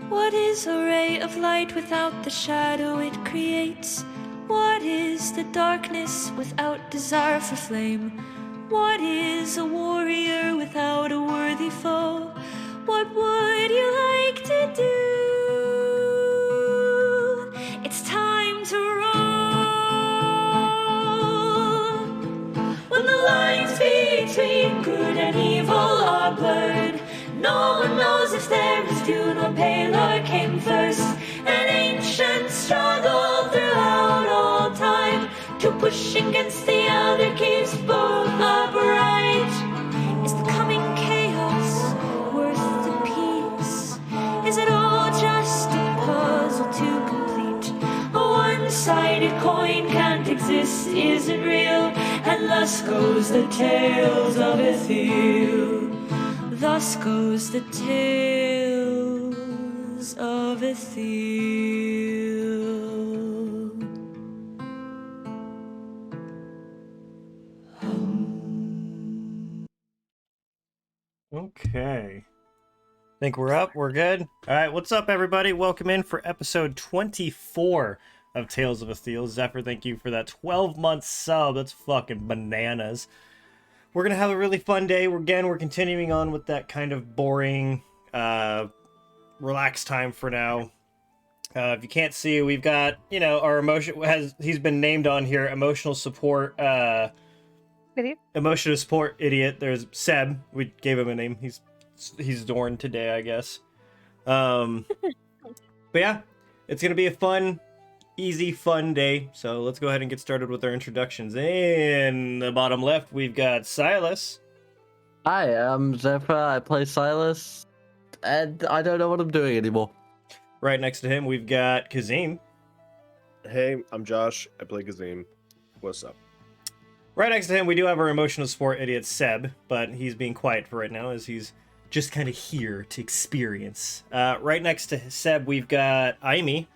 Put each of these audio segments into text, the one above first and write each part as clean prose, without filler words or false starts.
What is a ray of light without the shadow it creates? What is the darkness without desire for flame? What is a warrior without a worthy foe? What would you like to do? It's time to roll. When the lines between good and evil are blurred, no one knows if there is Dune or Paler came first. An ancient struggle throughout all time to push against the other keeps both upright. Is the coming chaos worth the peace? Is it all just a puzzle to complete? A one-sided coin can't exist, isn't real, and thus goes the tales of Ethyl. Thus goes the tales of Ethyl. Okay. Think we're up? We're good? All right, what's up, everybody? Welcome in for episode 24 of Tales of Ethyl. Zephyr, thank you for that 12-month sub. That's fucking bananas. We're going to have a really fun day. We're continuing on with that kind of boring, relaxed time for now. If you can't see, we've got, our he's been named on here, emotional support, Idiot. Emotional support idiot. There's Seb. We gave him a name. He's Dorn today, I guess. But yeah, it's going to be a fun, easy, fun day. So let's go ahead and get started with our introductions. In the bottom left, we've got Silas. Hi, I'm Zephyr. I play Silas, and I don't know what I'm doing anymore. Right next to him, we've got Kazim. Hey, I'm Josh. I play Kazim. What's up? Right next to him, we do have our emotional support idiot, Seb, but he's being quiet for right now as he's just kind of here to experience. Right next to Seb, we've got Aimi.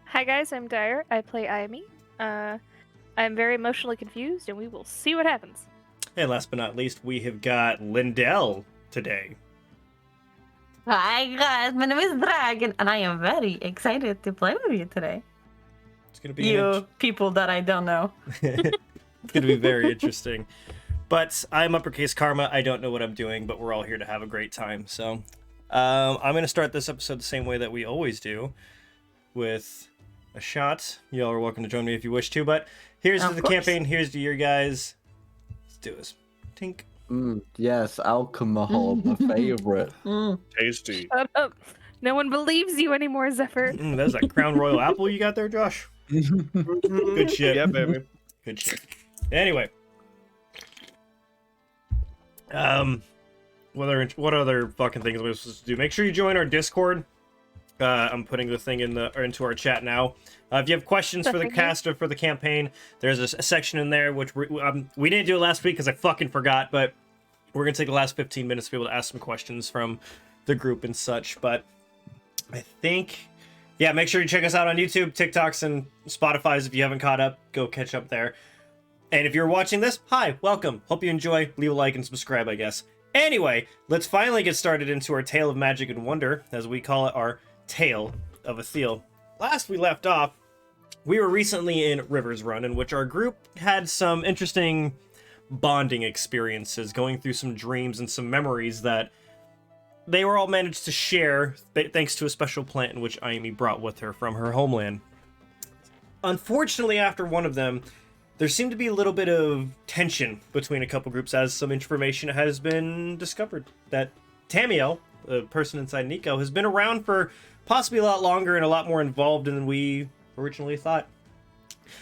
Hi guys, I'm Dyer. I play Ayami. I'm very emotionally confused, and we will see what happens. And last but not least, we have got Lindell today. Hi guys, my name is Dragon, and I am very excited to play with you today. It's going to be You people that I don't know. It's going to be very interesting. But I'm Uppercase Karma. I don't know what I'm doing, but we're all here to have a great time. So I'm going to start this episode the same way that we always do, with a shot. Y'all are welcome to join me if you wish to, but here's to the campaign. Here's to your guys. Let's do this. Tink. Yes, alcohol, my favorite. Tasty. Shut up. No one believes you anymore, Zephyr. That's that Crown Royal apple you got there, Josh. Good shit. Yeah, baby. Good shit. Anyway. What other fucking things am I supposed to do? Make sure you join our Discord. I'm putting the thing into our chat now. If you have questions for the cast or for the campaign, there's a section in there, which we didn't do it last week because I fucking forgot, but we're going to take the last 15 minutes to be able to ask some questions from the group and such. But I think, yeah, make sure you check us out on YouTube, TikToks, and Spotify's. If you haven't caught up, go catch up there. And if you're watching this, hi, welcome. Hope you enjoy. Leave a like and subscribe, I guess. Anyway, let's finally get started into our Tale of Magic and Wonder, as we call it, our Tale of Ethyl. Last we left off, we were recently in River's Run, in which our group had some interesting bonding experiences, going through some dreams and some memories that they were all managed to share, thanks to a special plant in which Ayami brought with her from her homeland. Unfortunately, after one of them, there seemed to be a little bit of tension between a couple groups as some information has been discovered that Tamiel, the person inside Nico, has been around for possibly a lot longer and a lot more involved than we originally thought.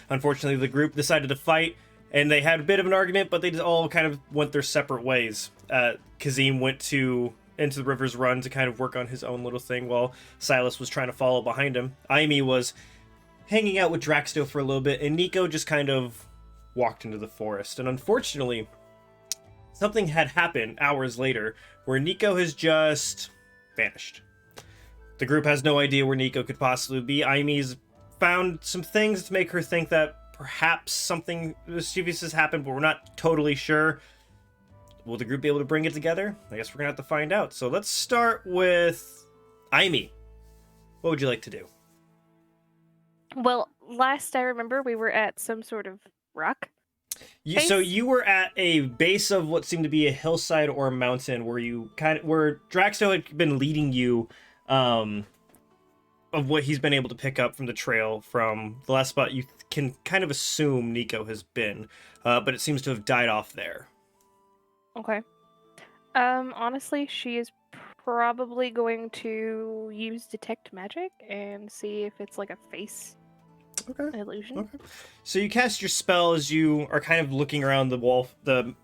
Unfortunately, the group decided to fight, and they had a bit of an argument, but they all kind of went their separate ways. Kazim went into the River's Run to kind of work on his own little thing while Silas was trying to follow behind him. Aimi was hanging out with Draxto for a little bit, and Nico just kind of walked into the forest. And unfortunately, something had happened hours later where Nico has just vanished. The group has no idea where Nico could possibly be. Aimi's found some things to make her think that perhaps something mischievous has happened, but we're not totally sure. Will the group be able to bring it together? I guess we're gonna have to find out. So let's start with Amy, what would you like to do? Well, last I remember, we were at some sort of rock. So Base? you were at a base of what seemed to be a hillside or a mountain where Draxo had been leading you, of what he's been able to pick up from the trail from the last spot. You can kind of assume Nico has been, but it seems to have died off there. Okay. Honestly, she is probably going to use detect magic and see if it's like a face Okay. illusion. Okay. So you cast your spell as you are kind of looking around the wall, the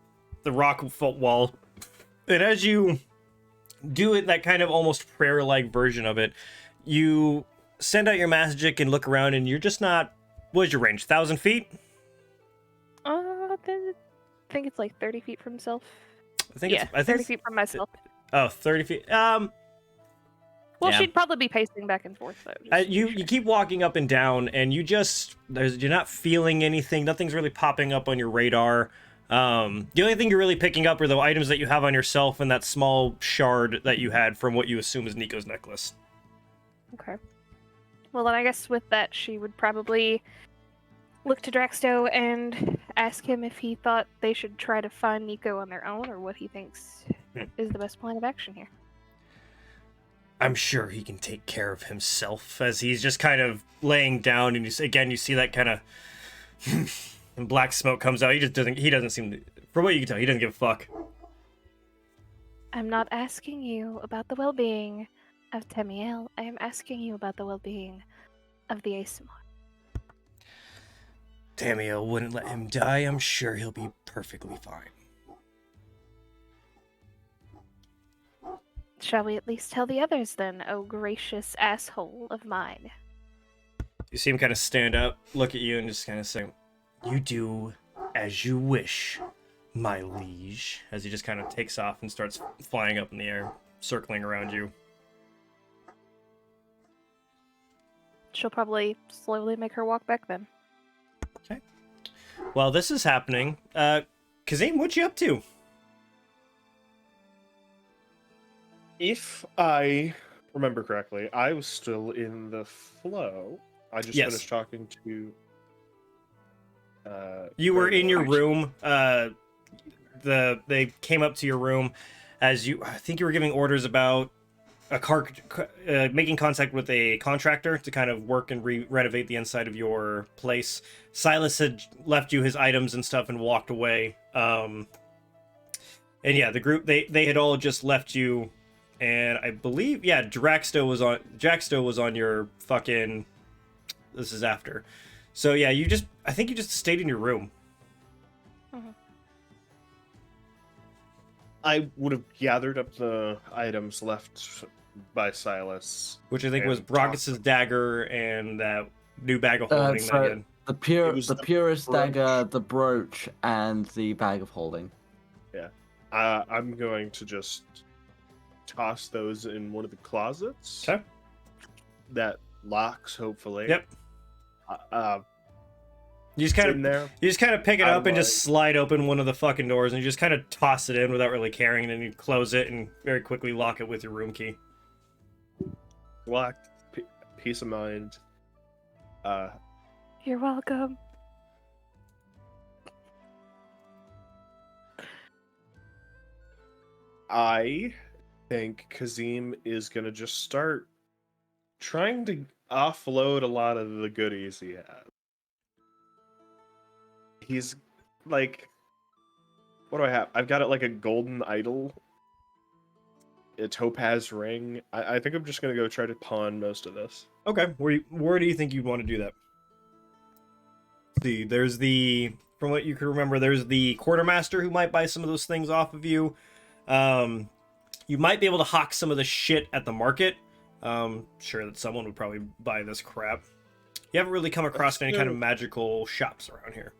rock wall, and as you do it, that kind of almost prayer-like version of it, you send out your magic and look around, and you're just not. What is your range? 1,000 feet? I think it's like 30 feet from himself. I think Yeah, it's. I think 30 it's, feet from myself. oh, 30 feet. Well, yeah. she'd probably be pacing back and forth though. just to be You sure. keep walking up and down, and you're not feeling anything. Nothing's really popping up on your radar. The only thing you're really picking up are the items that you have on yourself and that small shard that you had from what you assume is Nico's necklace. Okay. Well, then I guess with that, she would probably look to Draxto and ask him if he thought they should try to find Nico on their own or what he thinks is the best plan of action here. I'm sure he can take care of himself, as he's just kind of laying down, and you see that kind of and black smoke comes out. He doesn't seem to, from what you can tell, he doesn't give a fuck. I'm not asking you about the well-being of Temiel. I am asking you about the well-being of the Asimar. Tamiel wouldn't let him die. I'm sure he'll be perfectly fine. Shall we at least tell the others then, oh gracious asshole of mine? You see him kind of stand up, look at you, and just kind of say, "You do as you wish, my liege," as he just kind of takes off and starts flying up in the air, circling around you. She'll probably slowly make her walk back then. Okay. While this is happening, Kazim, what you up to? If I remember correctly, I was still in the flow. I just Yes. finished talking to. You were in your Archie. room. They came up to your room as I think you were giving orders about making contact with a contractor to kind of work and renovate the inside of your place. Silas had left you his items and stuff and walked away. And yeah, the group they had all just left you, and I believe Draxto was on your fucking. This is after. So yeah, I think you just stayed in your room. I would have gathered up the items left by Silas. Which I think And was Brockus's dagger and that new bag of holding. so Again. the It was the purest brooch. dagger, the brooch, and the bag of holding. I'm going to just toss those in one of the closets. Okay. That locks, hopefully. Yep. You just In there. pick it Out up of and my- just slide open one of the fucking doors, and you just kind of toss it in without really caring, and then you close it and very quickly lock it with your room key. Locked. Peace of mind. You're welcome. I think Kazim is gonna just start trying to offload a lot of the goodies he has. He's like, what do I have? I've got it like a golden idol, a topaz ring. I think I'm just gonna go try to pawn most of this. Okay, where do you think you'd want to do that? See, from what you can remember, there's the quartermaster who might buy some of those things off of you. You might be able to hawk some of the shit at the market. Sure that someone would probably buy this crap. You haven't really come across any kind of magical shops around here.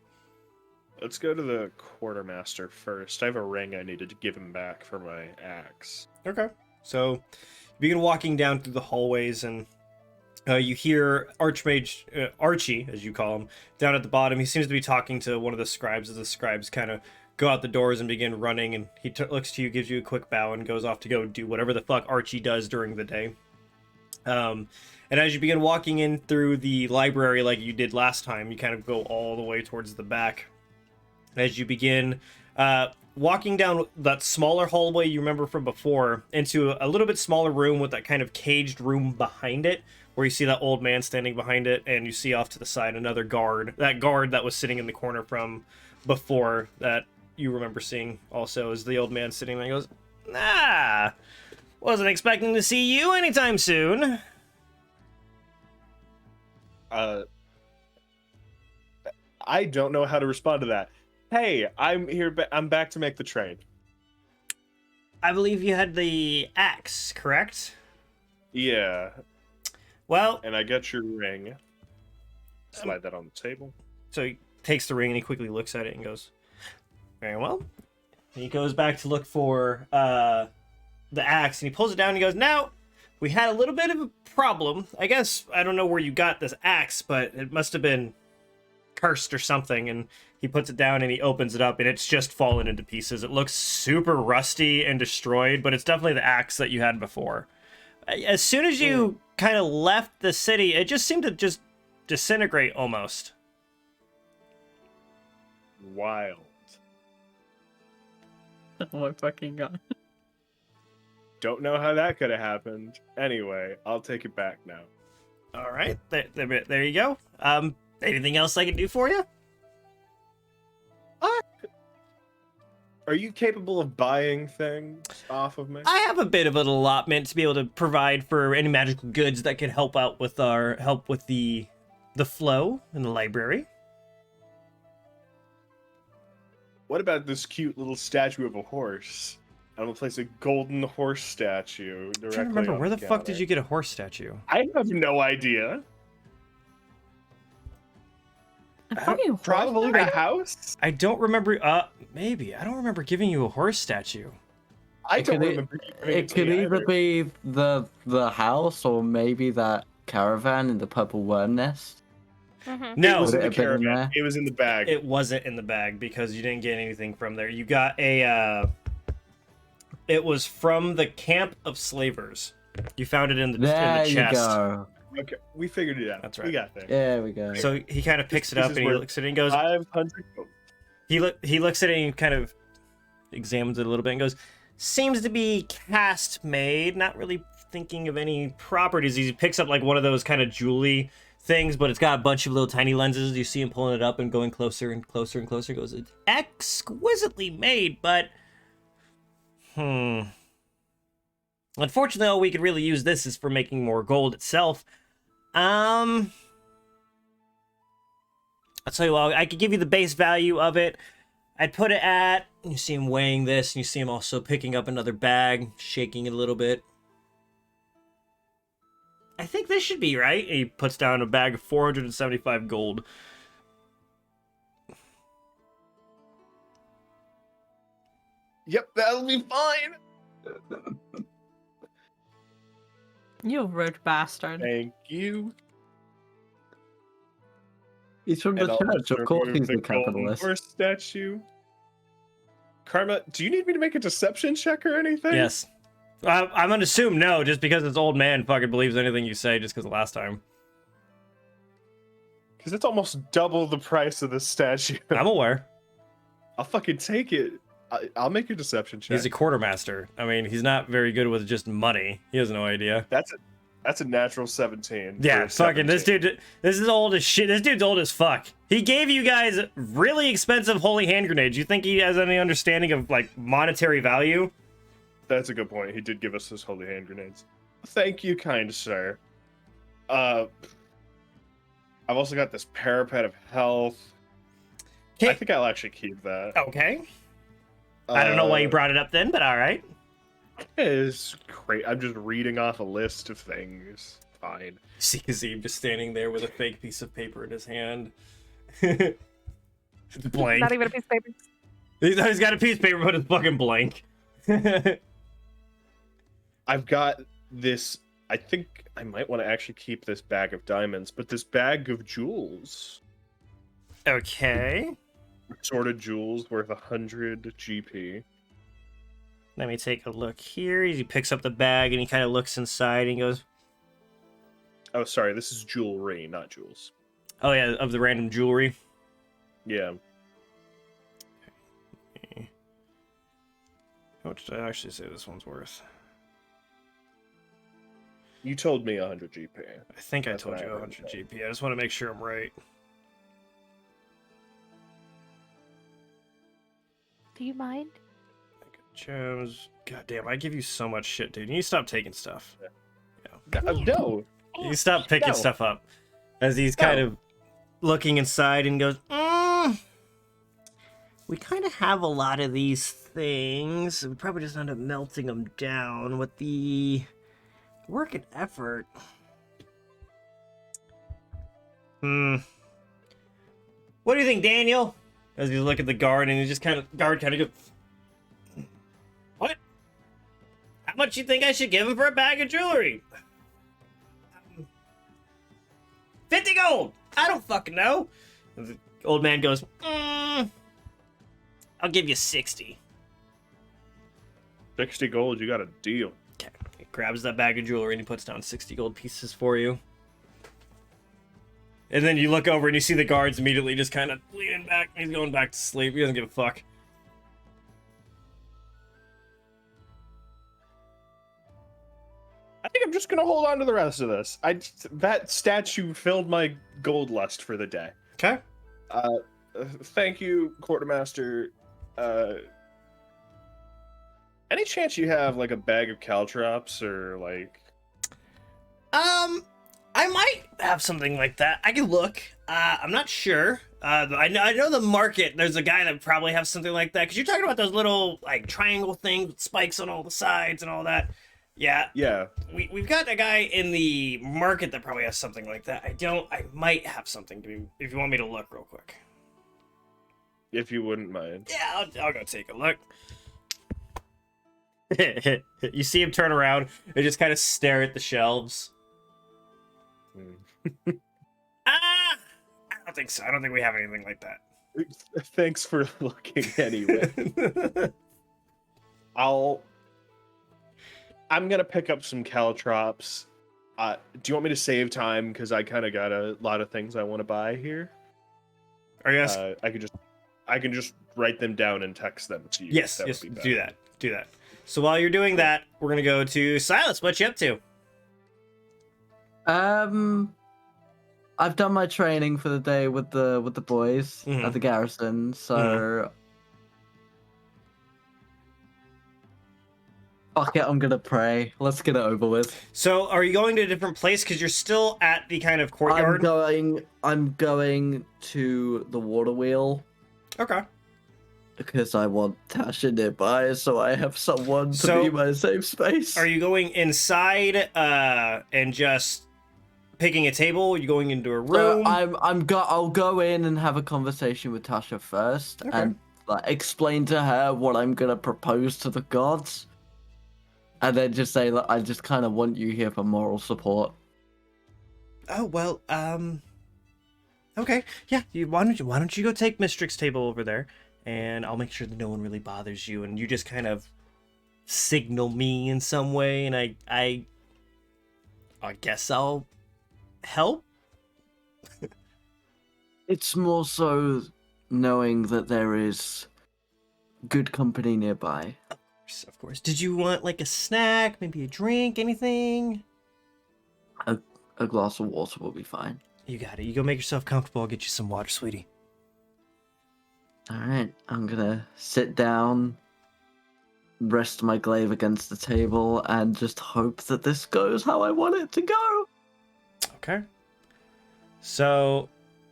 Let's go to the quartermaster first. I have a ring I needed to give him back for my axe. Okay. So you begin walking down through the hallways, and you hear Archmage Archie, as you call him, down at the bottom. He seems to be talking to one of the scribes, as the scribes kind of go out the doors and begin running, and he looks to you, gives you a quick bow, and goes off to go do whatever the fuck Archie does during the day. And as you begin walking in through the library like you did last time, you kind of go all the way towards the back. As you begin walking down that smaller hallway you remember from before into a little bit smaller room with that kind of caged room behind it, where you see that old man standing behind it, and you see off to the side another guard. That guard that was sitting in the corner from before that you remember seeing also is the old man sitting there and goes, "Ah, wasn't expecting to see you anytime soon." I don't know how to respond to that. Hey, I'm here. I'm back to make the train. I believe you had the axe, correct? Yeah. Well, And I got your ring. Slide that on the table. so he takes the ring and he quickly looks at it and goes, "Very well." And he goes back to look for the axe, and he pulls it down and he goes, "Now, we had a little bit of a problem. I guess, I don't know where you got this axe, but it must have been cursed or something." And he puts it down and he opens it up, and it's just fallen into pieces. It looks super rusty and destroyed, but it's definitely the axe that you had before. As soon as you kind of left the city, it just seemed to just disintegrate almost. Wild. Oh my fucking god. Don't know how that could have happened. Anyway, I'll take it back now. All right, there you go. Anything else I can do for you? Are you capable of buying things off of me? I have a bit of an allotment to be able to provide for any magical goods that could help with the flow in the library. What about this cute little statue of a horse? I'm gonna place a golden horse statue directly. I'm trying to remember, on where the fuck counter. did you get a horse statue? I have no idea. Probably the house. I don't remember. Maybe I don't remember giving you a horse statue. I don't remember. It could either be the house or maybe that caravan in the purple worm nest. Mm-hmm. No, It was in Would the it have been in caravan. there? It was in the bag. it wasn't in the bag because you didn't get anything from there. You got a. It was from the camp of slavers. You found it in the There you chest. go. Okay, we figured it out. That's right. We got there. There we go. So he kind of picks it This up is and he where looks at it and goes. 500 gold. He looks at it and kind of examines it a little bit and goes, "Seems to be cast made. Not really thinking of any properties." He picks up like one of those kind of jewelry things, but it's got a bunch of little tiny lenses. You see him pulling it up and going closer and closer and closer. He goes, "It's exquisitely made, but unfortunately, all we could really use this is for making more gold itself. I'll tell you what, I could give you the base value of it. I'd put it at," you see him weighing this, and you see him also picking up another bag, shaking it a little bit. "I think this should be right." And he puts down a bag of 475 gold. Yep, that'll be fine. You rich bastard. Thank you. He's from the And I'll church, just of course remove he's the golden capitalist. horse statue. Karma, do you need me to make a deception check or anything? Yes. I'm gonna assume no, just because this old man fucking believes anything you say just because of last time. Because it's almost double the price of the statue. I'm aware. I'll fucking take it. I'll make a deception check. He's a quartermaster. I mean, he's not very good with just money. He has no idea. That's a natural 17. Yeah, for a fucking this 17. dude. This is old as shit. This dude's old as fuck. He gave you guys really expensive holy hand grenades. You think he has any understanding of like monetary value? That's a good point. He did give us those holy hand grenades. Thank you, kind sir. I've also got this parapet of health. I think I'll actually keep that. Okay. I don't know why you brought it up then, but all right. It's great. I'm just reading off a list of things. Fine. See Kazim just standing there with a fake piece of paper in his hand. It's blank. Not even a piece of paper. He's got a piece of paper, but it's fucking blank. I've got this. I think I might want to actually keep this bag of diamonds, but this bag of jewels. Okay. Assorted jewels worth 100 GP. Let me take a look here. He picks up the bag and he kind of looks inside and he goes, Oh, sorry, this is jewelry, not jewels. Oh yeah, of the random jewelry. Yeah. How much did I actually say this one's worth? You told me 100 GP. I think That's I told what you I heard 100 you say. GP. I just want to make sure I'm right. Do you mind? Gems. God damn, I give you so much shit, dude. You need to stop taking stuff. No. You stop picking No. stuff up. As he's kind of looking inside and goes, we kind of have a lot of these things. We probably just end up melting them down with the work and effort. What do you think, Daniel? As you look at the guard and he just kind of goes, what? How much you think I should give him for a bag of jewelry? 50 gold! I don't fucking know. And the old man goes, I'll give you 60. 60 gold, you got a deal. Okay. He grabs that bag of jewelry and he puts down 60 gold pieces for you. And then you look over and you see the guards immediately just kind of leaning back and he's going back to sleep. He doesn't give a fuck. I think I'm just gonna hold on to the rest of this. That statue filled my gold lust for the day. Okay. Thank you, quartermaster. Any chance you have like a bag of caltrops or like? I might have something like that. I can look. I'm not sure. I know the market. There's a guy that probably has something like that. Cause you're talking about those little like triangle things with spikes on all the sides and all that. Yeah. Yeah. We've got a guy in the market that probably has something like that. I might have something if you want me to look real quick. If you wouldn't mind. Yeah, I'll go take a look. You see him turn around and just kind of stare at the shelves. I don't think so. I don't think we have anything like that. Thanks for looking anyway. I'm gonna pick up some caltrops. Do you want me to save time? Because I kind of got a lot of things I want to buy here. Are you asking? I can just write them down and text them to you. Yes, That yes, would be do better. that. Do that. So while you're doing that, we're gonna go to Silas. What you up to? I've done my training for the day with the boys at the garrison, so fuck it, I'm gonna pray. Let's get it over with. So are you going to a different place because you're still at the kind of courtyard? I'm going to the water wheel Okay. because I want Tasha nearby, so I have someone to So, be my safe space. Are you going inside and just picking a table? Are you going into a room? I'll go in and have a conversation with Tasha first and like, explain to her what I'm gonna propose to the gods, and then just say, look, I just kind of want you here for moral support. Oh well, okay, yeah. Why don't you go take Mistrix's table over there, and I'll make sure that no one really bothers you, and you just kind of signal me in some way, and I guess I'll help. It's more so knowing that there is good company nearby. Of course. Did you want like a snack, maybe a drink, anything? A glass of water will be fine. You got it. You go make yourself comfortable. I'll get you some water, sweetie. All right, I'm gonna sit down, rest my glaive against the table, and just hope that this goes how I want it to go. Okay. So,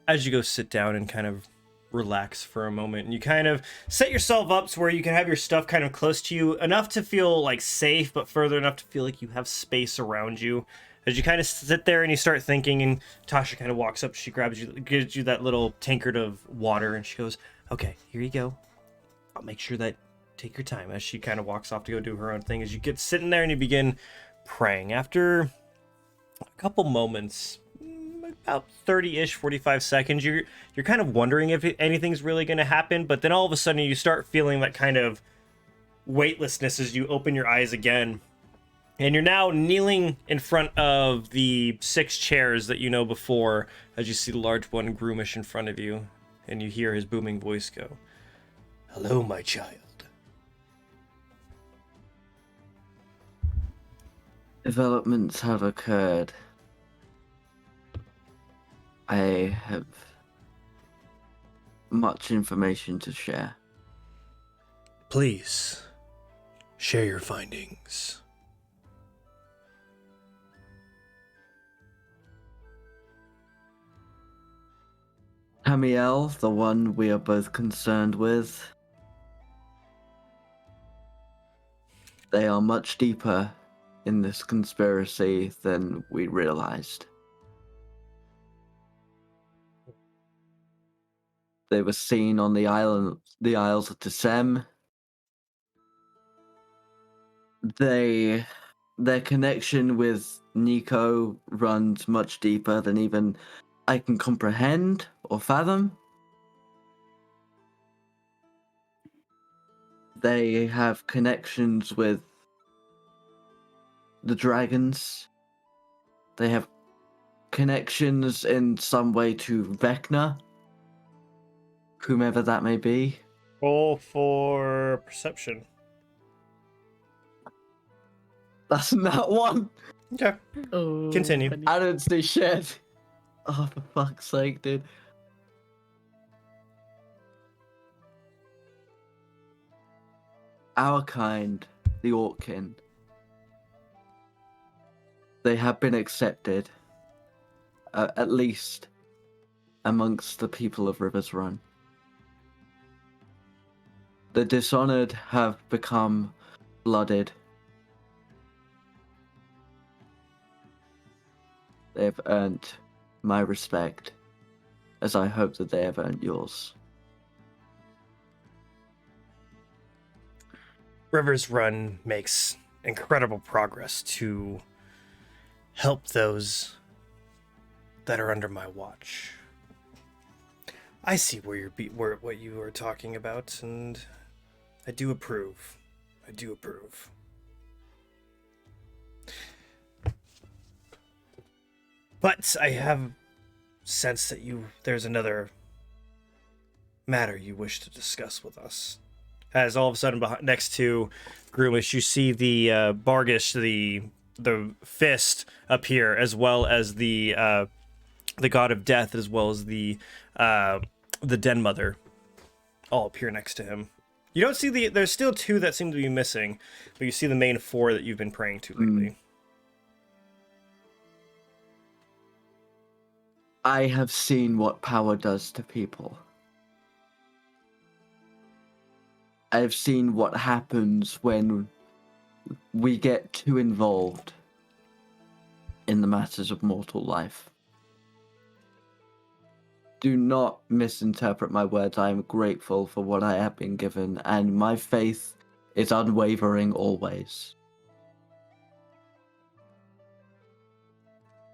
as you go sit down and kind of relax for a moment, and you kind of set yourself up to where you can have your stuff kind of close to you, enough to feel like safe, but further enough to feel like you have space around you. As you kind of sit there and you start thinking, and Tasha kind of walks up, she grabs you, gives you that little tankard of water, and she goes, okay, here you go. I'll make sure that take your time. As she kind of walks off to go do her own thing, as you get sitting there and you begin praying. After a couple moments, about 30-ish, 45 seconds, you're kind of wondering if anything's really going to happen, but then all of a sudden you start feeling that kind of weightlessness as you open your eyes again, And you're now kneeling in front of the 6 chairs that you know before, as you see the large one Groomish in front of you, and you hear his booming voice go, "Hello, my child." Developments have occurred. I have much information to share. Please, share your findings. Hamiel, the one we are both concerned with, they are much deeper in this conspiracy than we realized. They were seen on the Isles of Desem. Their connection with Nico runs much deeper than even I can comprehend or fathom. They have connections with the dragons. They have connections in some way to Vecna, whomever that may be. Roll for perception. That's not one. Okay. Oh, Continue. funny. I didn't see shit. Oh, for fuck's sake, dude. Our kind, the Orkin, they have been accepted, at least amongst the people of Rivers Run. The Dishonored have become blooded. They have earned my respect, as I hope that they have earned yours. Rivers Run makes incredible progress to help those that are under my watch. I see what you are talking about, and I do approve. I do approve. But I have sensed that there's another matter you wish to discuss with us. As all of a sudden, next to Groomish, you see the Bargish, the fist appear, as well as the god of death, as well as the Den Mother, all appear next to him. You don't see there's still 2 that seem to be missing, but you see the main 4 that you've been praying to lately. I have seen what power does to people. I have seen what happens when we get too involved in the matters of mortal life. Do not misinterpret my words. I am grateful for what I have been given, and my faith is unwavering always.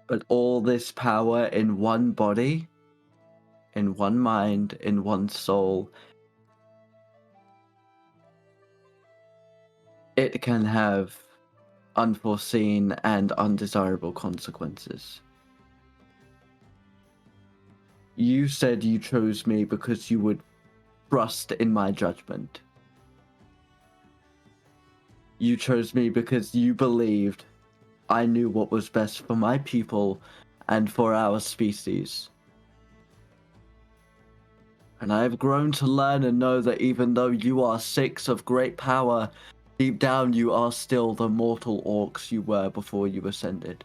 But all this power in one body, in one mind, in one soul, it can have unforeseen and undesirable consequences. You said you chose me because you would trust in my judgment. You chose me because you believed I knew what was best for my people and for our species. And I have grown to learn and know that even though you are 6 of great power, deep down you are still the mortal orcs you were before you ascended.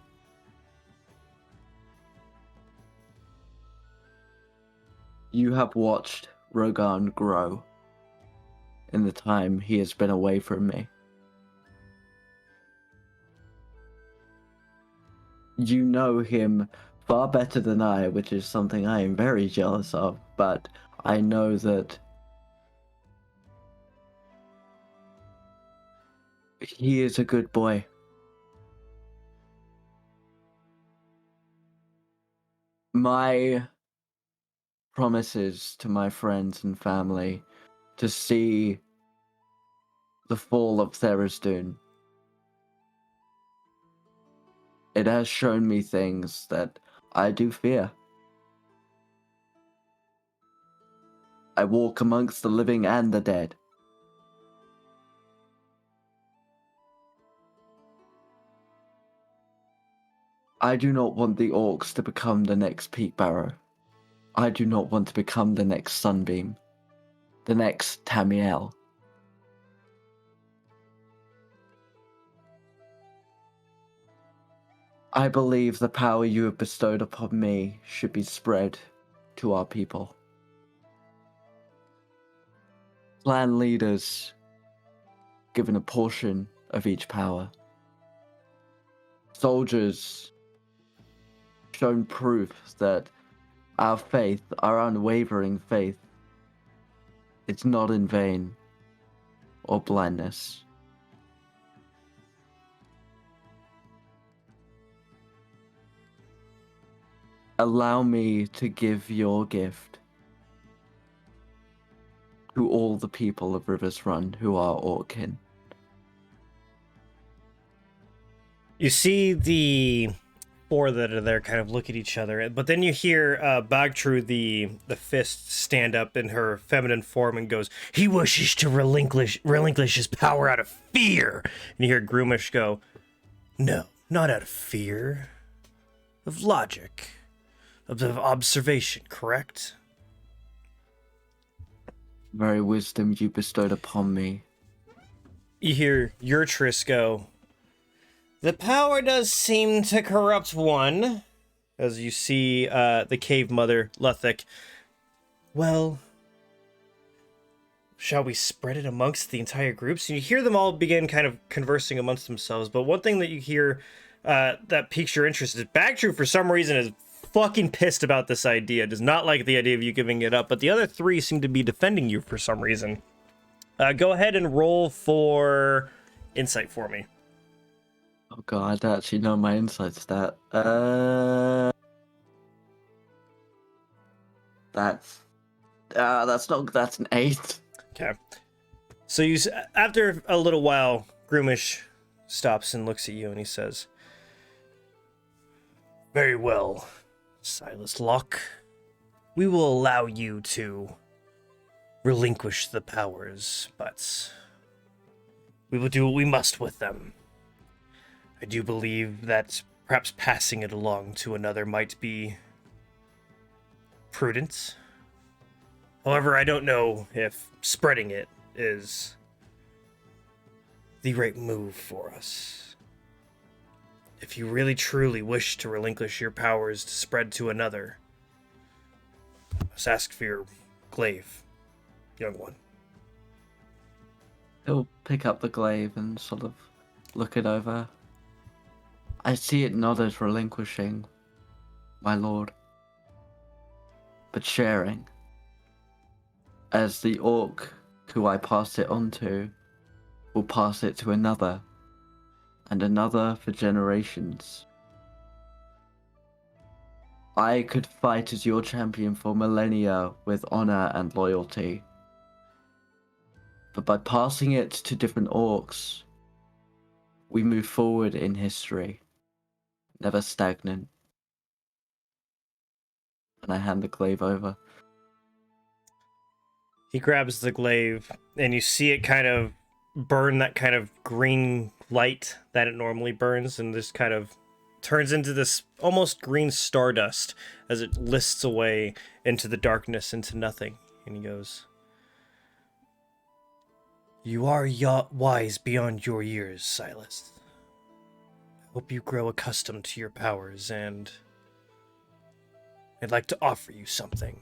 You have watched Rogan grow in the time he has been away from me. You know him far better than I, which is something I am very jealous of, but I know that he is a good boy. My promises to my friends and family to see the fall of Tharizdun It has shown me things that I do fear. I walk amongst the living and the dead. I do not want the orcs to become the next Peak Barrow. I do not want to become the next Sunbeam, the next Tamiel. I believe the power you have bestowed upon me should be spread to our people. Clan leaders given a portion of each power. Soldiers shown proof that our faith, our unwavering faith, it's not in vain or blindness. Allow me to give your gift to all the people of Rivers Run who are Orkin. You see the four that are there kind of look at each other, but then you hear Bagtru, the fist, stand up in her feminine form and goes, "He wishes to relinquish his power out of fear." And you hear Groomish go, "No, not out of fear. Of logic. Of observation, correct?" Very wisdom you bestowed upon me. You hear Urtris go, "The power does seem to corrupt one," as you see the cave mother, Lethek. "Well, shall we spread it amongst the entire groups?" And you hear them all begin kind of conversing amongst themselves, but one thing that you hear that piques your interest is Bagtru, for some reason, is fucking pissed about this idea, does not like the idea of you giving it up, but the other three seem to be defending you for some reason. Go ahead and roll for insight for me. Oh god, I don't actually know my insight stat. That's an 8. Okay. So after a little while, Groomish stops and looks at you and he says, "Very well, Silas Locke. We will allow you to relinquish the powers, but we will do what we must with them. I do believe that perhaps passing it along to another might be prudent. However, I don't know if spreading it is the right move for us. If you really truly wish to relinquish your powers to spread to another, must ask for your glaive, young one." He'll pick up the glaive and sort of look it over. I see it not as relinquishing, my lord, but sharing. As the orc who I pass it on to will pass it to another, and another for generations. I could fight as your champion for millennia with honor and loyalty. But by passing it to different orcs, we move forward in history, never stagnant. And I hand the glaive over. He grabs the glaive, and you see it kind of burn that kind of green light that it normally burns, and this kind of turns into this almost green stardust as it lists away into the darkness, into nothing. And he goes, "You are wise beyond your years, Silas. I hope you grow accustomed to your powers, and I'd like to offer you something."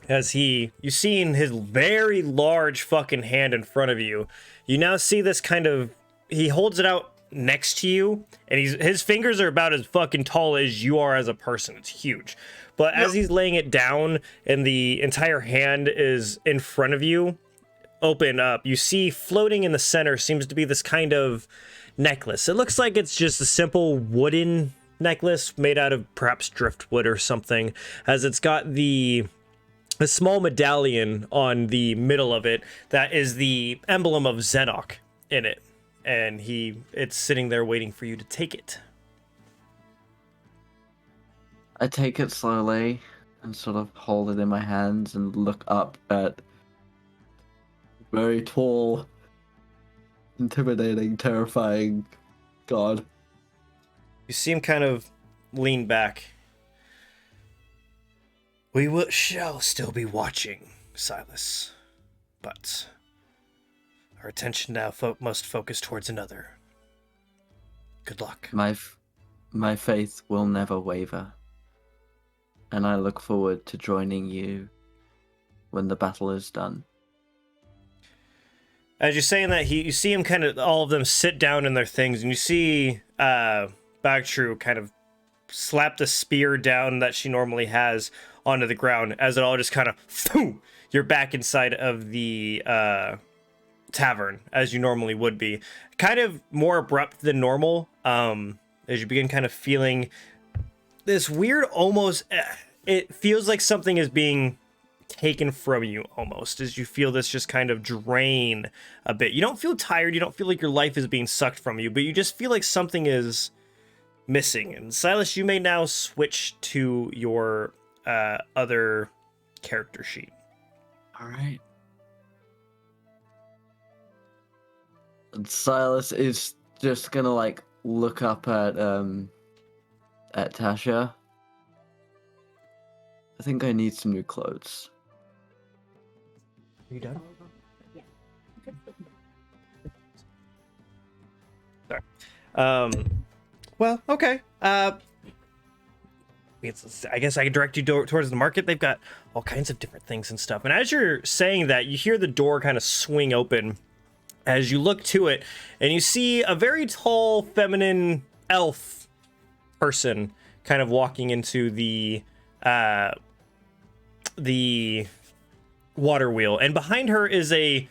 As you see in his very large fucking hand in front of you, you now see this kind of, he holds it out next to you, and his fingers are about as fucking tall as you are as a person. It's huge. But as he's laying it down and the entire hand is in front of you, open up, you see floating in the center seems to be this kind of necklace. It looks like it's just a simple wooden necklace made out of perhaps driftwood or something, as it's got a small medallion on the middle of it that is the emblem of Zenok in it, and it's sitting there waiting for you to take it. I take it slowly and sort of hold it in my hands and look up at very tall, intimidating, terrifying god. You see him kind of lean back. Shall still be watching, Silas, but our attention now must focus towards another. Good luck. My faith will never waver, and I look forward to joining you when the battle is done. As you're saying that, you see him kind of, all of them sit down in their things, and you see Bagtru kind of slap the spear down that she normally has onto the ground, as it all just kind of, you're back inside of the tavern, as you normally would be. Kind of more abrupt than normal, as you begin kind of feeling this weird, almost, it feels like something is being taken from you almost, as you feel this just kind of drain a bit. You don't feel tired, you don't feel like your life is being sucked from you, but you just feel like something is missing. And Silas, you may now switch to your other character sheet. All right. And Silas is just gonna like look up at Tasha. I think I need some new clothes. Are you done? Yeah. Sorry. Well, okay. I guess I can direct you towards the market. They've got all kinds of different things and stuff. And as you're saying that, you hear the door kind of swing open as you look to it, and you see a very tall, feminine elf person kind of walking into the water wheel. And behind her is a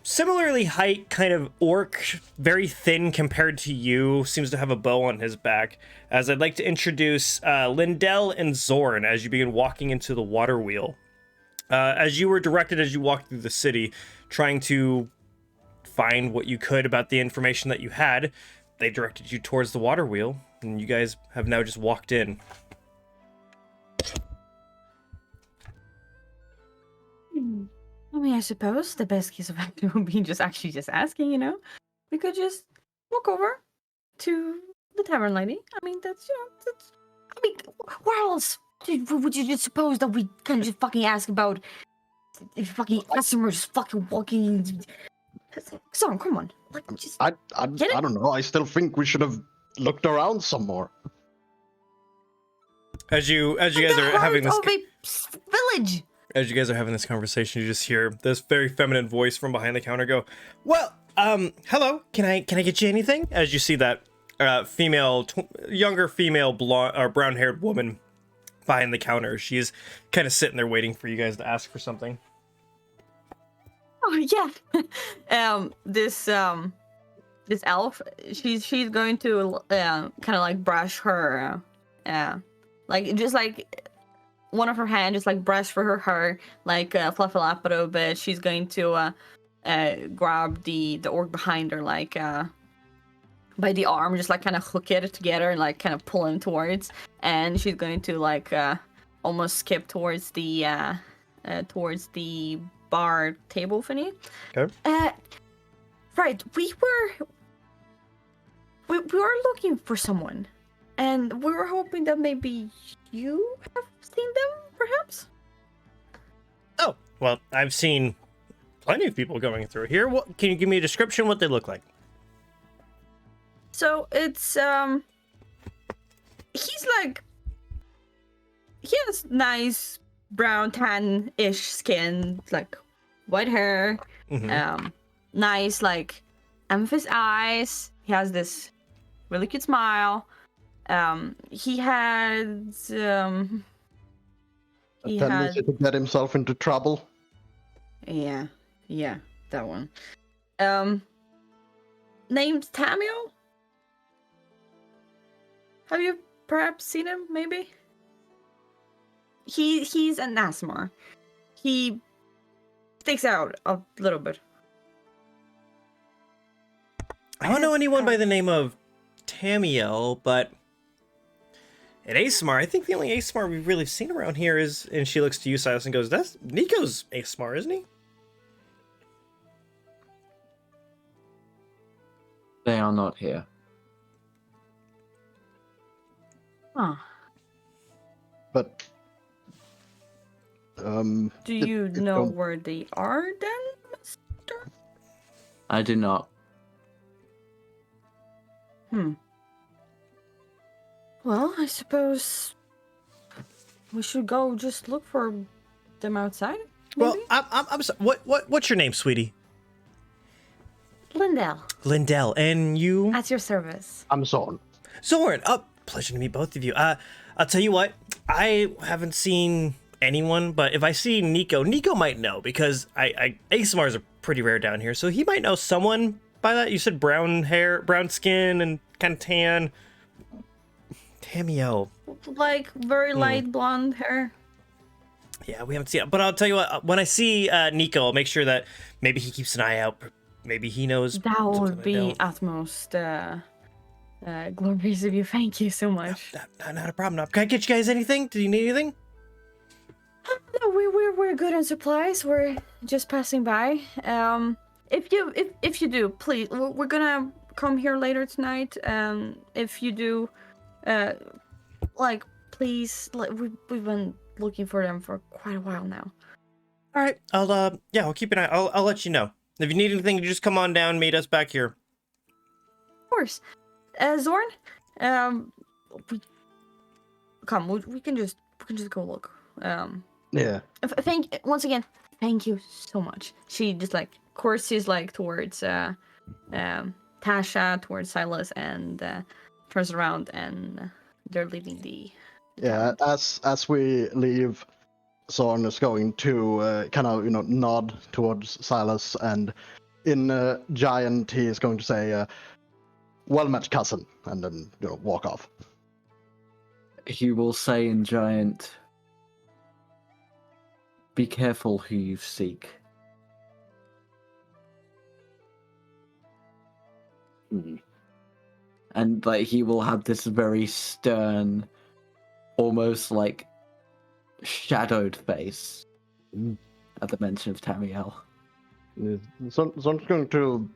similarly height kind of orc, very thin compared to you, seems to have a bow on his back. As I'd like to introduce Lindell and Zorn as you begin walking into the water wheel. As you were directed as you walked through the city, trying to find what you could about the information that you had, they directed you towards the water wheel, and you guys have now just walked in. I mean, I suppose the best case of action would be just asking, you know? We could just walk over to the tavern lady. I mean, I mean, where else would you just suppose that we can just fucking ask about if fucking customers fucking walking? Sorry, come on. Like, just I don't know. I still think we should have looked around some more. As you guys are having this of a village. As you guys are having this conversation, you just hear this very feminine voice from behind the counter go, "Well, hello. Can I get you anything?" As you see that younger female blonde or brown-haired woman behind the counter, she's kind of sitting there waiting for you guys to ask for something. Oh yeah. This elf, she's going to kind of like brush her, like just like one of her hands just like brush for her hair, like fluff it up a little bit. She's going to grab the orc behind her, like by the arm, just like kind of hook it together and like kind of pull him towards. And she's going to like almost skip towards the bar table thingy. Okay. Right, we were looking for someone, and we were hoping that maybe you have seen them, perhaps. Oh, well, I've seen plenty of people going through here. What, can you give me a description what they look like? So it's he has nice brown tan-ish skin, like white hair, nice like amethyst eyes. He has this really cute smile. He had Tendency to get himself into trouble. yeah, that one. Named Tamio. Have you perhaps seen him? Maybe. He's an Asmar. He sticks out a little bit. I don't know anyone by the name of Tamiel, but And Asmar, I think the only Asmar we've really seen around here is, and she looks to you, Silas, and goes, "That's Nico's Asmar, isn't he?" They are not here. Huh. But Do you it know don't- where they are then, mister? I do not. Well, I suppose we should go just look for them outside. Well, maybe? I'm sorry. What's your name, sweetie? Lindell, Lindell, and you? at your service. I'm Zorn. Zorn. Oh, pleasure to meet both of you. I'll tell you what. I haven't seen anyone, but if I see Nico might know because Asmars are pretty rare down here, so he might know someone by that. You said brown hair, brown skin, and kind of tan. Tamiel. Like very light blonde hair. Yeah, we haven't seen it, but I'll tell you what. When I see Nico, I'll make sure that maybe he keeps an eye out. Maybe he knows. That something would I be don't. utmost glorious of you. Thank you so much. Not a problem. Can I get you guys anything? Do you need anything? No, we're good on supplies. We're just passing by. If you do, please, we're gonna come here later tonight. If you do, please, we've been looking for them for quite a while now. All right. I'll keep an eye. I'll let you know. If you need anything, you just come on down, meet us back here. Of course. Zorn, we can just go look. Yeah. Once again, thank you so much. She just courses towards Tasha, towards Silas, and turns around and they're leaving the. Yeah, as we leave, Zorn is going to kind of nod towards Silas, and in Giant he is going to say, "Well met, cousin," and then walk off. He will say in Giant, "Be careful who you seek." And he will have this very stern, almost shadowed face at the mention of Tamiel. Zorn's going to.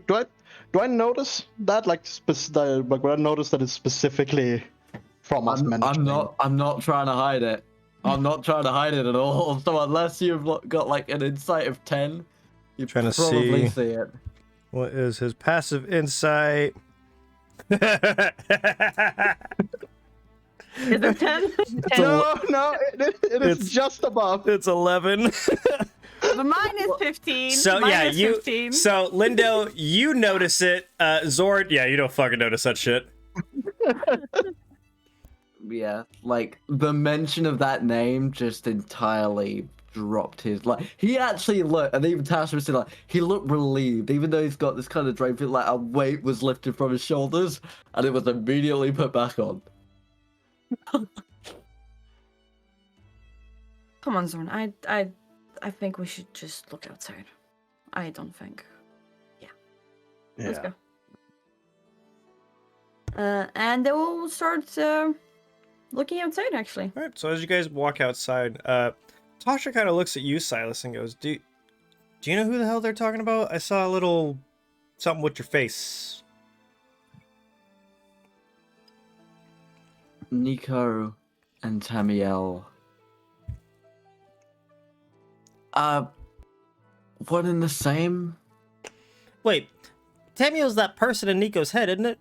Do I notice that would I notice that it's specifically from us mentioning? I'm not trying to hide it. I'm not trying to hide it at all. So unless you've got an insight of 10, you Trying to probably see. see it. What is his passive insight? Is it 10? No, it is just above. It's 11. But mine is 15. So Mine yeah, is you. 15. So Lindo, you notice it. Zord, yeah, you don't fucking notice that shit. Yeah, the mention of that name just entirely dropped his he actually looked, and even Tasha was saying he looked relieved, even though he's got this kind of drape, a weight was lifted from his shoulders, and it was immediately put back on. Come on, Zorn. I think we should just look outside. I don't think. Yeah. Let's go. And then we'll start looking outside, actually. All right. So as you guys walk outside, Tasha kind of looks at you, Silas, and goes, "Do you know who the hell they're talking about? I saw a little something with your face." Nico and Tamiel. One and the same? Wait, Tamiel's that person in Nico's head, isn't it?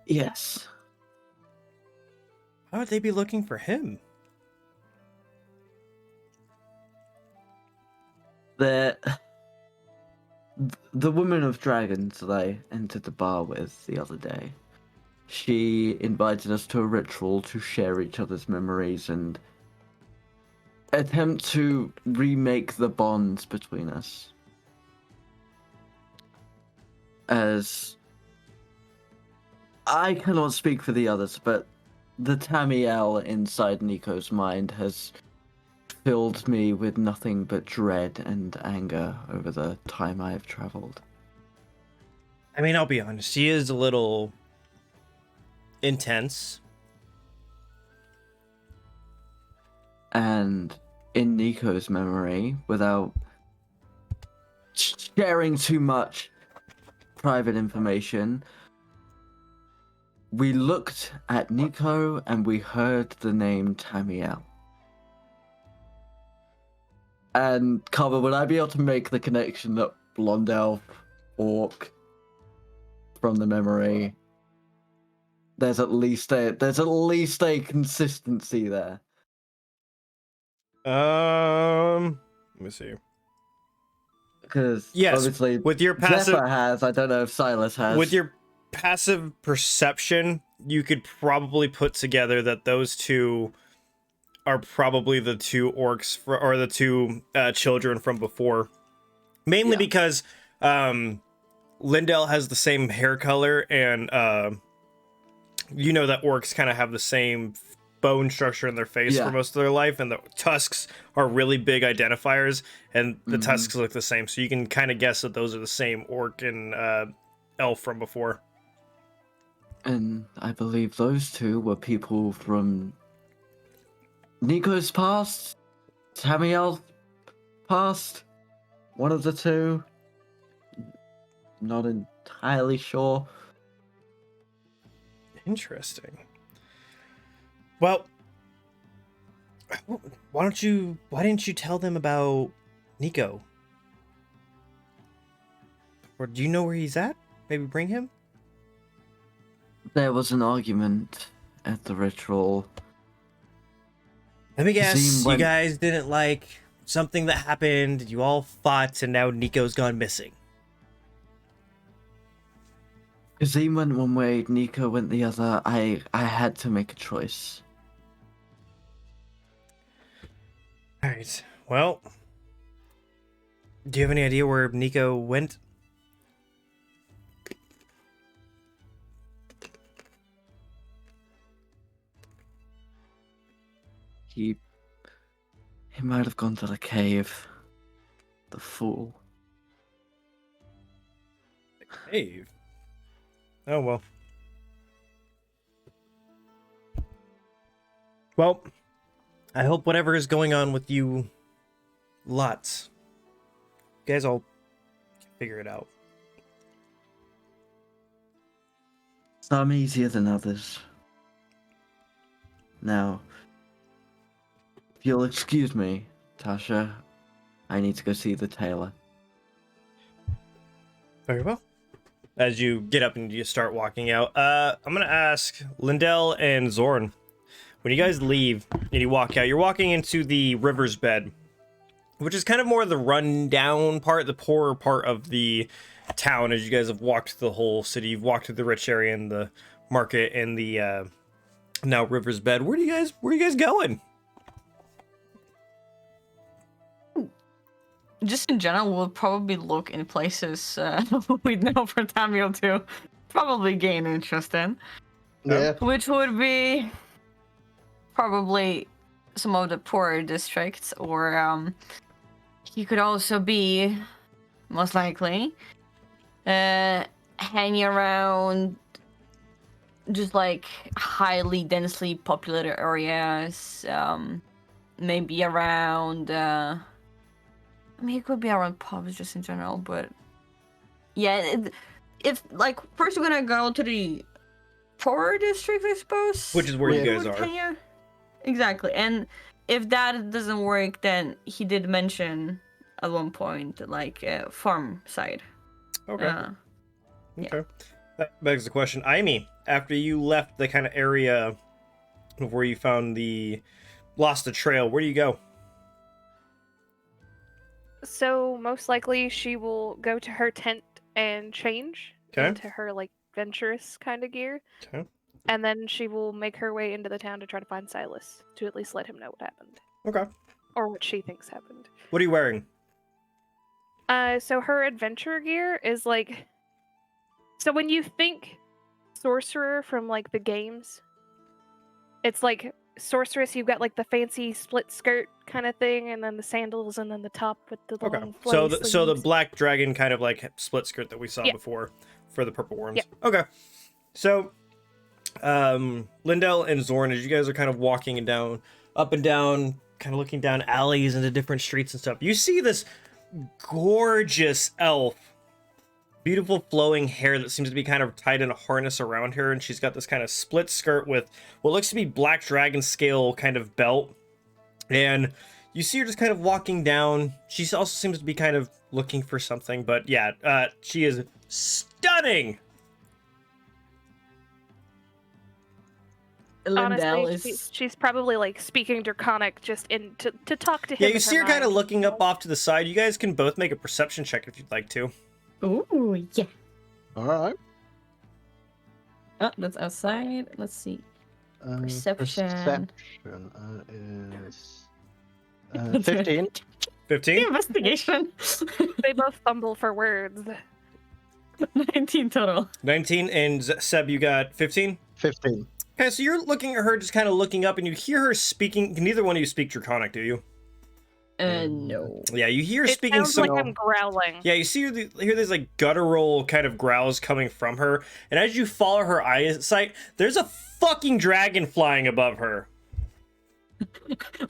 Yes. Why would they be looking for him? The woman of dragons that I entered the bar with the other day, she invited us to a ritual to share each other's memories and attempt to remake the bonds between us. As I cannot speak for the others, but the Tamiel inside Nico's mind has filled me with nothing but dread and anger over the time I have traveled. I mean, I'll be honest. She is a little intense. And in Nico's memory, without sharing too much private information, we looked at Nico and we heard the name Tamiel. And Carver, would I be able to make the connection that blonde elf, orc, from the memory? There's at least a consistency there. Let me see. Because Yes, obviously with your passive, Zephyr has. I don't know if Silas has. with your passive perception, you could probably put together that those two are probably the two orcs or the two children from before. Mainly because Lindell has the same hair color, and you know that orcs kind of have the same bone structure in their face for most of their life, and the tusks are really big identifiers, and the tusks look the same, so you can kind of guess that those are the same orc and elf from before. And I believe those two were people from Nico's past, Tamiel's past, one of the two. Not entirely sure. Interesting. Well, why didn't you tell them about Nico? Or do you know where he's at? Maybe bring him? There was an argument at the ritual. Let me guess, Zim you went- guys didn't like something that happened, you all fought, and now Nico's gone missing. Kazim went one way, Nico went the other. I had to make a choice. Alright, well, do you have any idea where Nico went? He might have gone to the cave. The fool. Cave? Oh, well. Well, I hope whatever is going on with you lots. You guys all figure it out. Some easier than others. Now, if you'll excuse me, Tasha, I need to go see the tailor. Very well. As you get up and you start walking out, I'm gonna ask Lindell and Zorn, when you guys leave and you walk out, you're walking into the river's bed, which is kind of more the rundown part, the poorer part of the town. As you guys have walked the whole city, you've walked through the rich area and the market and the now river's bed. Where are you guys going? Just in general, we'll probably look in places we know for Tamiel to probably gain interest in. Yeah. Which would be probably some of the poorer districts, or he could also be, most likely, hanging around just like highly densely populated areas, maybe around I mean, it could be around pubs just in general, but yeah, if like first we're gonna go to the poorer district, I suppose, Which is where you guys are. Kenya. Exactly, and if that doesn't work, then he did mention at one point like farm side. Okay. Yeah. Okay. That begs the question, Aimee, after you left the kind of area of where you found lost the trail, where do you go? So most likely she will go to her tent and change into her like adventurous kind of gear. Okay. And then she will make her way into the town to try to find Silas, to at least let him know what happened. Okay. Or what she thinks happened. What are you wearing? So her adventure gear is like, so when you think sorcerer from like the games, it's like sorceress, you've got like the fancy split skirt kind of thing, and then the sandals, and then the top with the Okay. long So flowy the sleeves. black dragon kind of like split skirt that we saw Yeah. before for the purple worms. Yeah. Okay. So Lindell and Zorn, as you guys are kind of walking down up and down, kind of looking down alleys into different streets and stuff, you see this gorgeous elf. Beautiful flowing hair that seems to be kind of tied in a harness around her, and she's got this kind of split skirt with what looks to be black dragon scale kind of belt. And you see her just kind of walking down. She also seems to be kind of looking for something, but yeah, she is stunning. Lindell Honestly, is. she's probably like speaking Draconic just to talk to him. Yeah, you in see her her kind of mind. looking up off to the side. You guys can both make a perception check if you'd like to. Ooh, yeah. All right. Oh, that's outside. Let's see. Perception. Perception is 15. 15? Investigation. They both fumble for words. 19 total. 19, and Seb, you got 15? 15. Okay, so you're looking at her, just kind of looking up, and you hear her speaking. Neither one of you speak Draconic, do you? No. Yeah, you hear her It speaking sounds some. like I'm growling. Yeah, you see hear these like guttural kind of growls coming from her, and as you follow her eyesight, there's a fucking dragon flying above her.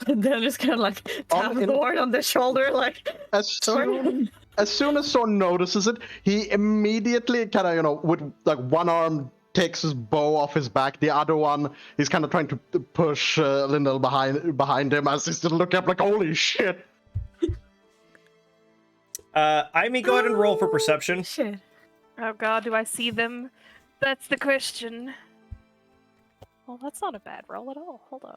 And then just kind of like tap Thorn on the shoulder, like. As soon as Zorn notices it, he immediately kind of, with like one arm takes his bow off his back, the other one he's kind of trying to push Lindell behind him as he's still looking up like, holy shit. I may go ahead and roll for perception. Shit. Oh god, do I see them? That's the question. Well, that's not a bad roll at all. Hold on.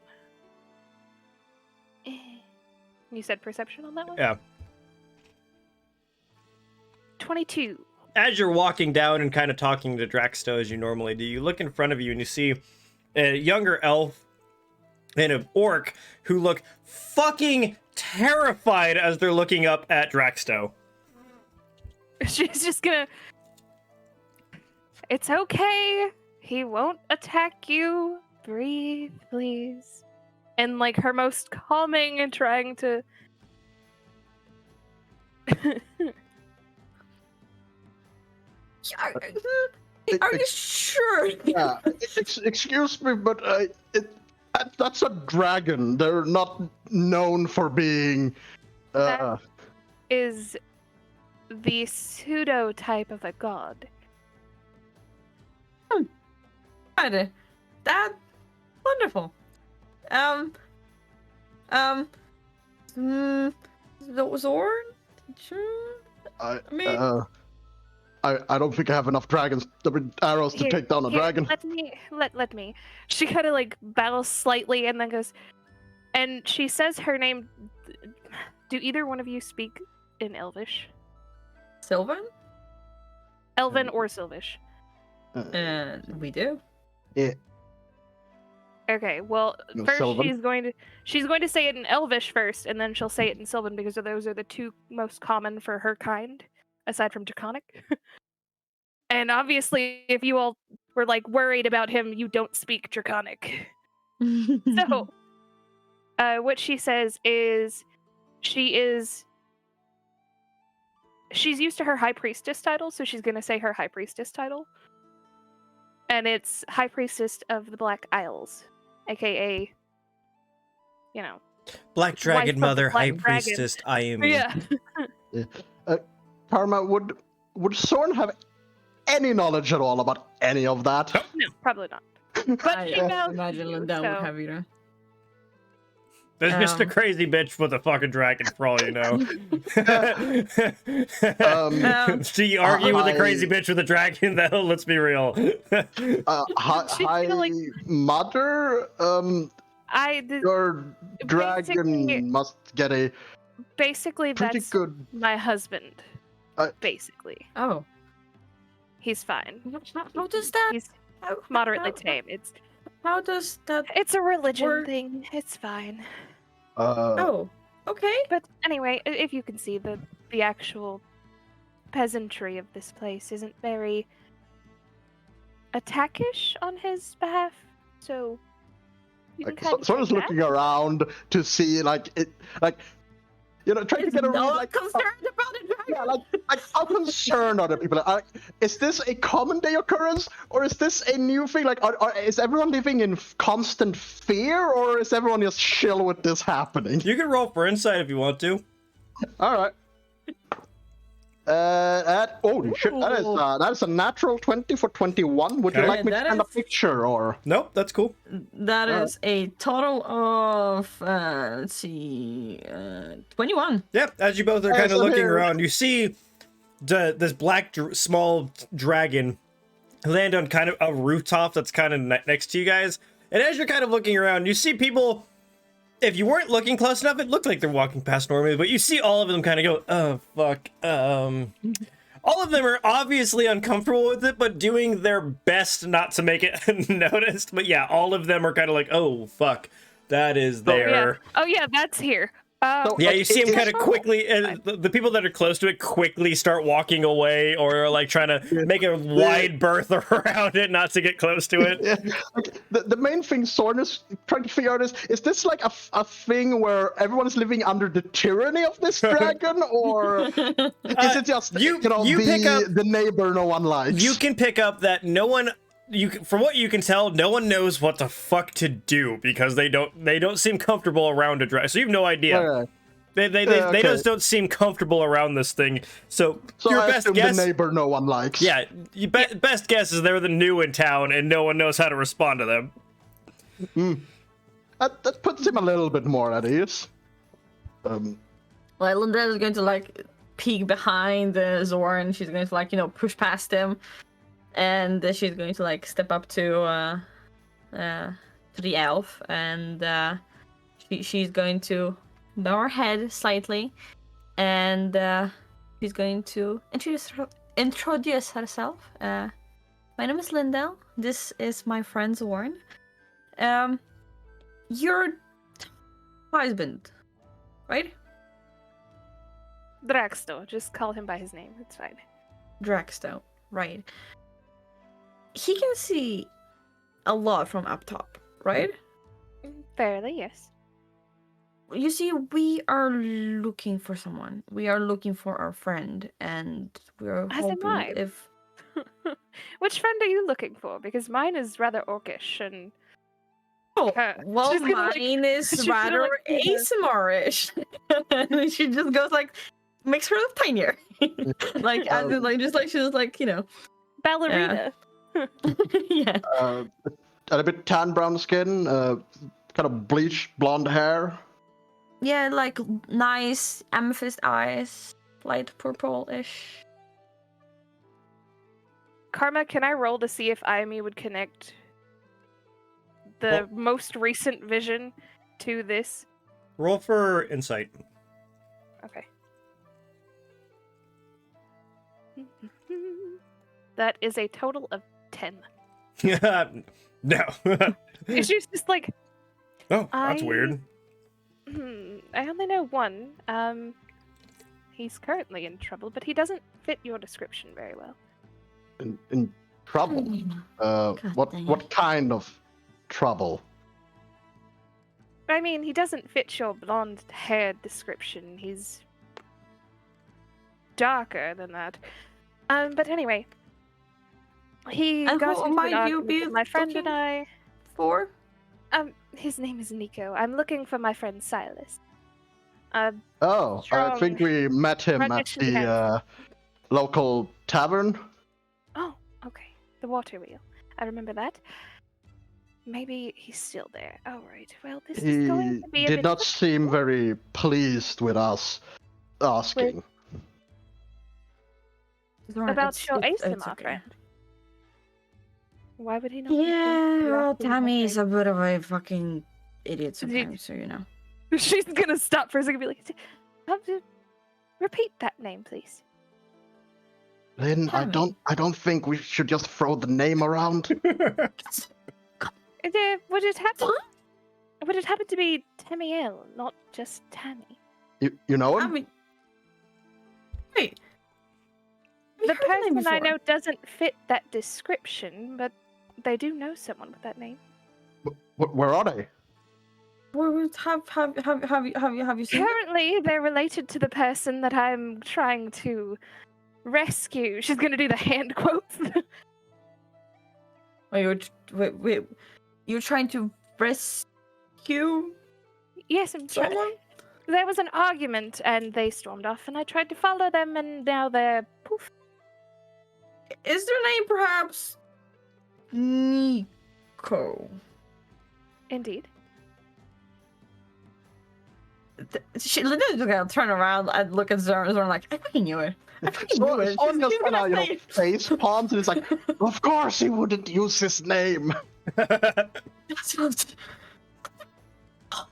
You said perception on that one? Yeah. 22. As you're walking down and kind of talking to Draxto as you normally do, you look in front of you and you see a younger elf and an orc who look fucking terrified as they're looking up at Draxto. She's just gonna... It's okay. He won't attack you. Breathe, please. And like her most calming and trying to... Are you sure? Yeah, excuse me, but that's a dragon. They're not known for being... That is the pseudo type of a god. God, that wonderful. Zorn? Sure. I mean- I don't think I have enough arrows to take down a dragon. Let me. She kind of like bows slightly and then goes, and she says her name. Do either one of you speak in Elvish? Sylvan? Elven or Sylvish? We do. Yeah. Okay, well, No, first Sylvan? she's going to say it in Elvish first, and then she'll say it in Sylvan because those are the two most common for her kind, aside from Draconic. And obviously, if you all were like worried about him, you don't speak Draconic. So, what she says is, she's used to her High Priestess title, so she's gonna say her High Priestess title. And it's High Priestess of the Black Isles, aka, Black Wife Dragon of the Mother, Black High Dragon. Priestess, I am you. yeah. Parma, would Zorn have any knowledge at all about any of that? No, probably not. But I she knows imagine you, Lindell would so- have either. There's just a crazy bitch with a fucking dragon, for all you know. She argue with a crazy bitch with a dragon, though. Let's be real. High Mother, your dragon basically- must get a Basically, pretty that's good. my husband. Basically, Oh. he's fine. How does that? He's How, moderately how- tame. How does that? It's a religion Or- thing. It's fine. Oh. Okay. But anyway, if you can see, the actual peasantry of this place isn't very attackish on his behalf. So You can Like, kind of Sora's take that. looking around to see, like, it, like, you know, trying to get a read, No like, concerned about it. yeah, like how concerned are the people? Is this a common day occurrence, or is this a new thing? Like, is everyone living in constant fear, or is everyone just chill with this happening? You can roll for insight if you want to. All right. Holy shit! That is a natural 20 for 21. Would you Okay. like me to That send a is- picture, or? Nope, that's cool. That is a total of let's see, 21. Yep, as you both are Hey, kind of so looking here- around, you see this black small dragon land on kind of a rooftop that's kind of next to you guys. And as you're kind of looking around, you see people. If you weren't looking close enough, it looked like they're walking past normally, but you see all of them kind of go, oh, fuck. All of them are obviously uncomfortable with it, but doing their best not to make it noticed. But yeah, all of them are kind of like, oh, fuck. That is there. Oh yeah, that's here. So, Yeah, like, you see it- them kind it's- of quickly, the people that are close to it quickly start walking away or like trying to make a wide berth around it not to get close to it. Yeah, like, the main thing Soren is trying to figure out is this like a thing where everyone is living under the tyranny of this dragon, or is it just you pick the, up- the neighbor no one likes? You can pick up that no one, from what you can tell, no one knows what the fuck to do because they don't seem comfortable around a dragon. So you have no idea. Okay. They okay. just don't seem comfortable around this thing. So your I best assume guess, the neighbor no one likes. yeah, best guess is they're the new in town and no one knows how to respond to them. That puts him a little bit more at ease. Like Linda is going to like peek behind Zoran. She's going to like push past him, and she's going to like step up to the elf, and she's going to bow her head slightly, and she's going to introduce herself. My name is Linda. This is my friend Zoran. Your husband, right? Draxto. Just call him by his name. It's fine. Draxto, right. He can see a lot from up top, right? Fairly, yes. You see, we are looking for someone. We are looking for our friend, and we're As am hoping I. if... Which friend are you looking for? Because mine is rather orcish and Oh, Huh. well, She's gonna, like- mine is she's gonna, rather like, do the- ASMR-ish. And she just goes like, makes her look tinier. Like, as in, like, just like, she was like, ballerina. yeah. And a bit tan brown skin, kind of bleached blonde hair. Yeah, like, nice amethyst eyes, light purple-ish. Karma, can I roll to see if Ayami would connect the most recent vision to this? Roll for insight. Okay. That is a total of 10. No. She's just like, Oh, that's I- weird. I only know one. He's currently in trouble, but he doesn't fit your description very well. In trouble. What dang what kind of trouble? I mean, he doesn't fit your blonde-haired description. He's darker than that. But anyway, he And got who into might an you argument be with my friend and looking I. For? His name is Nico. I'm looking for my friend Silas. Oh, I think Strong we met him at recognition the has- local tavern. Oh, okay. The water wheel. I remember that. Maybe he's still there. All right. Well, this is going He to be a did bit not difficult. seem very pleased with us asking. Zoran, About your it's ASMR okay. friend. Why would he not? Yeah, well, Tammy. Tammy's a bit of a fucking idiot Did- sometimes, so you know. She's gonna stop for a second and be like, repeat that name, please. Lynn, Tammy. I don't think we should just throw the name around. Would it happen? Would it happen to be Tamiel, not just Tammy? You know him? Tammy. Wait. The We've heard the name person I before. know doesn't fit that description, but they do know someone with that name. Where are they? Have you seen them? Currently, they're related to the person that I'm trying to rescue. She's gonna do the hand quotes. Wait, you're trying to rescue Yes, I'm trying. someone? There was an argument, and they stormed off, and I tried to follow them, and now they're poof. Is their name perhaps Nico? Indeed. Linda's gonna turn around and look at Zorn like, I fucking knew it. I fucking knew it. Zorn just She's kind gonna of, say it. face palms and it's like, of course he wouldn't use his name.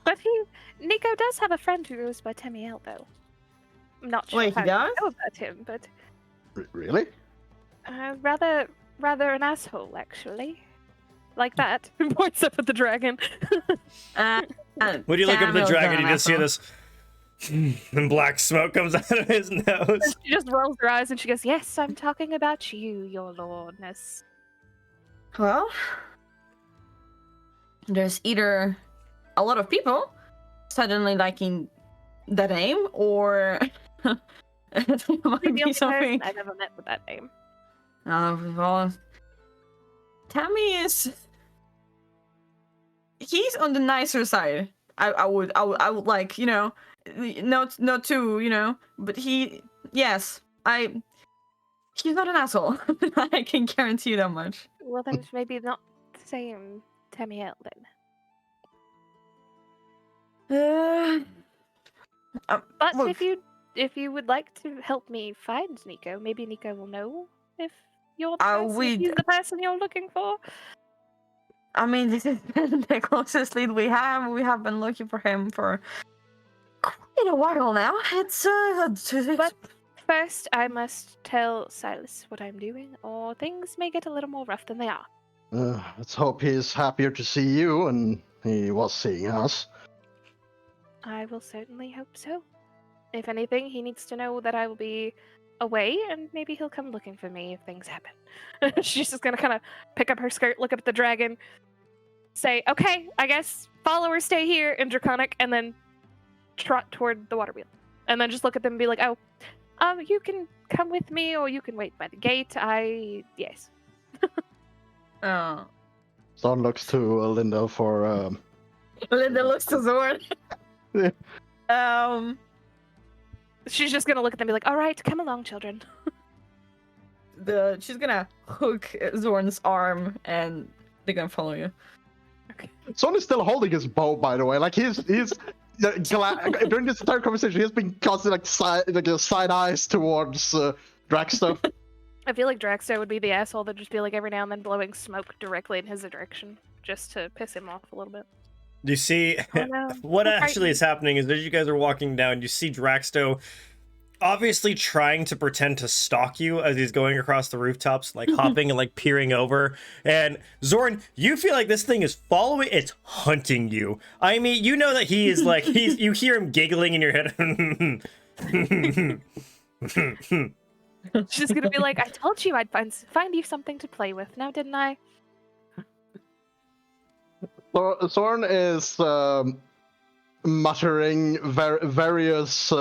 But Nico does have a friend who goes by Temiel, though. I'm not sure Wait, how he does? you know about him, but Really? rather an asshole, actually. Like that. Points up at the dragon. When you look up at the dragon, you just hear this, and black smoke comes out of his nose. She just rolls her eyes and she goes, "Yes, I'm talking about you, your lordness." Well, there's either a lot of people suddenly liking the name, or it You're might the be only something. person I've ever met with that name. Well, Tammy is. He's on the nicer side. I would like, not too, but yes, he's not an asshole. I can guarantee you that much. Well, then maybe not the same Temiel then. But Look, if you would like to help me find Nico, maybe Nico will know if you're the if he's the person you're looking for. I mean, this has been the closest lead we have. We have been looking for him for quite a while now. But first, I must tell Silas what I'm doing, or things may get a little more rough than they are. Let's hope he's happier to see you and he was seeing us. I will certainly hope so. If anything, he needs to know that I will be away, and maybe he'll come looking for me if things happen. She's just gonna kind of pick up her skirt, look up at the dragon, say, "Okay, I guess followers stay here," in Draconic, and then trot toward the water wheel. And then just look at them and be like, "Oh, you can come with me, or you can wait by the gate. Yes." Son looks to Linda for Linda looks to Zorn. Yeah. She's just gonna look at them and be like, "All right, come along, children." She's gonna hook Zorn's arm, and they're gonna follow you. Okay. Son is still holding his bow, by the way. Like he's during this entire conversation, he's been constantly side eyes towards Dragster. I feel like Draxter would be the asshole that just be like every now and then blowing smoke directly in his direction, just to piss him off a little bit. You see, Oh, no. what actually is happening is as you guys are walking down, you see Draxto obviously trying to pretend to stalk you as he's going across the rooftops, like hopping and like peering over. And Zorn, you feel like this thing is following, it's hunting you. I mean, you know that he is like, you hear him giggling in your head. She's gonna be like, "I told you I'd find you something to play with, now didn't I?" Zorn is muttering various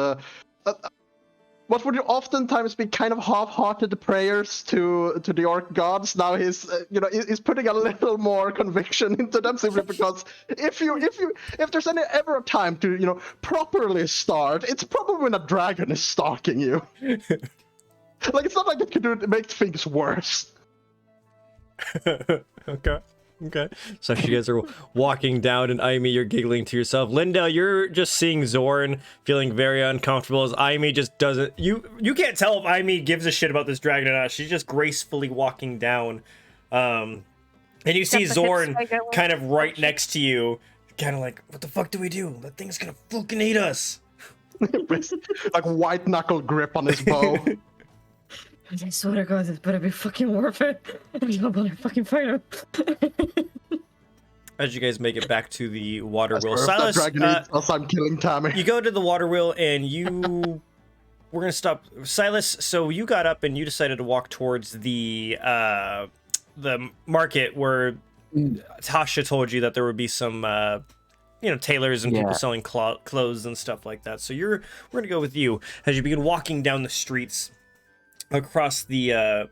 what would oftentimes be kind of half-hearted prayers to the orc gods. Now he's he's putting a little more conviction into them, simply because if there's ever a time to properly start, it's probably when a dragon is stalking you. Like, it's not like it could make things worse. Okay. So you guys are walking down, and Aimee, you're giggling to yourself. Linda, you're just seeing Zorn feeling very uncomfortable as Aimee just doesn't. You can't tell if Aimee gives a shit about this dragon or not. She's just gracefully walking down, and you see Zorn kind of right next to you, kind of like, "What the fuck do we do? That thing's gonna fucking eat us." Like white knuckle grip on his bow. I swear to God, this better be fucking worth it. I'm not gonna fucking fight him. As you guys make it back to the water That's wheel, where Silas, that dragon eats us, I'm killing Tammy. you go to the water wheel, and we're gonna stop. Silas, so you got up and you decided to walk towards the market where Tasha told you that there would be some tailors and people Yeah. selling clothes and stuff like that. So we're gonna go with you as you begin walking down the streets across the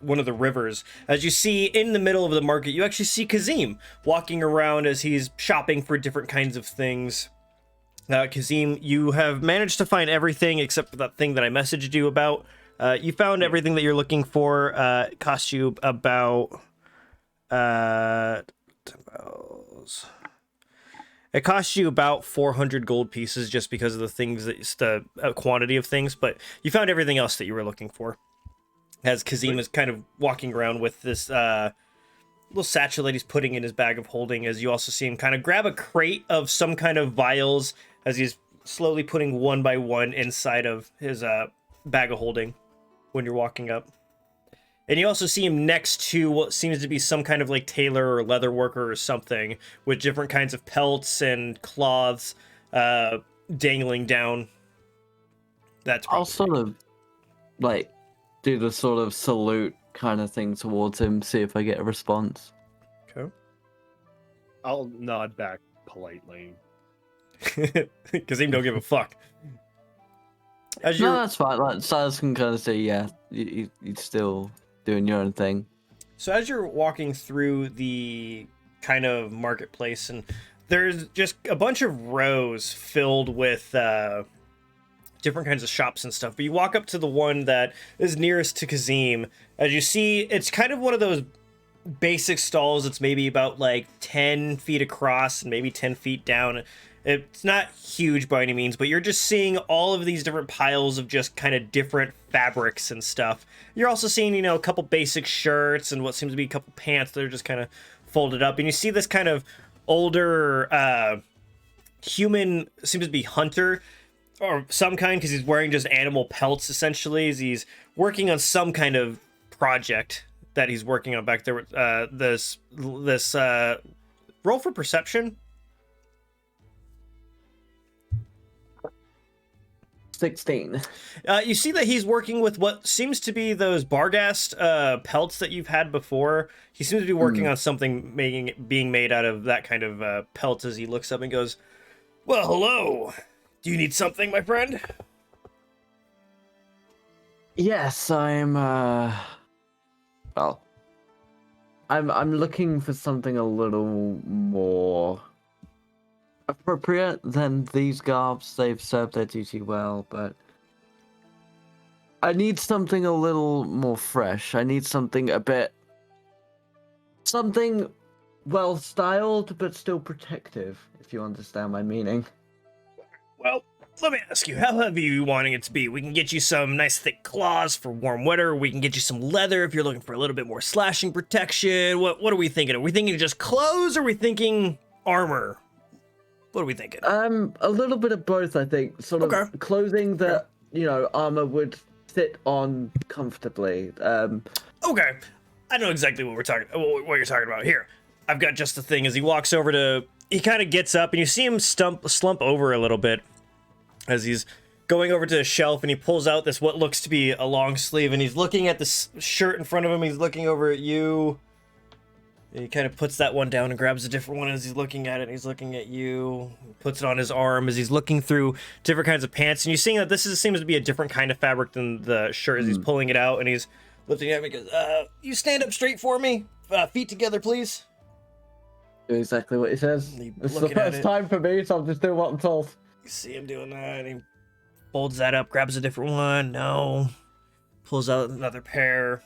one of the rivers. As you see in the middle of the market, you actually see Kazim walking around as he's shopping for different kinds of things. Kazim, you have managed to find everything except for that thing that I messaged you about. You found everything that you're looking for. It cost you about it costs you about 400 gold pieces just because of the things the quantity of things, but you found everything else that you were looking for. As Kazim is kind of walking around with this little satchel that he's putting in his bag of holding, as you also see him kind of grab a crate of some kind of vials as he's slowly putting one by one inside of his bag of holding when you're walking up. And you also see him next to what seems to be some kind of like tailor or leather worker or something with different kinds of pelts and cloths dangling down. I'll sort of like do the sort of salute kind of thing towards him, see if I get a response. Okay. I'll nod back politely. Kazim don't give a fuck. No, that's fine. Like, Silas can kind of say, yeah, you're still doing your own thing. So as you're walking through the kind of marketplace, and there's just a bunch of rows filled with different kinds of shops and stuff, but you walk up to the one that is nearest to Kazim. As you see, it's kind of one of those basic stalls. It's maybe about like 10 feet across and maybe 10 feet down. It's not huge by any means, but you're just seeing all of these different piles of just kind of different fabrics and stuff. You're also seeing, a couple basic shirts and what seems to be a couple pants that are just kind of folded up. And you see this kind of older human, seems to be hunter or some kind, because he's wearing just animal pelts essentially, as he's working on some kind of project that he's working on back there. This roll for perception. 16. You see that he's working with what seems to be those Barghast pelts that you've had before. He seems to be working on something being made out of that kind of pelts, as he looks up and goes, "Well, hello. Do you need something, my friend?" Yes, I'm looking for something a little more appropriate than these garbs. They've served their duty well, but I need something a little more fresh. I need something something well styled but still protective, if you understand my meaning. Well, let me ask you, how heavy are you wanting it to be? We can get you some nice thick claws for warm weather. We can get you some leather if you're looking for a little bit more slashing protection. What are we thinking? Are we thinking just clothes, or are we thinking armor? What are we thinking? A little bit of both, I think. Sort of clothing that, armor would sit on comfortably. Okay. I know exactly what you're talking about. Here, I've got just the thing. As he walks over to, he kind of gets up, and you see him slump over a little bit as he's going over to a shelf, and he pulls out this what looks to be a long sleeve, and he's looking at this shirt in front of him. He's looking over at you. He kind of puts that one down and grabs a different one as he's looking at it. And he's looking at you. He puts it on his arm as he's looking through different kinds of pants. And you're seeing that seems to be a different kind of fabric than the shirt as he's pulling it out. And he's lifting it up and goes, you stand up straight for me. Feet together, please. Do exactly what he says. This is the first time for me, so I'm just doing what I'm told. You see him doing that. And he folds that up, grabs a different one. No. Pulls out another pair.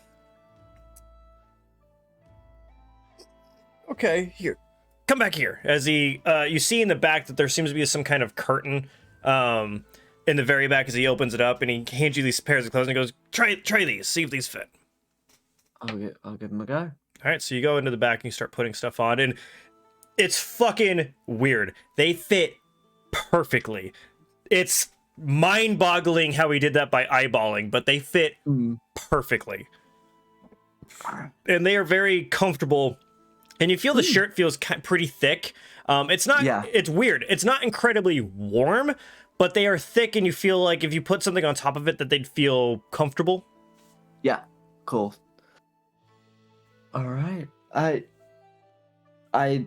Okay, here. Come back here. As he, you see in the back that there seems to be some kind of curtain in the very back as he opens it up, and he hands you these pairs of clothes and he goes, try these, see if these fit. I'll give him a go. All right, so you go into the back and you start putting stuff on, and it's fucking weird. They fit perfectly. It's mind-boggling how he did that by eyeballing, but they fit perfectly. And they are very comfortable. And you feel the shirt feels pretty thick. It's not, It's weird. It's not incredibly warm, but they are thick, and you feel like if you put something on top of it that they'd feel comfortable. Yeah, cool. All right. I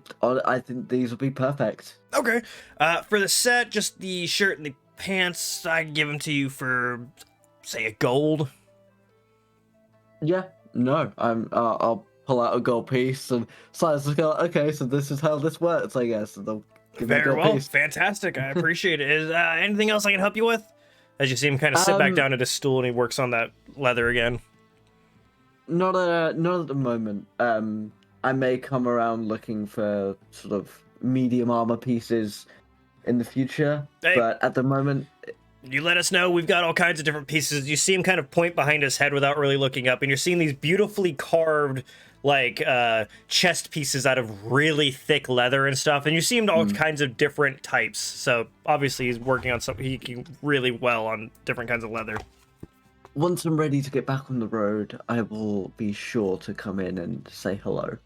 think these will be perfect. Okay. For the set, just the shirt and the pants, I'd give them to you for, say, a gold. Yeah, no, I'll pull out a gold piece, and Silas will go, okay, so this is how this works, I guess. And they'll give me a Very gold well. piece. Fantastic. I appreciate it. Is anything else I can help you with? As you see him kind of sit back down at his stool and he works on that leather again. Not at the moment. I may come around looking for sort of medium armor pieces in the future, Hey. but at the moment, You let us know. We've got all kinds of different pieces. You see him kind of point behind his head without really looking up, and you're seeing these beautifully carved, like, chest pieces out of really thick leather and stuff. And you see him all kinds of different types. So obviously he's working on something he can really well on different kinds of leather. once I'm ready to get back on the road, I will be sure to come in and say hello.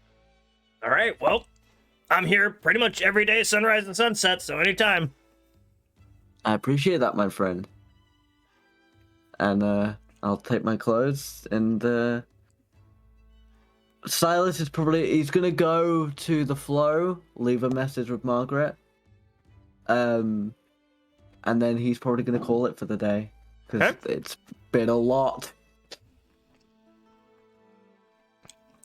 All right. Well, I'm here pretty much every day, sunrise and sunset. So anytime. I appreciate that, my friend. And I'll take my clothes, and Silas is he's gonna go to the flow, leave a message with Margaret, and then he's probably gonna call it for the day, because it's been a lot.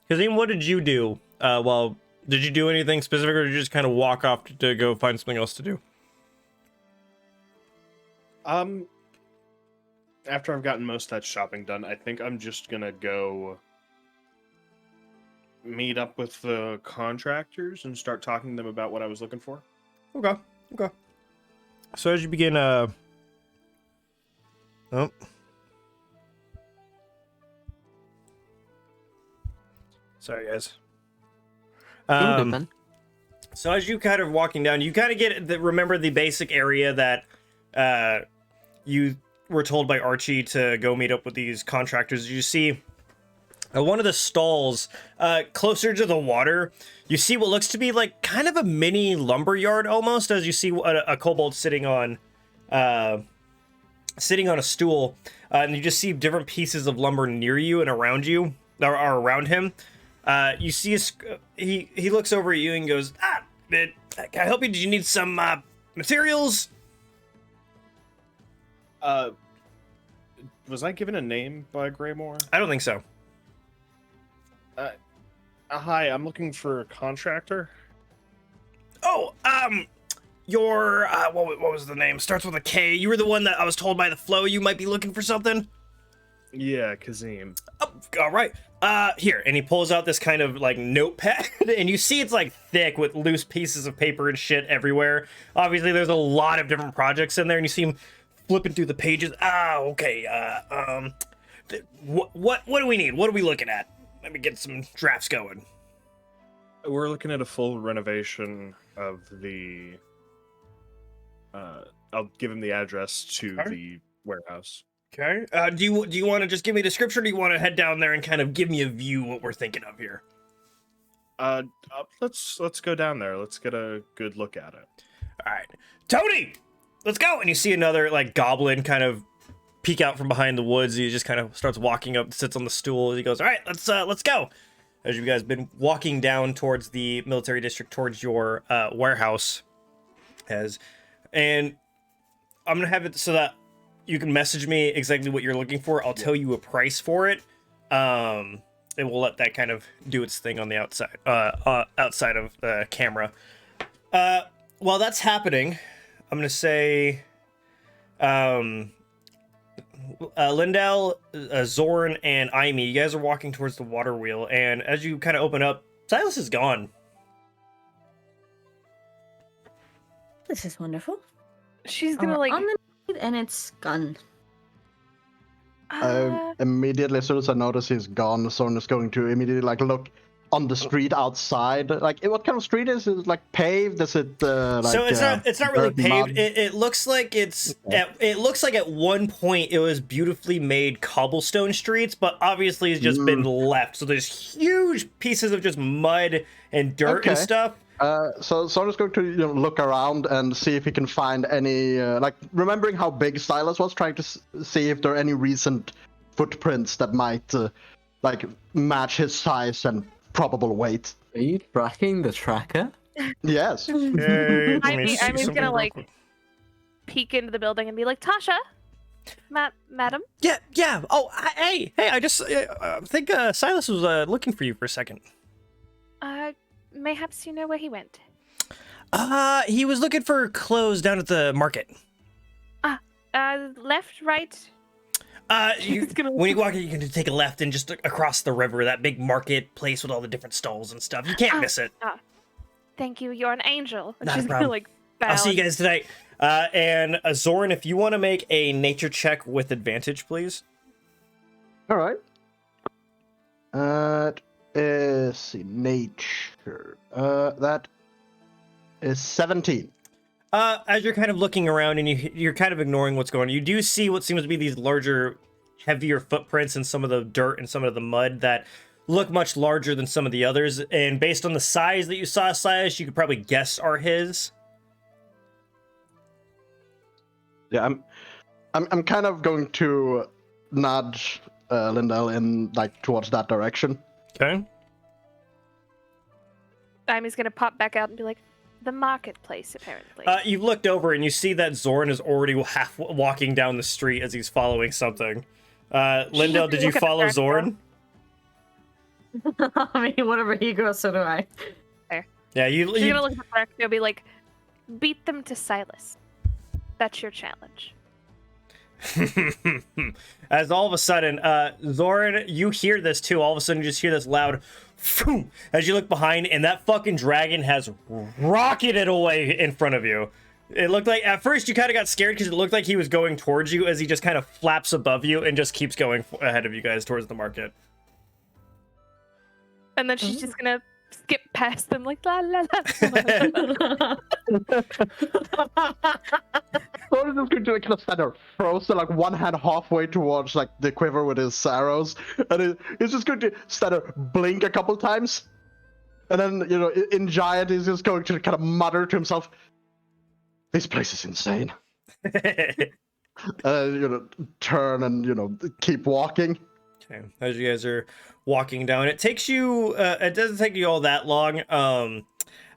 Kazim, what did you do? Did you do anything specific, or did you just kind of walk off to go find something else to do? After I've gotten most of that shopping done, I think I'm just gonna go meet up with the contractors and start talking to them about what I was looking for. Okay. So as you begin, sorry guys. So as you kind of walking down, you kind of remember the basic area that you were told by Archie to go meet up with these contractors. You see one of the stalls closer to the water. You see what looks to be like kind of a mini lumber yard almost, as you see a kobold sitting on a stool, and you just see different pieces of lumber near you and around you, or around him. You see he looks over at you and goes, can I help you? Did you need some materials? Was I given a name by Greymore? I don't think so. Hi, I'm looking for a contractor. Oh, your what was the name? Starts with a K. You were the one that I was told by the flow you might be looking for something. Yeah, Kazim. Oh, all right. Here, and he pulls out this kind of like notepad, and you see it's like thick with loose pieces of paper and shit everywhere. Obviously, there's a lot of different projects in there, and you see him flipping through the pages. Okay. What do we need? What are we looking at? Let me get some drafts going. We're looking at a full renovation of the. I'll give him the address to the warehouse. Okay. Do you want to just give me a description, or do you want to head down there and kind of give me a view what we're thinking of here? Let's go down there. Let's get a good look at it. All right, Tony, let's go. And you see another like goblin kind of peek out from behind the woods. He just kind of starts walking up, sits on the stool. He goes, "All right, let's go." As you guys been walking down towards the military district, towards your warehouse, and I'm gonna have it so that you can message me exactly what you're looking for. I'll tell you a price for it. And we'll let that kind of do its thing on the outside, outside of the camera. While that's happening, I'm gonna say, Lindell, Zorn, and Aimee, you guys are walking towards the water wheel, and as you kind of open up, Silas is gone. This is wonderful. She's gonna like. On the and it's gone. Immediately, as soon as I notice he's gone, Zorn is going to immediately like look on the street outside. Like, what kind of street is it? Like paved? Is it like? So it's not really paved. mud? It looks like it looks like at one point it was beautifully made cobblestone streets, but obviously it's just been left. So there's huge pieces of just mud and dirt and stuff. So Zorn is going to look around and see if he can find any, like, remembering how big Silas was, trying to see if there are any recent footprints that might, like, match his size and probable weight. Are you tracking the tracker? Yes. Okay, let me see I'm something gonna real like quick. peek into the building and be like, Tasha, madam. Yeah. Oh, hey. I just think Silas was looking for you for a second. Mayhaps you know where he went. He was looking for clothes down at the market. Left, right. When you walk in, you can take a left and just across the river, that big market place with all the different stalls and stuff. You can't miss it. Thank you. You're an angel. And Not a she's gonna problem. like bow. I'll see you guys tonight. And Zoran, if you want to make a nature check with advantage, please. All right. Let's see, nature. That is 17. As you're kind of looking around and you're kind of ignoring what's going on, you do see what seems to be these larger, heavier footprints in some of the dirt and some of the mud that look much larger than some of the others. And based on the size that you saw, Silas, you could probably guess are his. Yeah, I'm kind of going to nudge Lindell in like towards that direction. Okay. Amy's gonna pop back out and be like, the marketplace, apparently. You've looked over and you see that Zoran is already half walking down the street as he's following something. Lindell, did you Look at the follow back Zoran? I mean, whatever he goes, so do I. Yeah, She's gonna look at the track and be like, beat them to Silas. That's your challenge. As all of a sudden, Zoran, you hear this too. All of a sudden, you just hear this loud phoom, as you look behind, and that fucking dragon has rocketed away in front of you. It looked like, at first, you kind of got scared because it looked like he was going towards you as he just kind of flaps above you and just keeps going ahead of you guys towards the market. And then she's just gonna skip past them like, la la la. Thor is just going to like kind of stand there, throws like one hand halfway towards like the quiver with his arrows, and he's just going to stand there, blink a couple times, and then in giant he's just going to kind of mutter to himself, "This place is insane." Turn and keep walking. Okay, as you guys are walking down, it takes you, it doesn't take you all that long.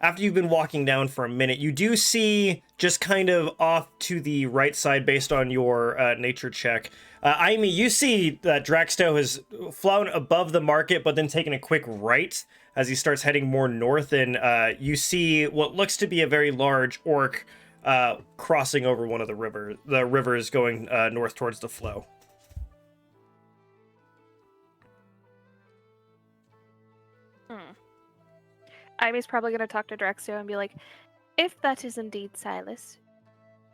After you've been walking down for a minute, you do see just kind of off to the right side based on your nature check. Amy, you see that Draxto has flown above the market, but then taken a quick right as he starts heading more north, and you see what looks to be a very large orc crossing over one of the rivers. The river is going north towards the flow. Amy's probably gonna talk to Draxo and be like, if that is indeed Silas,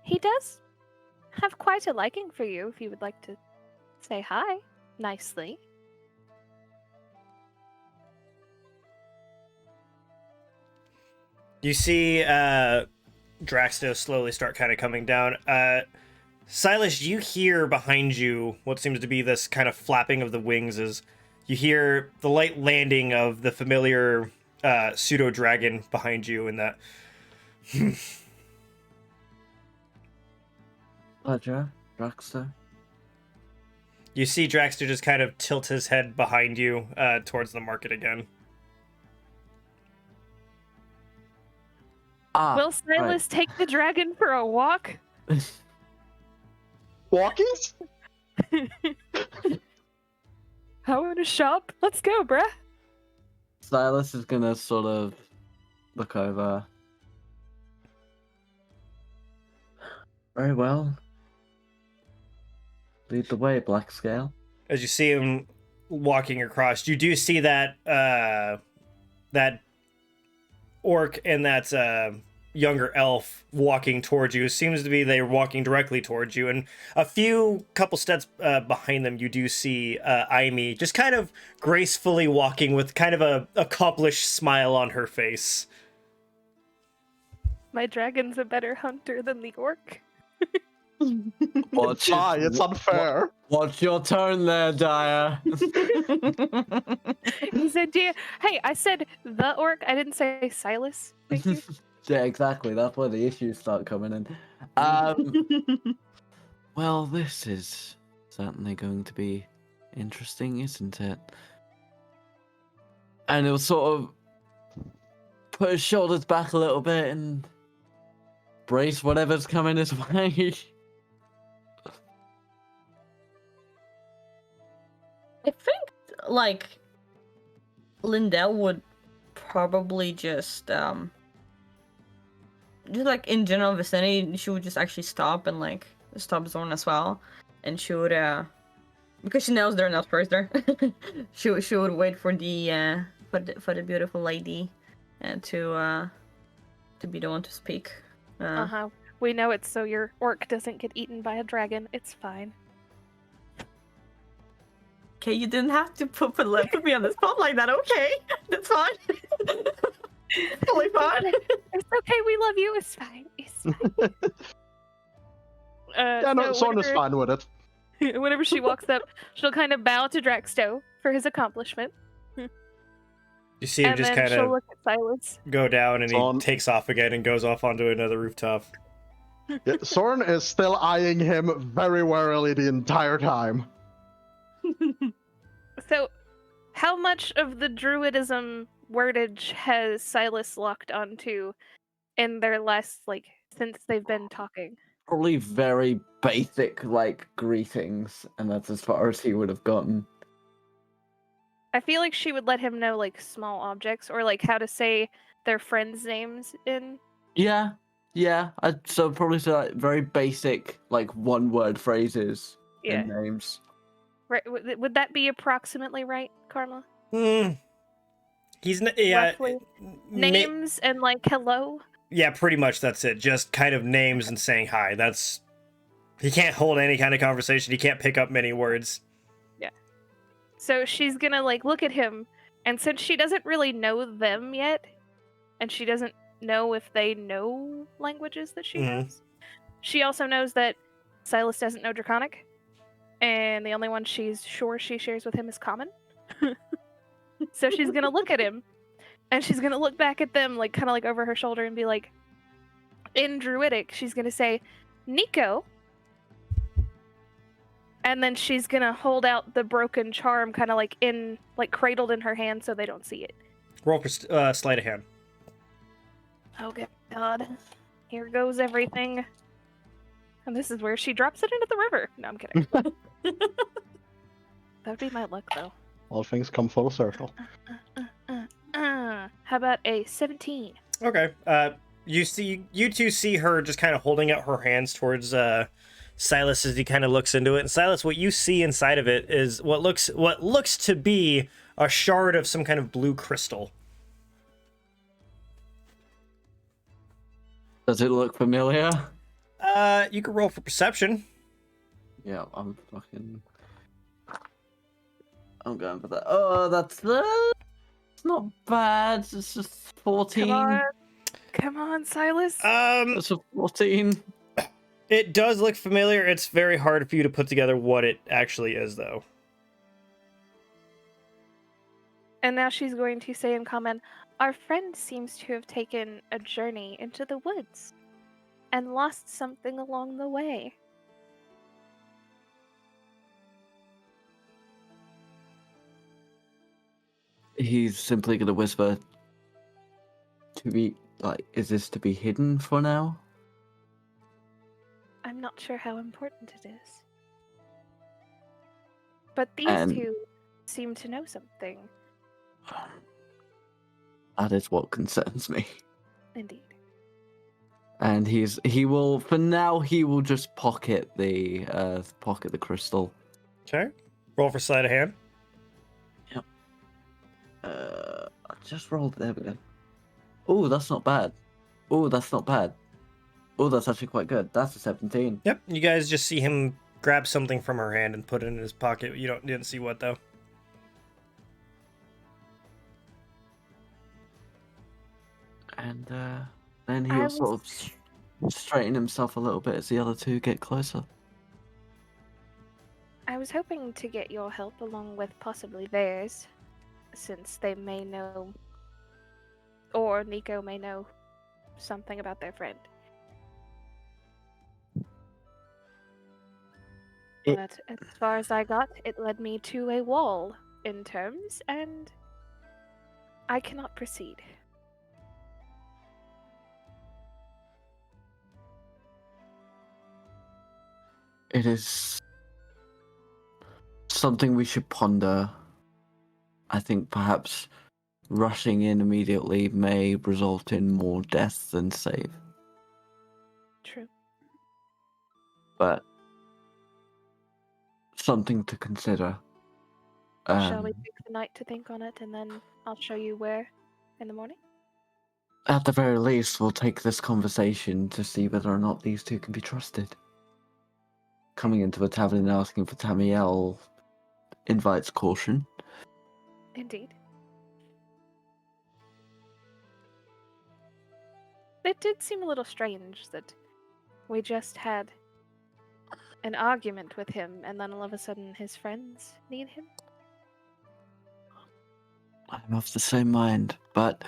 he does have quite a liking for you if you would like to say hi nicely. You see Draxto slowly start kind of coming down. Silas, you hear behind you what seems to be this kind of flapping of the wings as you hear the light landing of the familiar pseudo-dragon behind you, and that... Pleasure, Draxter. You see Draxter just kind of tilt his head behind you towards the market again. Will Silas take the dragon for a walk? Walkies? I want to shop. Let's go, bruh. Silas is gonna sort of look over. Very well. Lead the way, Black Scale. As you see him walking across, you do see that that orc and that younger elf walking towards you. It seems to be they're walking directly towards you, and a couple steps behind them, you do see Amy just kind of gracefully walking with kind of a accomplished smile on her face. My dragon's a better hunter than the orc. It's unfair. What's your turn there, Dyer? He said, dear. Hey, I said the orc. I didn't say Silas. Thank you. Yeah, exactly. That's where the issues start coming in. Well, this is certainly going to be interesting, isn't it? And he'll sort of put his shoulders back a little bit and brace whatever's coming his way. I think, like, Lindell would probably just like in general vicinity, she would just actually stop and like stop Zorn as well, and she would because she knows they're not further. she would wait for the beautiful lady to be the one to speak. We know it's so your orc doesn't get eaten by a dragon. It's fine. Okay, you didn't have to put me on the spot like that. Okay, that's fine. Totally fine. It's okay. We love you. It's fine. It's fine. Yeah, no, Zorn is fine with it. Whenever she walks up, she'll kind of bow to Draxto for his accomplishment. You see him And just then kind she'll of look at Silas. go down, and Zorn. he takes off again and goes off onto another rooftop. Yeah, Zorn is still eyeing him very warily the entire time. So, how much of the druidism wordage has Silas locked onto in their last, like, since they've been talking? Probably very basic, like, greetings, and that's as far as he would have gotten. I feel like she would let him know, like, small objects, or, like, how to say their friends' names in... Yeah. So probably say, like, very basic, like, one-word phrases and names. Right, would that be approximately right, Karma? He's Roughly? Names and, like, hello? Yeah, pretty much that's it. Just kind of names and saying hi. He can't hold any kind of conversation. He can't pick up many words. Yeah. So she's gonna, like, look at him, and since she doesn't really know them yet, and she doesn't know if they know languages that she knows, she also knows that Silas doesn't know Draconic, and the only one she's sure she shares with him is Common. So she's gonna look at him, and she's gonna look back at them, like, kind of like over her shoulder, and be like, in Druidic, she's gonna say, Nico. And then she's gonna hold out the broken charm, kind of like cradled in her hand, so they don't see it. Roll for sleight of hand. Oh God! Here goes everything. And this is where she drops it into the river. No, I'm kidding. That'd be my luck, though. All things come full circle. How about a 17? Okay. You two see her just kind of holding out her hands towards Silas as he kind of looks into it. And Silas, what you see inside of it is what looks to be a shard of some kind of blue crystal. Does it look familiar? You can roll for perception. Yeah, I'm going for that. Oh, that's it's not bad. It's just 14. Come on, Silas. It's a 14. It does look familiar. It's very hard for you to put together what it actually is, though. And now she's going to say in comment, our friend seems to have taken a journey into the woods and lost something along the way. He's simply going to whisper to be like, is this to be hidden for now? I'm not sure how important it is. But these two seem to know something. That is what concerns me. Indeed. And he will just pocket the crystal. Okay. Roll for sleight of hand. Yep. I just rolled there. Oh, that's not bad. Oh, that's not bad. Oh, that's actually quite good. That's a 17. Yep. You guys just see him grab something from her hand and put it in his pocket. You didn't see what though. And then he'll sort of straighten himself a little bit as the other two get closer. I was hoping to get your help along with possibly theirs, since they may know, or Nico may know, something about their friend. But as far as I got, it led me to a wall in terms, and I cannot proceed. It is something we should ponder. I think perhaps rushing in immediately may result in more death than save. True. But something to consider. Shall we take the night to think on it, and then I'll show you where in the morning? At the very least, we'll take this conversation to see whether or not these two can be trusted. Coming into a tavern and asking for Tamiel invites caution. Indeed. It did seem a little strange that we just had an argument with him, and then all of a sudden his friends need him. I'm of the same mind, but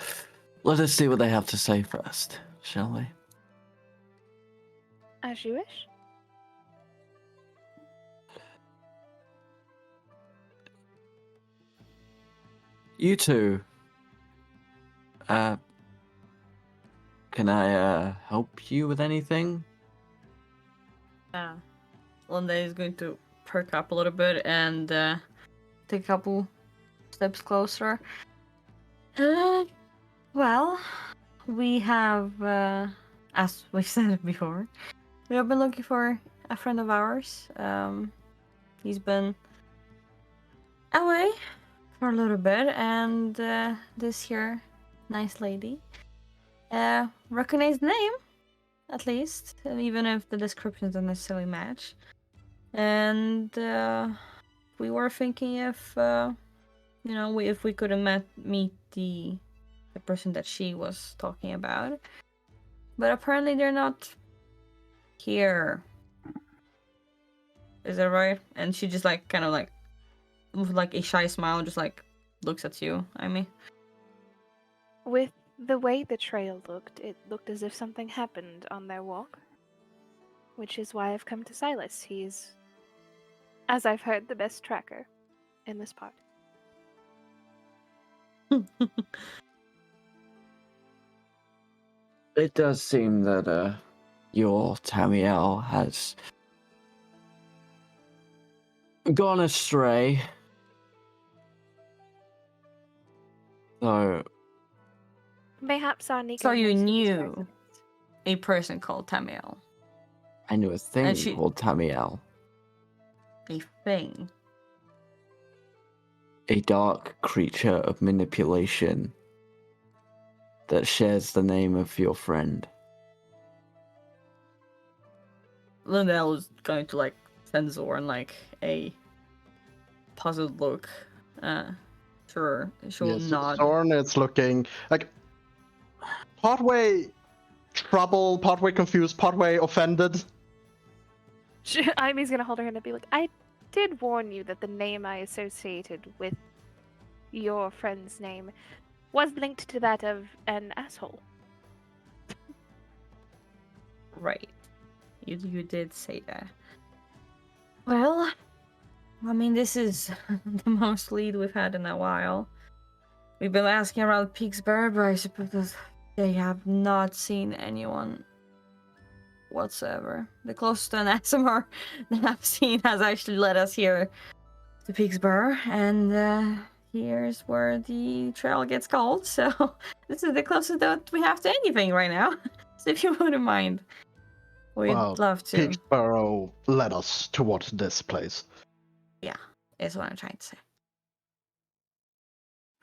let us see what they have to say first, shall we? As you wish. You two, can I help you with anything? Linda is going to perk up a little bit and take a couple steps closer. Well, we have, as we said before, we have been looking for a friend of ours. He's been away for a little bit, and this here nice lady recognized the name, at least, even if the descriptions don't necessarily match. And we were thinking if if we could have meet the person that she was talking about, but apparently they're not here. Is that right? And she just like kind of like with like a shy smile, just like looks at you, Amy. With the way the trail looked, it looked as if something happened on their walk. Which is why I've come to Silas. He's, as I've heard, the best tracker in this part. It does seem that your Tamiel has gone astray. So Mayhaps our Nico. So you knows who this knew person is. a person called Tamiel. I knew a thing And she- called Tamiel. A thing. A dark creature of manipulation that shares the name of your friend. Lindell is going to like send Zoran like a puzzled look. Sure, she'll Yes, nod. Zorn is looking like partway troubled, partway confused, partway offended. Amy's gonna hold her hand and be like, I did warn you that the name I associated with your friend's name was linked to that of an asshole. Right. You did say that. Well, I mean, this is the most lead we've had in a while. We've been asking around Peaksburg, but I suppose they have not seen anyone whatsoever. The closest to an ASMR that I've seen has actually led us here to Peaksburg, and here's where the trail gets called, so this is the closest that we have to anything right now. So if you wouldn't mind, we'd love to. Peterborough led us towards this place. Is what I'm trying to say.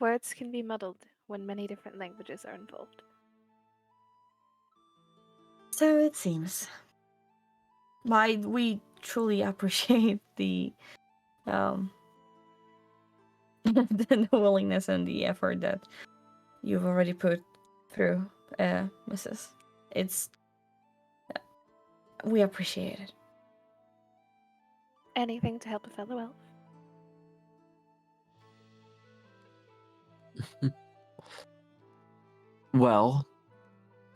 Words can be muddled when many different languages are involved. So it seems. We truly appreciate the the willingness and the effort that you've already put through, Mrs. It's we appreciate it. Anything to help a fellow elf. Well,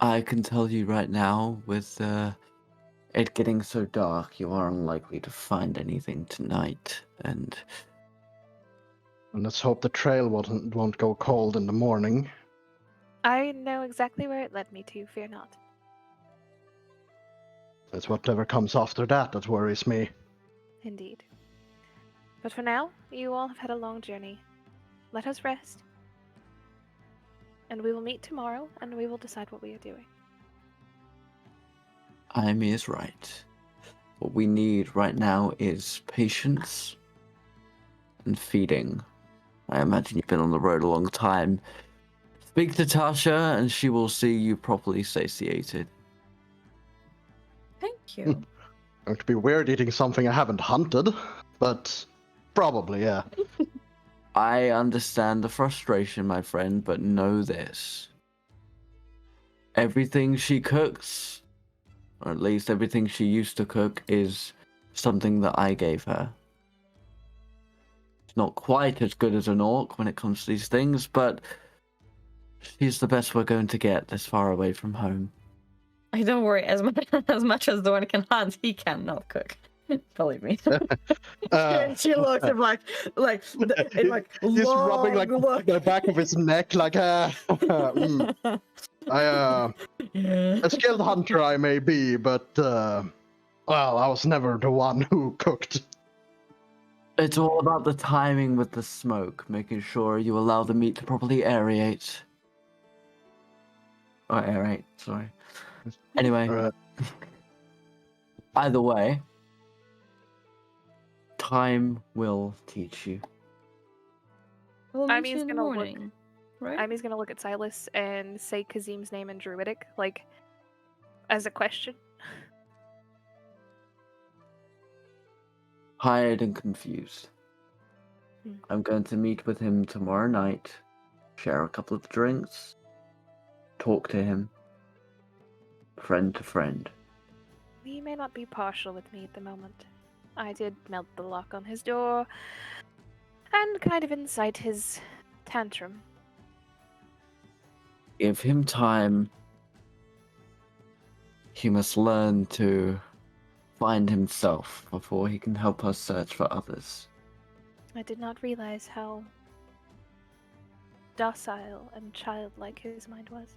I can tell you right now, with it getting so dark, you are unlikely to find anything tonight, and And let's hope the trail won't go cold in the morning. I know exactly where it led me to, fear not. It's whatever comes after that worries me. Indeed. But for now, you all have had a long journey. Let us rest. And we will meet tomorrow, and we will decide what we are doing. Amy is right. What we need right now is patience and feeding. I imagine you've been on the road a long time. Speak to Tasha, and she will see you properly satiated. Thank you. Going to be weird eating something I haven't hunted, but probably, yeah. I understand the frustration, my friend, but know this. Everything she cooks, or at least everything she used to cook, is something that I gave her. It's not quite as good as an orc when it comes to these things, but she's the best we're going to get this far away from home. Don't worry, as much as the one can hunt, he cannot cook. Believe me. And she looks at He's rubbing like the back of his neck, like a skilled hunter I may be, but well, I was never the one who cooked. It's all about the timing with the smoke, making sure you allow the meat to properly aerate. Or aerate, sorry. Anyway, either way, time will teach you. Well, I mean, he's in the gonna morning, right? Amy's gonna look at Silas and say Kazim's name in Druidic, like, as a question. Tired and confused. I'm going to meet with him tomorrow night, share a couple of drinks, talk to him, friend to friend. He may not be partial with me at the moment. I did melt the lock on his door and kind of incite his tantrum. Give him time. He must learn to find himself before he can help us search for others. I did not realize how docile and childlike his mind was.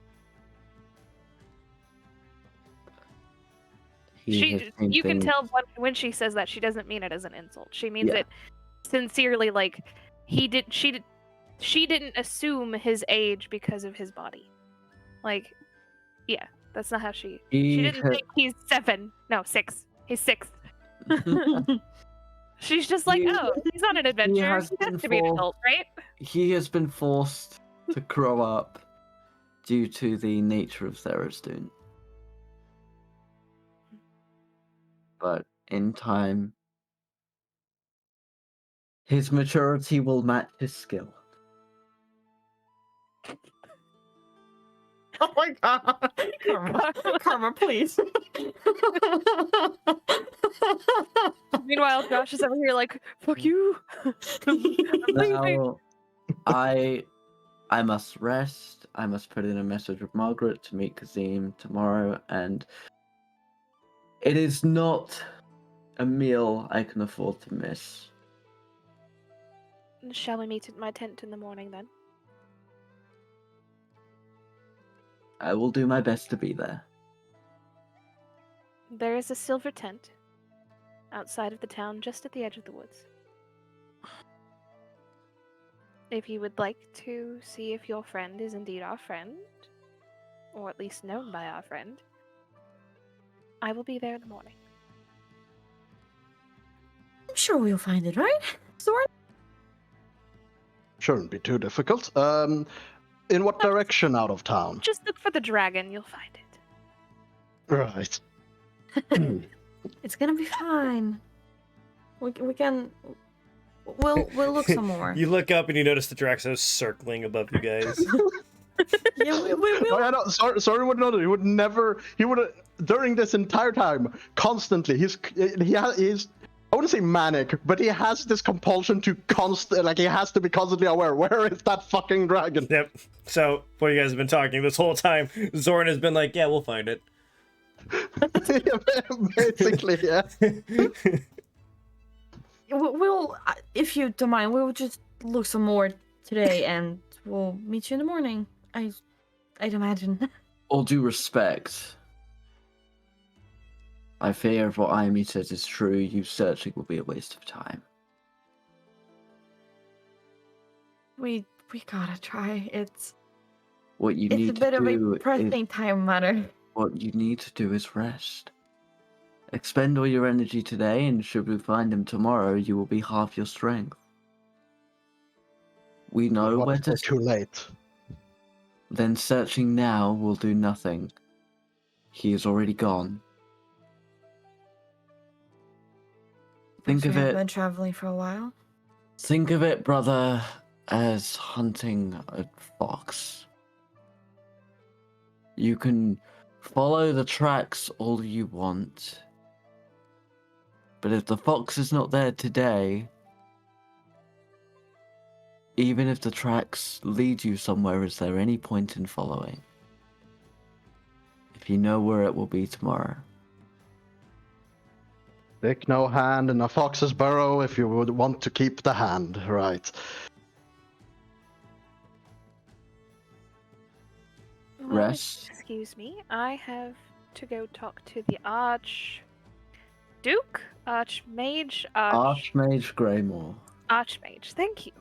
You can tell when she says that she doesn't mean it as an insult. She means it sincerely, like she didn't assume his age because of his body. Like, yeah, that's not how she didn't think he's 7. No, 6. He's 6. She's just like, oh, he's on an adventure. He has to be an adult, right? He has been forced to grow up due to the nature of Therastoon. But in time, his maturity will match his skill. Oh my god. Karma, please. Meanwhile, Josh is over here like, fuck you. Now, I must rest. I must put in a message with Margaret to meet Kazim tomorrow, and it is not a meal I can afford to miss. Shall we meet at my tent in the morning then? I will do my best to be there. There is a silver tent outside of the town, just at the edge of the woods. If you would like to see if your friend is indeed our friend, or at least known by our friend, I will be there in the morning. I'm sure we'll find it, right? Soren? Shouldn't be too difficult. In what direction out of town? Just look for the dragon, you'll find it. Right. It's gonna be fine. We can. We'll look some more. You look up and you notice the Draxos circling above you guys. Yeah, we Oh, yeah, no, sorry would not. He would never. He would during this entire time constantly. He's I wouldn't say manic, but he has this compulsion to he has to be constantly aware. Where is that fucking dragon? Yep. So, while you guys have been talking this whole time, Zoran has been like, yeah, we'll find it. Basically, yeah. We'll, if you don't mind, we'll just look some more today, and we'll meet you in the morning. I'd imagine. All due respect, I fear if what Amy says is true, you searching will be a waste of time. We gotta try. It's What you a need bit to of do a pressing time matter. what you need to do is rest. Expend all your energy today, and should we find him tomorrow, you will be half your strength. We know What where if to. we're too late? Then searching now will do nothing. He is already gone. Think We of have it. been traveling for a while. Think of it, brother, as hunting a fox. You can follow the tracks all you want, but if the fox is not there today, even if the tracks lead you somewhere, is there any point in following? If you know where it will be tomorrow. Stick no hand in a fox's burrow if you would want to keep the hand, right? Well, Rest. excuse me. I have to go talk to the Archmage, Archmage Greymore. Archmage. Thank you.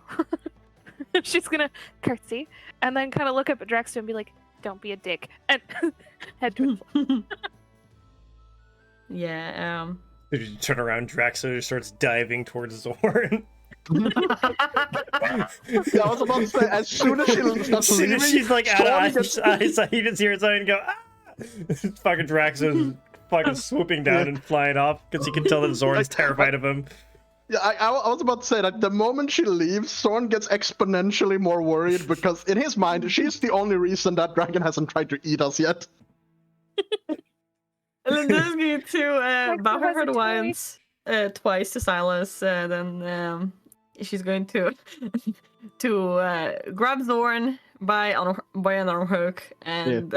She's gonna curtsy and then kind of look up at Drexter and be like, "Don't be a dick," and head to it. Yeah. You turn around, Draxo just starts diving towards Zorn. Yeah, I was about to say, as soon as she starts As soon as leaving, she's like out Storm of gets- eyesight, you just hear something and go, ah! Fucking Draxo's fucking swooping down and flying off because he can tell that Zorn's terrified of him. Yeah, I was about to say that the moment she leaves, Sorn gets exponentially more worried because in his mind, she's the only reason that dragon hasn't tried to eat us yet. And then this going to Like bow the her head hesitate. once, twice to Silas, then she's going to grab Zorn by an arm hook and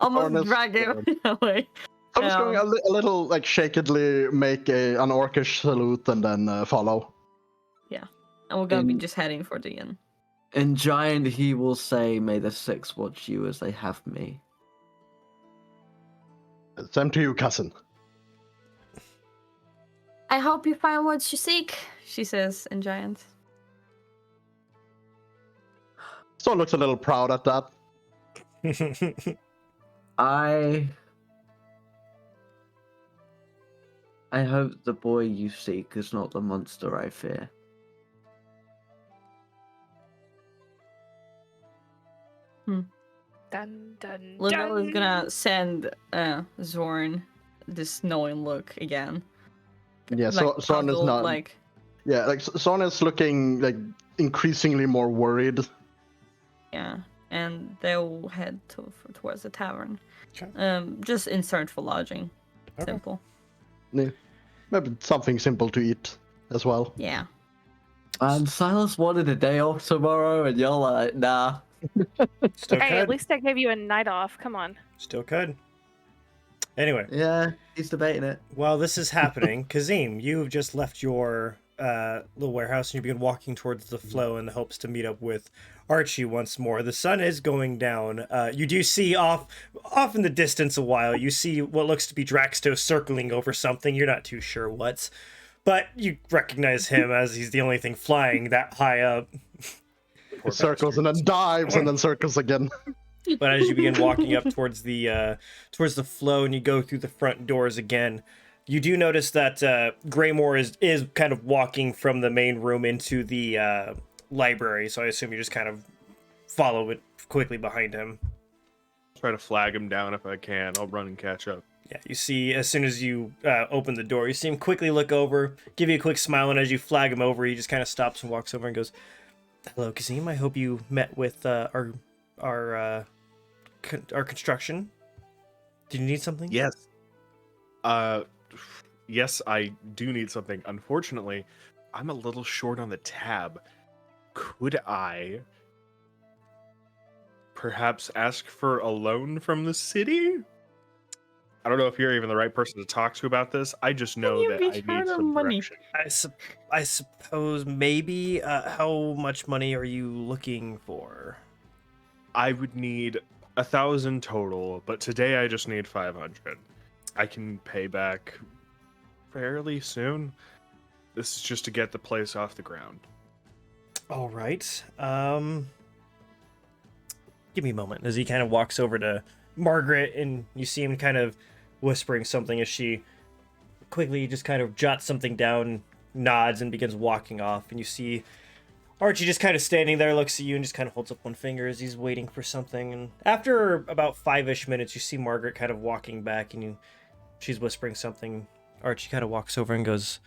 almost Zorn is- drag him away. I was going a little like shakedly make an orcish salute and then follow. And we're gonna be In- just heading for the inn. In Giant, he will say, "May the six watch you as they have me." Same to you, cousin. I hope you find what you seek, she says in Giant. Sorn looks a little proud at that. I hope the boy you seek is not the monster I fear. Dun dun Lindell dun. is gonna send Zorn this knowing look again. Yeah, so Sorn is puzzled, not. like Yeah, like Sorn is looking like increasingly more worried. yeah, and they'll head towards the tavern. Okay. Just in search for lodging. Okay. Simple. Maybe something simple to eat as well. Yeah. And Silas wanted a day off tomorrow, and you're like, nah. Still Hey, at could. least I gave you a night off. Come on. Still could. Anyway, Yeah, he's debating it. while this is happening, Kazim, you've just left your little warehouse and you begin walking towards the flow in the hopes to meet up with Archie once more. The sun is going down. You do see off in the distance a while, you see what looks to be Draxto circling over something. You're not too sure what's, but you recognize him as he's the only thing flying that high up. It circles and then dives and then circles again. But as you begin walking up towards the flow and you go through the front doors again, you do notice that Greymore is kind of walking from the main room into the library. So I assume you just kind of follow it quickly behind him. Try to flag him down if I can. I'll run and catch up. Yeah, you see as soon as you open the door, you see him quickly look over, give you a quick smile, and as you flag him over, he just kind of stops and walks over and goes, "Hello, Kazim. I hope you met with our construction. Do you need something?" Yes. Yes, I do need something. Unfortunately, I'm a little short on the tab. Could I perhaps ask for a loan from the city? I don't know if you're even the right person to talk to about this. I just know you that be I need short of some money? direction. I suppose maybe. How much money are you looking for? I would need 1,000 total, but today I just need 500. I can pay back fairly soon. This is just to get the place off the ground. All right. Give me a moment as he kind of walks over to Margaret, and you see him kind of whispering something as she quickly just kind of jots something down, nods, and begins walking off. And you see Archie just kind of standing there, looks at you, and just kind of holds up one finger as he's waiting for something. And after about 5-ish minutes, you see Margaret kind of walking back, and she's whispering something. Archie kind of walks over and goes,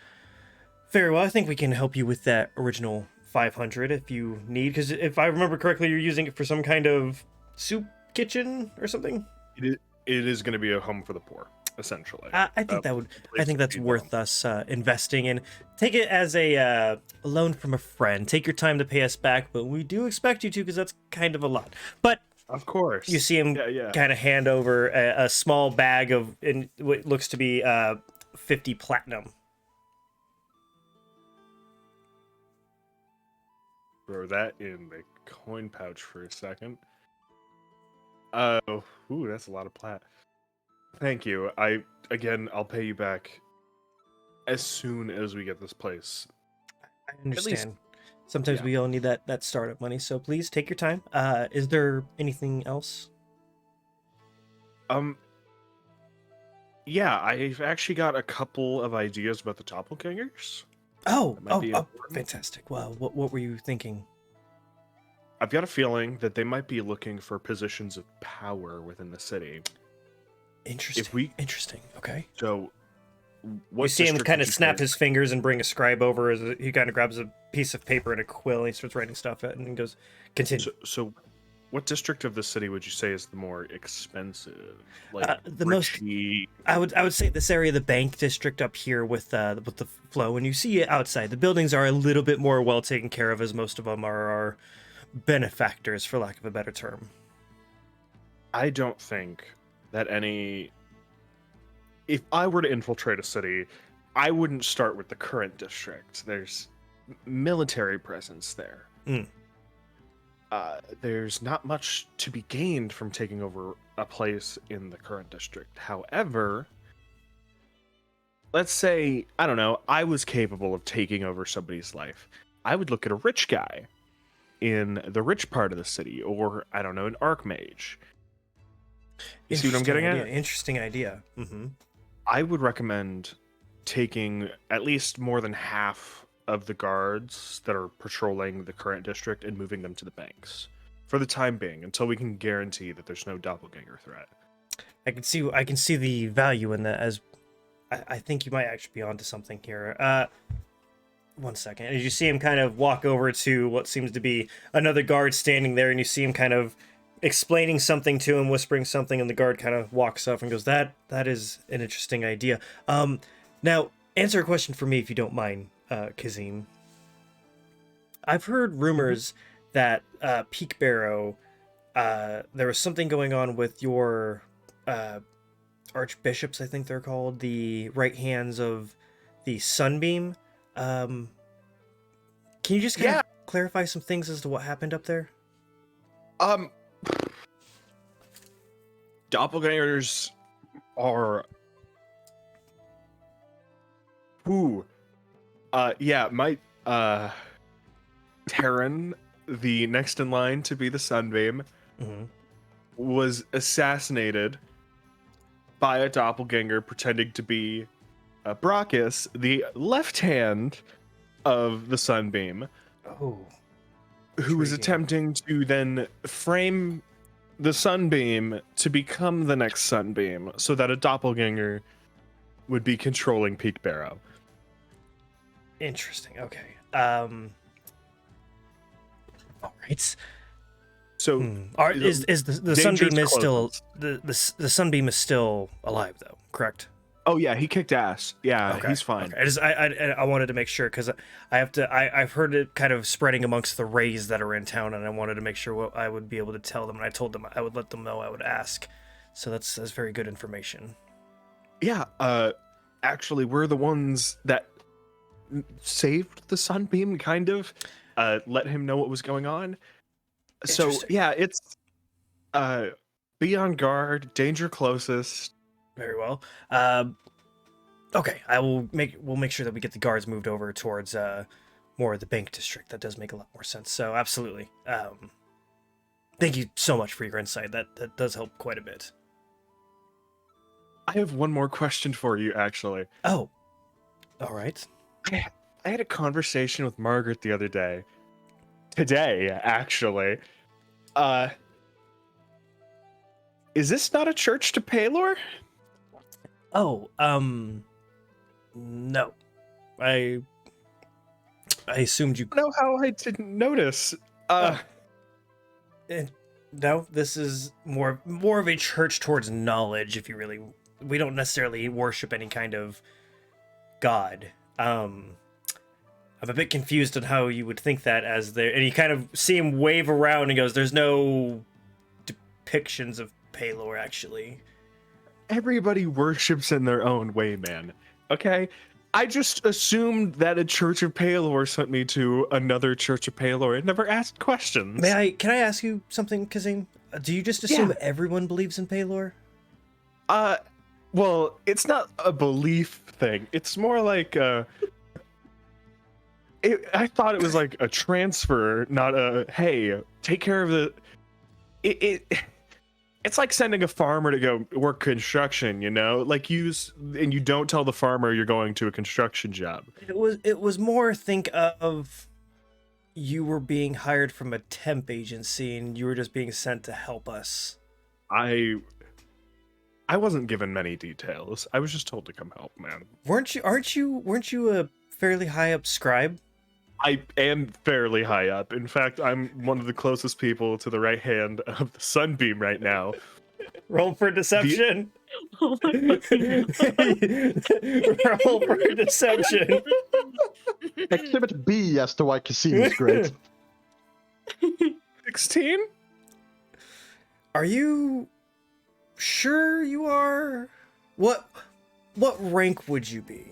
"Very well, I think we can help you with that original 500 if you need, because if I remember correctly, you're using it for some kind of soup kitchen or something." It is going to be a home for the poor, essentially. I think that's worth us investing in. Take it as a loan from a friend. Take your time to pay us back, but we do expect you to, because that's kind of a lot. But Of course. you see him kind of hand over a small bag of what looks to be 50 platinum. Throw that in the coin pouch for a second. Ooh, that's a lot of plat. Thank you. I'll pay you back as soon as we get this place. I understand. least- Sometimes yeah. we all need that startup money, so please take your time. Is there anything else? Yeah, I've actually got a couple of ideas about the doppelgangers. Oh, That might be important. fantastic. Well, what were you thinking? I've got a feeling that they might be looking for positions of power within the city. Interesting. Okay. So, what You see him district kind would of you snap say- his fingers and bring a scribe over as he kind of grabs a piece of paper and a quill and he starts writing stuff out and he goes, "Continue." So, what district of the city would you say is the more expensive? Like the most- Richie- I would say this area, the bank district up here with the flow, and you see it outside. The buildings are a little bit more well taken care of, as most of them are our benefactors, for lack of a better term. I don't think that any. If I were to infiltrate a city, I wouldn't start with the current district. There's military presence there. Mm. There's not much to be gained from taking over a place in the current district. However, let's say, I don't know, I was capable of taking over somebody's life. I would look at a rich guy in the rich part of the city, or, I don't know, an archmage. You see what I'm getting at? Interesting idea. Mm-hmm. I would recommend taking at least more than half of the guards that are patrolling the current district and moving them to the banks for the time being, until we can guarantee that there's no doppelganger threat. I can see the value in that, as I think you might actually be onto something here. One second. As you see him kind of walk over to what seems to be another guard standing there, and you see him kind of explaining something to him, whispering something, and the guard kind of walks up and goes, that is an interesting idea. Now, answer a question for me if you don't mind, Kazim. I've heard rumors that Peak Barrow, there was something going on with your archbishops, I think they're called, the right hands of the Sunbeam. Can you just kind of clarify some things as to what happened up there? Doppelgangers are. Terran, the next in line to be the Sunbeam, was assassinated by a doppelganger pretending to be Brachus, the left hand of the Sunbeam, Oh. who was Intriguing. attempting to then frame the Sunbeam to become the next Sunbeam, so that a doppelganger would be controlling Peak Barrow. Interesting. Okay. All right. So Is the danger's Sunbeam is still closest. the Sunbeam is still alive though, correct? Oh yeah, he kicked ass. Yeah, Okay. he's fine. Okay. I wanted to make sure, because I've heard it kind of spreading amongst the Rays that are in town, and I wanted to make sure what I would be able to tell them, and I told them I would let them know I would ask. So that's very good information. yeah, actually, we're the ones that saved the Sunbeam, kind of. Let him know what was going on. So, yeah, it's be on guard, danger closest. Very well. Okay, we'll make sure that we get the guards moved over towards more of the bank district. That does make a lot more sense. So absolutely. Thank you so much for your insight. That does help quite a bit. I have one more question for you, actually. Oh, all right. I had a conversation with Margaret the other day. Today, actually. Is this not a church to Paylor? Oh, no. I assumed you know how I didn't notice. No, this is more of a church towards knowledge. If you really, we don't necessarily worship any kind of god. I'm a bit confused on how you would think that as there, and you kind of see him wave around and goes, "There's no depictions of Paylor, actually." Everybody worships in their own way, man. Okay? I just assumed that a Church of Paylor sent me to another Church of Paylor and never asked questions. Can I ask you something, Kazim? Do you just assume everyone believes in Paylor? Well, it's not a belief thing. It's more like I thought it was like a transfer, not a, hey, take care of the... It's like sending a farmer to go work construction, you know? Like you don't tell the farmer you're going to a construction job. It was more, think of you were being hired from a temp agency and you were just being sent to help us. I wasn't given many details. I was just told to come help, man. Weren't you a fairly high up scribe? I am fairly high up. In fact, I'm one of the closest people to the right hand of the Sunbeam right now. Roll for deception. Roll for deception. Exhibit B as to why Kazim is great. 16? Are you sure you are? What rank would you be?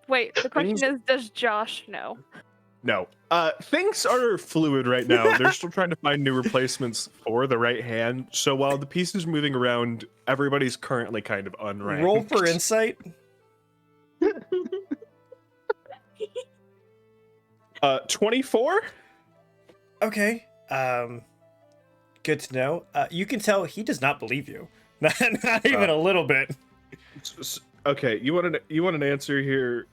Wait, the question is, does Josh know? No. Things are fluid right now. They're still trying to find new replacements for the right hand. So while the pieces moving around, everybody's currently kind of unranked. Roll for insight. 24? Okay. Good to know. You can tell he does not believe you. Not even a little bit. Okay, you want an answer here?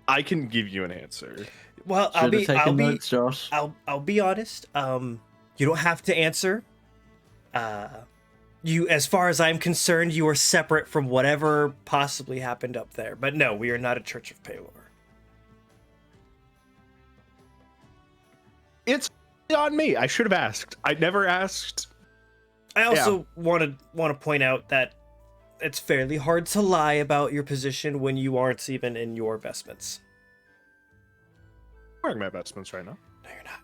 I can give you an answer. Well, I'll be honest. You don't have to answer. You, as far as I'm concerned, you are separate from whatever possibly happened up there. But no, we are not a Church of Paylor. It's on me. I should have asked. I never asked. I also want to point out that it's fairly hard to lie about your position when you aren't even in your vestments. I'm wearing my vestments right now. No, you're not.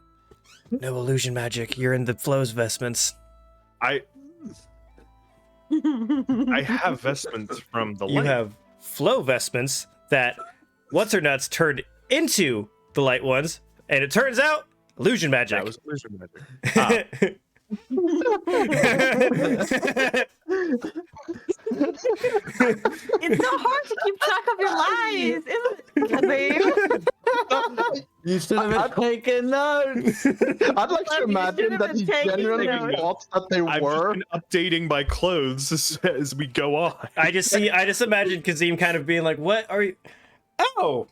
No illusion magic. You're in the Flow's vestments. I have vestments from the light. You have Flow vestments that What's-Her-Nuts turned into the light ones, and it turns out illusion magic. That was illusion magic. It's so hard to keep track of your lies, isn't it, babe? You should have taken notes. I'd like to imagine that he genuinely thought that they were. I've just been updating my clothes as we go on. I just imagine Kazim kind of being like, "What are you? Oh."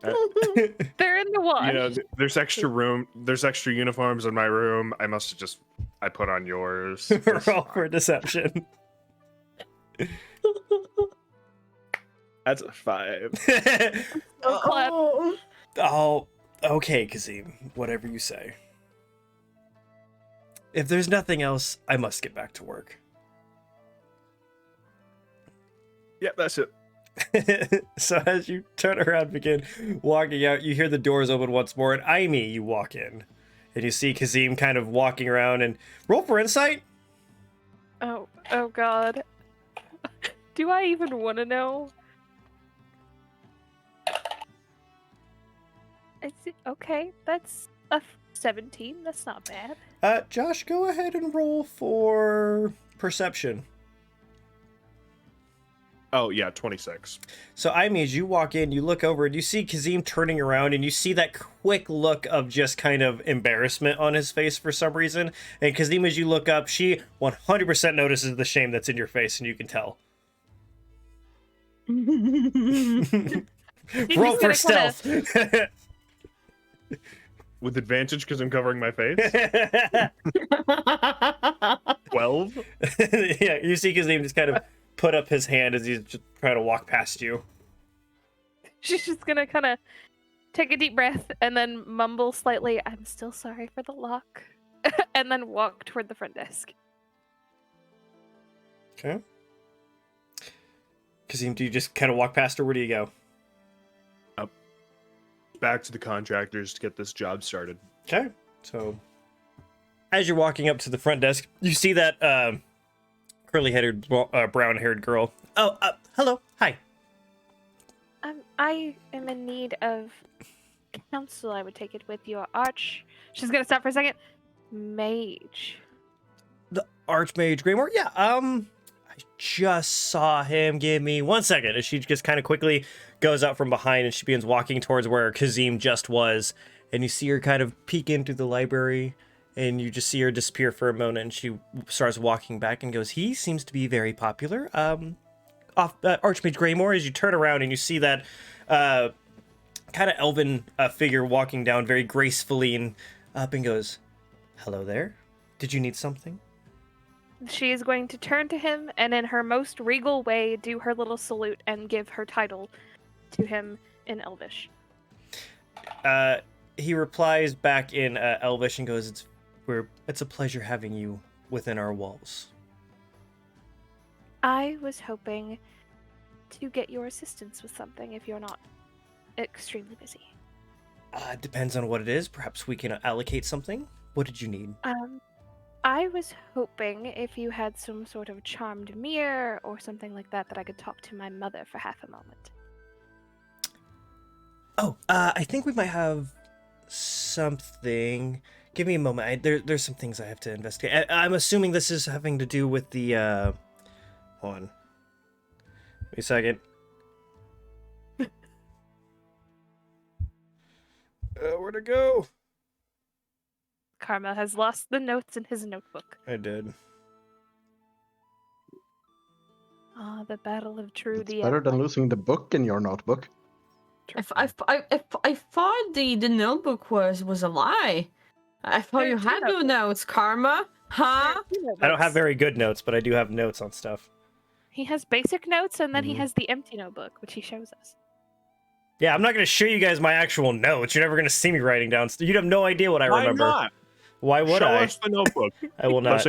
They're in the wash. You know, there's extra room. There's extra uniforms in my room. I must have just put on yours. Roll for deception. That's a 5. Oh, okay, Kazim. Whatever you say. If there's nothing else, I must get back to work. Yep, that's it. So as you turn around and begin walking out, you hear the doors open once more, and Amy, you walk in. And you see Kazim kind of walking around, and roll for insight. Oh God. Do I even want to know? Okay, that's a 17. That's not bad. Josh, go ahead and roll for perception. Oh, yeah, 26. So, Amy, as you walk in, you look over and you see Kazim turning around, and you see that quick look of just kind of embarrassment on his face for some reason. And Kazim, as you look up, she 100% notices the shame that's in your face, and you can tell. Roll for stealth. With advantage because I'm covering my face? 12? Yeah, you see Kazim just kind of put up his hand as he's just trying to walk past you. She's just gonna kind of take a deep breath and then mumble slightly, "I'm still sorry for the lock," and then walk toward the front desk. Okay. Kazim, do you just kind of walk past her? Where do you go? Back to the contractors to get this job started. Okay. So, as you're walking up to the front desk, you see that curly-headed, brown-haired girl. Oh, hello. Hi. I am in need of counsel. I would take it with your arch. She's gonna stop for a second. Mage. The Archmage Greymore? Yeah, I just saw him. Give me 1 second. As she just kind of quickly goes out from behind and she begins walking towards where Kazim just was. And you see her kind of peek into the library, and you just see her disappear for a moment, and she starts walking back and goes, "He seems to be very popular." Archmage Greymore, as you turn around and you see that kind of elven figure walking down very gracefully and up and goes, "Hello there. Did you need something?" She is going to turn to him and in her most regal way do her little salute and give her title to him in Elvish. He replies back in Elvish and goes, "It's a pleasure having you within our walls." I was hoping to get your assistance with something if you're not extremely busy. Depends on what it is. Perhaps we can allocate something. What did you need? I was hoping if you had some sort of charmed mirror or something like that I could talk to my mother for half a moment. Oh, I think we might have something. Give me a moment. There's some things I have to investigate. I'm assuming this is having to do with the, Hold on. Wait a second. Where'd it go? Karma has lost the notes in his notebook. I did. Ah, the battle of true It's better than losing the book in your notebook. I thought the notebook was a lie. I thought you had no notes, Karma. Huh? I don't have very good notes, but I do have notes on stuff. He has basic notes, and then he has the empty notebook, which he shows us. Yeah, I'm not going to show you guys my actual notes. You're never going to see me writing down. You'd have no idea what I remember. Why not? Why would Show I? us the notebook. I will not.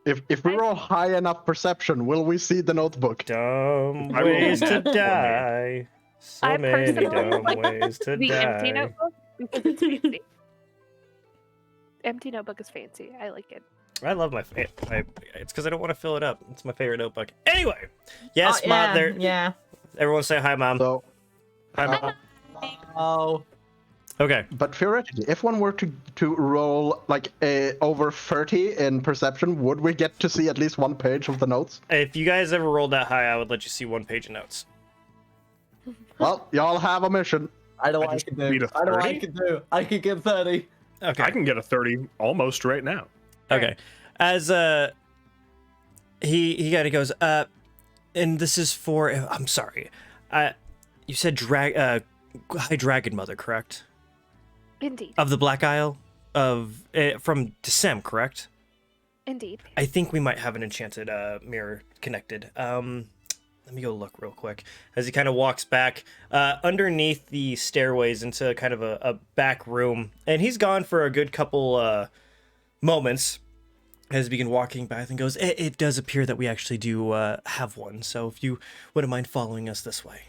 If we roll high enough perception, will we see the notebook? Dumb I will ways to roll. die. So I many personally dumb like ways to The die. empty notebook because it's fancy. Empty notebook is fancy. I like it. I love my. It's because I don't want to fill it up. It's my favorite notebook. Anyway, yes, Mom. There. Yeah. Everyone say hi, Mom. So, Hi, Mom. Oh. Okay. but theoretically, if one were to roll like over 30 in perception, would we get to see at least one page of the notes? If you guys ever rolled that high, I would let you see one page of notes. Well, y'all have a mission. I know I what I just can do. need a I know what I 30? can do. I can get 30. Okay. I can get a 30 almost right now. Okay. As he kind of goes, and this is for. I'm sorry. You said High Dragon Mother, correct? Indeed. Of the Black Isle of from Decem, correct? Indeed. I think we might have an enchanted mirror connected. Let me go look real quick. As he kind of walks back underneath the stairways into kind of a back room, and he's gone for a good couple moments. as we begin walking back and goes, it does appear that we actually do have one. So if you wouldn't mind following us this way.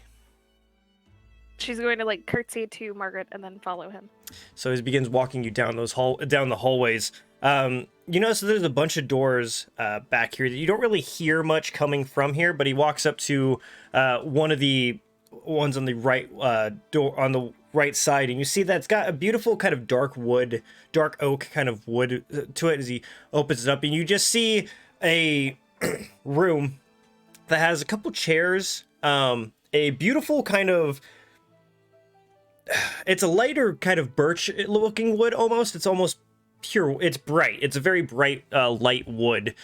She's going to like curtsy to Margaret and then follow him. So as he begins walking you down down the hallways, you notice that there's a bunch of doors back here that you don't really hear much coming from here. But he walks up to one of the ones on the right door on the right side, and you see that it's got a beautiful kind of dark oak kind of wood to it. As he opens it up, and you just see a room that has a couple chairs, a beautiful kind of, it's a lighter kind of birch looking wood almost. It's almost pure. It's bright. It's a very bright light wood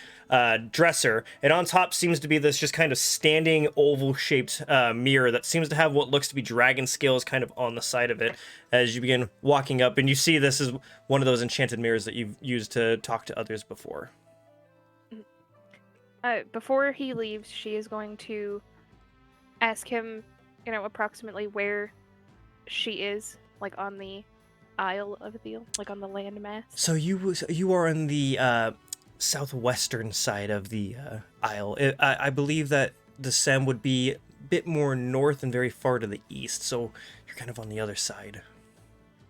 dresser, and on top seems to be this just kind of standing oval shaped mirror that seems to have what looks to be dragon scales kind of on the side of it. As you begin walking up, and you see this is one of those enchanted mirrors that you've used to talk to others before. Before he leaves, she is going to ask him, approximately where she is, like on the Isle of Ethyl, like on the landmass. So you are on the southwestern side of the Isle. I believe that the Sem would be a bit more north and very far to the east, so you're kind of on the other side.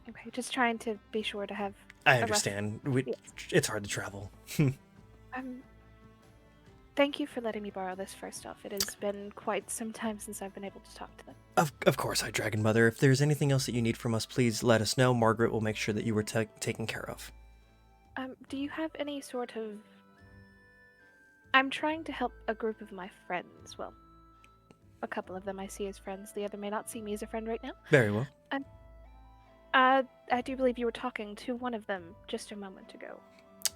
Okay, just trying to be sure to have. I understand. It's hard to travel. Thank you for letting me borrow this first off. It has been quite some time since I've been able to talk to them. Of course, High Dragon Mother. If there's anything else that you need from us, please let us know. Margaret will make sure that you were taken care of. Do you have any sort of... I'm trying to help a group of my friends. Well, a couple of them I see as friends. The other may not see me as a friend right now. Very well. I do believe you were talking to one of them just a moment ago.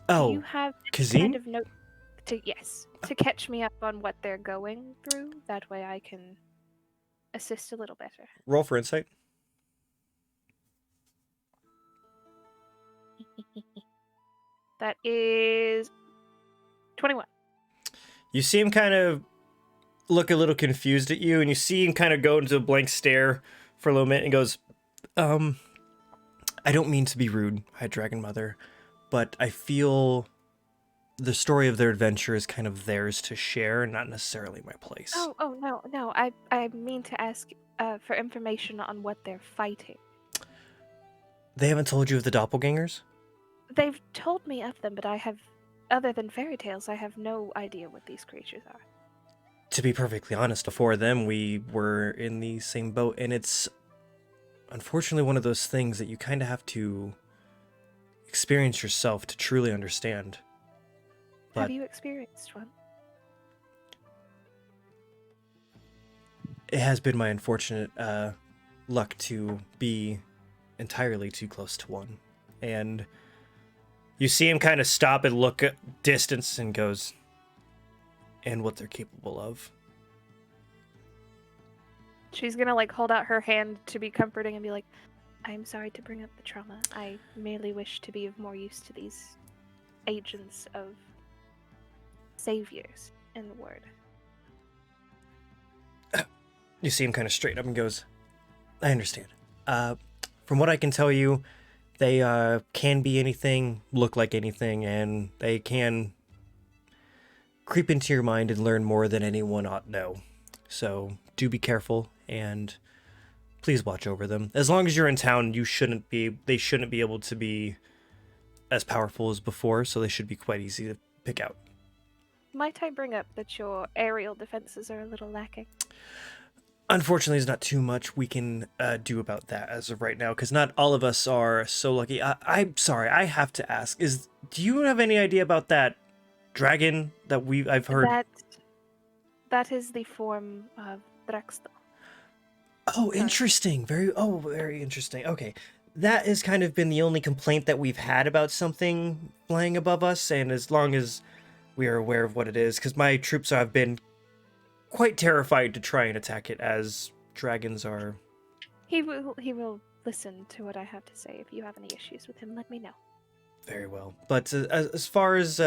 Oh, do you have Kazim? kind of note to catch me up on what they're going through? That way I can assist a little better. Roll for insight. That is 21. You see him kind of look a little confused at you, and you see him kind of go into a blank stare for a little minute and goes, I don't mean to be rude, High Dragon Mother, but I feel the story of their adventure is kind of theirs to share, not necessarily my place. Oh, no. I mean to ask for information on what they're fighting. They haven't told you of the doppelgangers? They've told me of them, but other than fairy tales, I have no idea what these creatures are. To be perfectly honest, before them, we were in the same boat, and it's unfortunately one of those things that you kind of have to experience yourself to truly understand. But have you experienced one? it has been my unfortunate luck to be entirely too close to one. And you see him kind of stop and look at distance and goes, and what they're capable of. She's gonna hold out her hand to be comforting and be like, I'm sorry to bring up the trauma. I merely wish to be of more use to these agents of saviors in the word. You see him kind of straighten up and goes, I understand. From what I can tell you, they can be anything, look like anything, and they can creep into your mind and learn more than anyone ought know. So do be careful, and please watch over them. As long as you're in town, they shouldn't be able to be as powerful as before, so they should be quite easy to pick out. Might I bring up that your aerial defenses are a little lacking? Unfortunately, there's not too much we can do about that as of right now, because not all of us are so lucky. I'm sorry, I have to ask: do you have any idea about that dragon that I've heard? That is the form of Drexel. Oh, interesting. Very interesting. Okay, that has kind of been the only complaint that we've had about something flying above us, and as long as we are aware of what it is, because my troops have been quite terrified to try and attack it, as dragons are. He will listen to what I have to say. If you have any issues with him, let me know. Very well. But as far as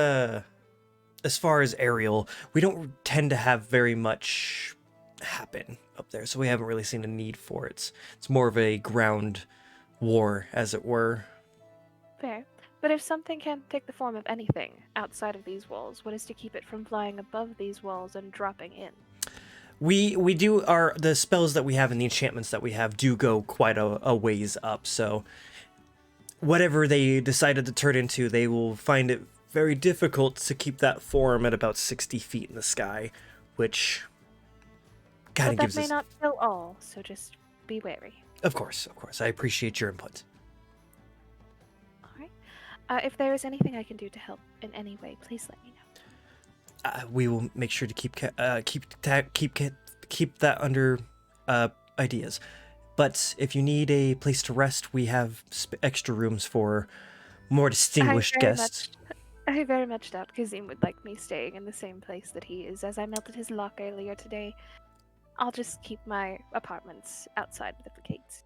aerial, we don't tend to have very much happen up there, so we haven't really seen a need for it. It's more of a ground war, as it were. Fair. But if something can take the form of anything outside of these walls, what is to keep it from flying above these walls and dropping in? We do the spells that we have and the enchantments that we have do go quite a ways up, so whatever they decided to turn into, they will find it very difficult to keep that form at about 60 feet in the sky, which kind of But gives that may us... not kill all, so just be wary. Of course. I appreciate your input. Alright. If there is anything I can do to help in any way, please let me know. We will make sure to keep that under ideas. But if you need a place to rest, we have extra rooms for more distinguished guests. I very much doubt Kazim would like me staying in the same place that he is, as I melted his lock earlier today. I'll just keep my apartments outside of the gates.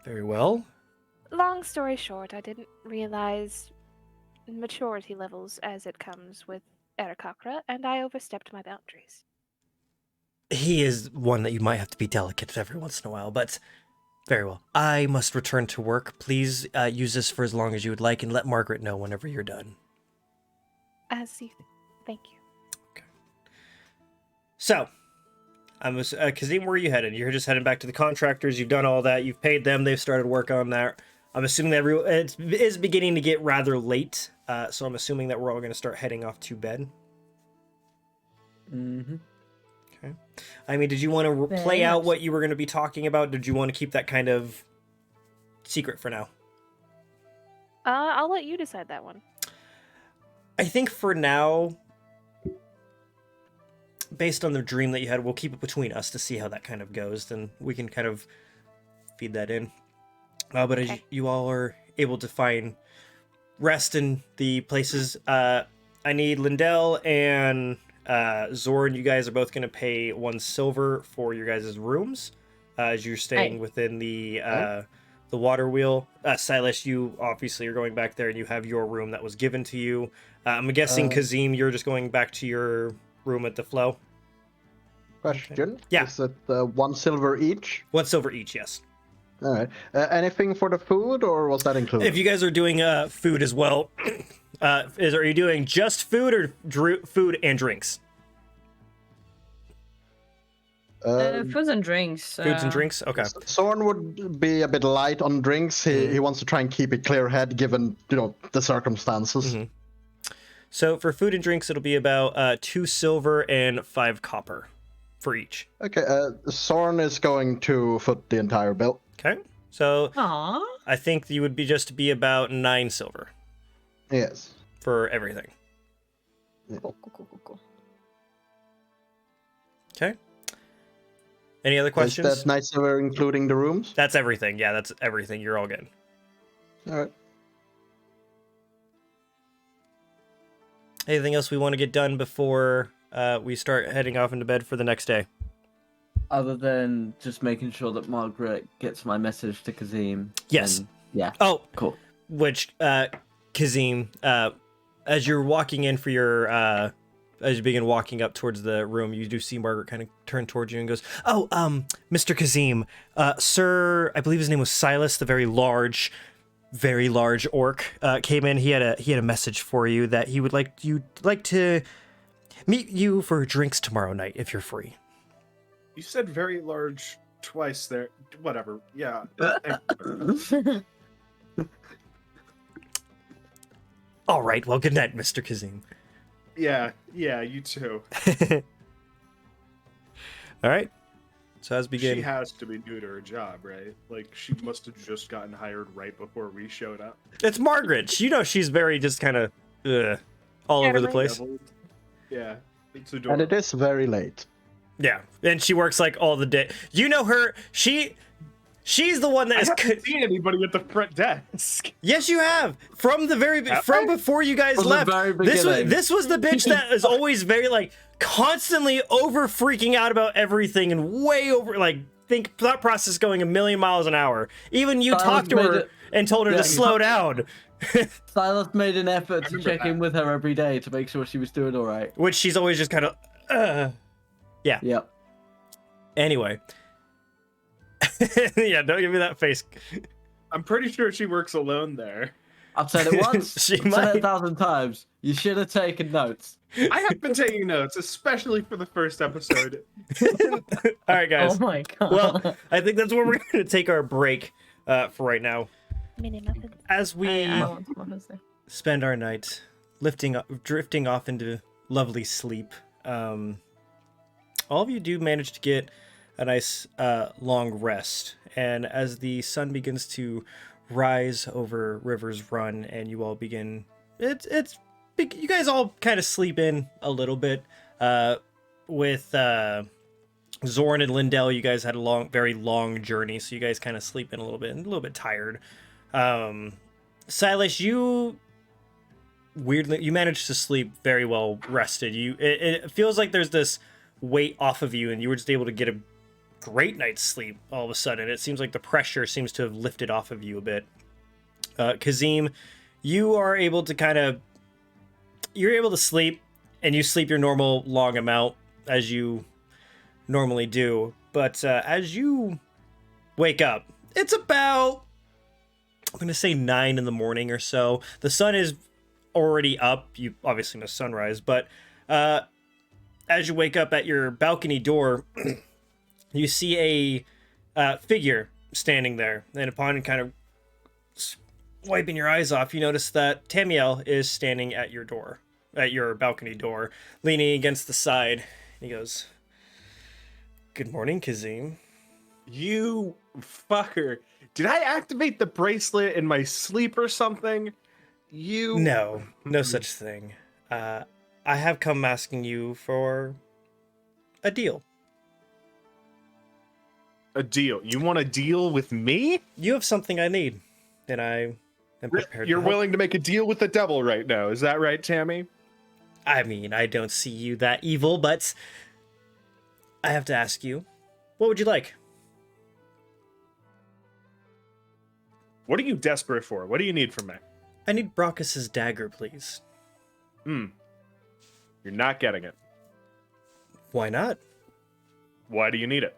Very well. Long story short, I didn't realize maturity levels as it comes with Arakakra, and I overstepped my boundaries. He is one that you might have to be delicate every once in a while, but very well. I must return to work. Please use this for as long as you would like, and let Margaret know whenever you're done. As you thank you. Okay. So, Kazim, where are you headed? You're just heading back to the contractors. You've done all that. You've paid them. They've started work on that. I'm assuming that it is beginning to get rather late, so I'm assuming that we're all going to start heading off to bed. Mm-hmm. Okay. I mean, did you want to play out what you were going to be talking about? Did you want to keep that kind of secret for now? I'll let you decide that one. I think for now, based on the dream that you had, we'll keep it between us to see how that kind of goes. Then we can kind of feed that in. But as you all are able to find rest in the places, I need Lindell and Zorn. You guys are both going to pay 1 silver for your guys' rooms as you're staying within the water wheel. Silas, you obviously are going back there and you have your room that was given to you. I'm guessing, Kazim, you're just going back to your room at the flow. Question? Yeah. Is it 1 silver each? 1 silver each, yes. All right. Anything for the food, or was that included? If you guys are doing food as well, are you doing just food or food and drinks? Foods and drinks. Foods and drinks? Okay. Zorn would be a bit light on drinks. He wants to try and keep a clear head given, the circumstances. Mm-hmm. So for food and drinks, it'll be about 2 silver and 5 copper for each. Okay, Zorn is going to foot the entire bill. Okay. So Aww. I think you would be about 9 silver. Yes. For everything. Cool. Okay. Any other questions? Is that 9 silver including the rooms? That's everything. Yeah, that's everything. You're all good. All right. Anything else we want to get done before we start heading off into bed for the next day? Other than just making sure that Margaret gets my message to Kazim. Yes. Yeah. Oh, cool. Which, Kazim, as you're walking in for your, as you begin walking up towards the room, you do see Margaret kind of turn towards you and goes, "Oh, Mr. Kazim, sir, I believe his name was Silas, the very large orc, came in. He had a message for you that he would like to meet you for drinks tomorrow night if you're free." You said very large twice there. Whatever. Yeah. All right. Well, good night, Mr. Kazim. Yeah, you too. All right. So as begin. She has to be new to her job, right? Like, she must have just gotten hired right before we showed up. It's Margaret. She's very just kind of all over the place. Yeah, it's adorable. And it is very late. Yeah, and she works like all the day. You know her. She's the one that I is. haven't seen anybody at the front desk. Yes, you have. From before you guys From the left. very beginning. This was the bitch that is always very constantly over freaking out about everything and way over thought process going a million miles an hour. Even you talked to her and told her to slow down. Silas made an effort to check in with her every day to make sure she was doing all right. Which she's always just kind of. Yeah. Yep. Anyway. Yeah, don't give me that face. I'm pretty sure she works alone there. I've said it once. She I've said it might. 1,000 times. You should have taken notes. I have been taking notes, especially for the first episode. All right, guys. Oh my god. Well, I think that's where we're going to take our break for right now. Mini muffins. As we I want to say. spend our night drifting off into lovely sleep, all of you do manage to get a nice long rest. And as the sun begins to rise over River's Run, and you all begin, you guys all kind of sleep in a little bit. With Zorn and Lindell, you guys had a very long journey, so you guys kind of sleep in a little bit and a little bit tired. Silas, you managed to sleep very well rested. It feels like there's this weight off of you, and you were just able to get a great night's sleep all of a sudden. It seems like the pressure seems to have lifted off of you a bit. Kazim, you are able to you're able to sleep, and you sleep your normal long amount as you normally do. But as you wake up, it's about, I'm going to say 9 in the morning or so. The sun is already up. You obviously missed sunrise, but as you wake up at your balcony door, you see a figure standing there. And upon kind of wiping your eyes off, you notice that Tamiel is standing at your balcony door, leaning against the side. He goes, "Good morning, Kazim." You fucker. Did I activate the bracelet in my sleep or something? No such thing. I have come asking you for a deal. A deal? You want a deal with me? You have something I need, and I am prepared You're to help. willing to make a deal with the devil right now. Is that right, Tammy? I mean, I don't see you that evil, but I have to ask you, what would you like? What are you desperate for? What do you need from me? I need Brockus's dagger, please. You're not getting it. Why not? Why do you need it?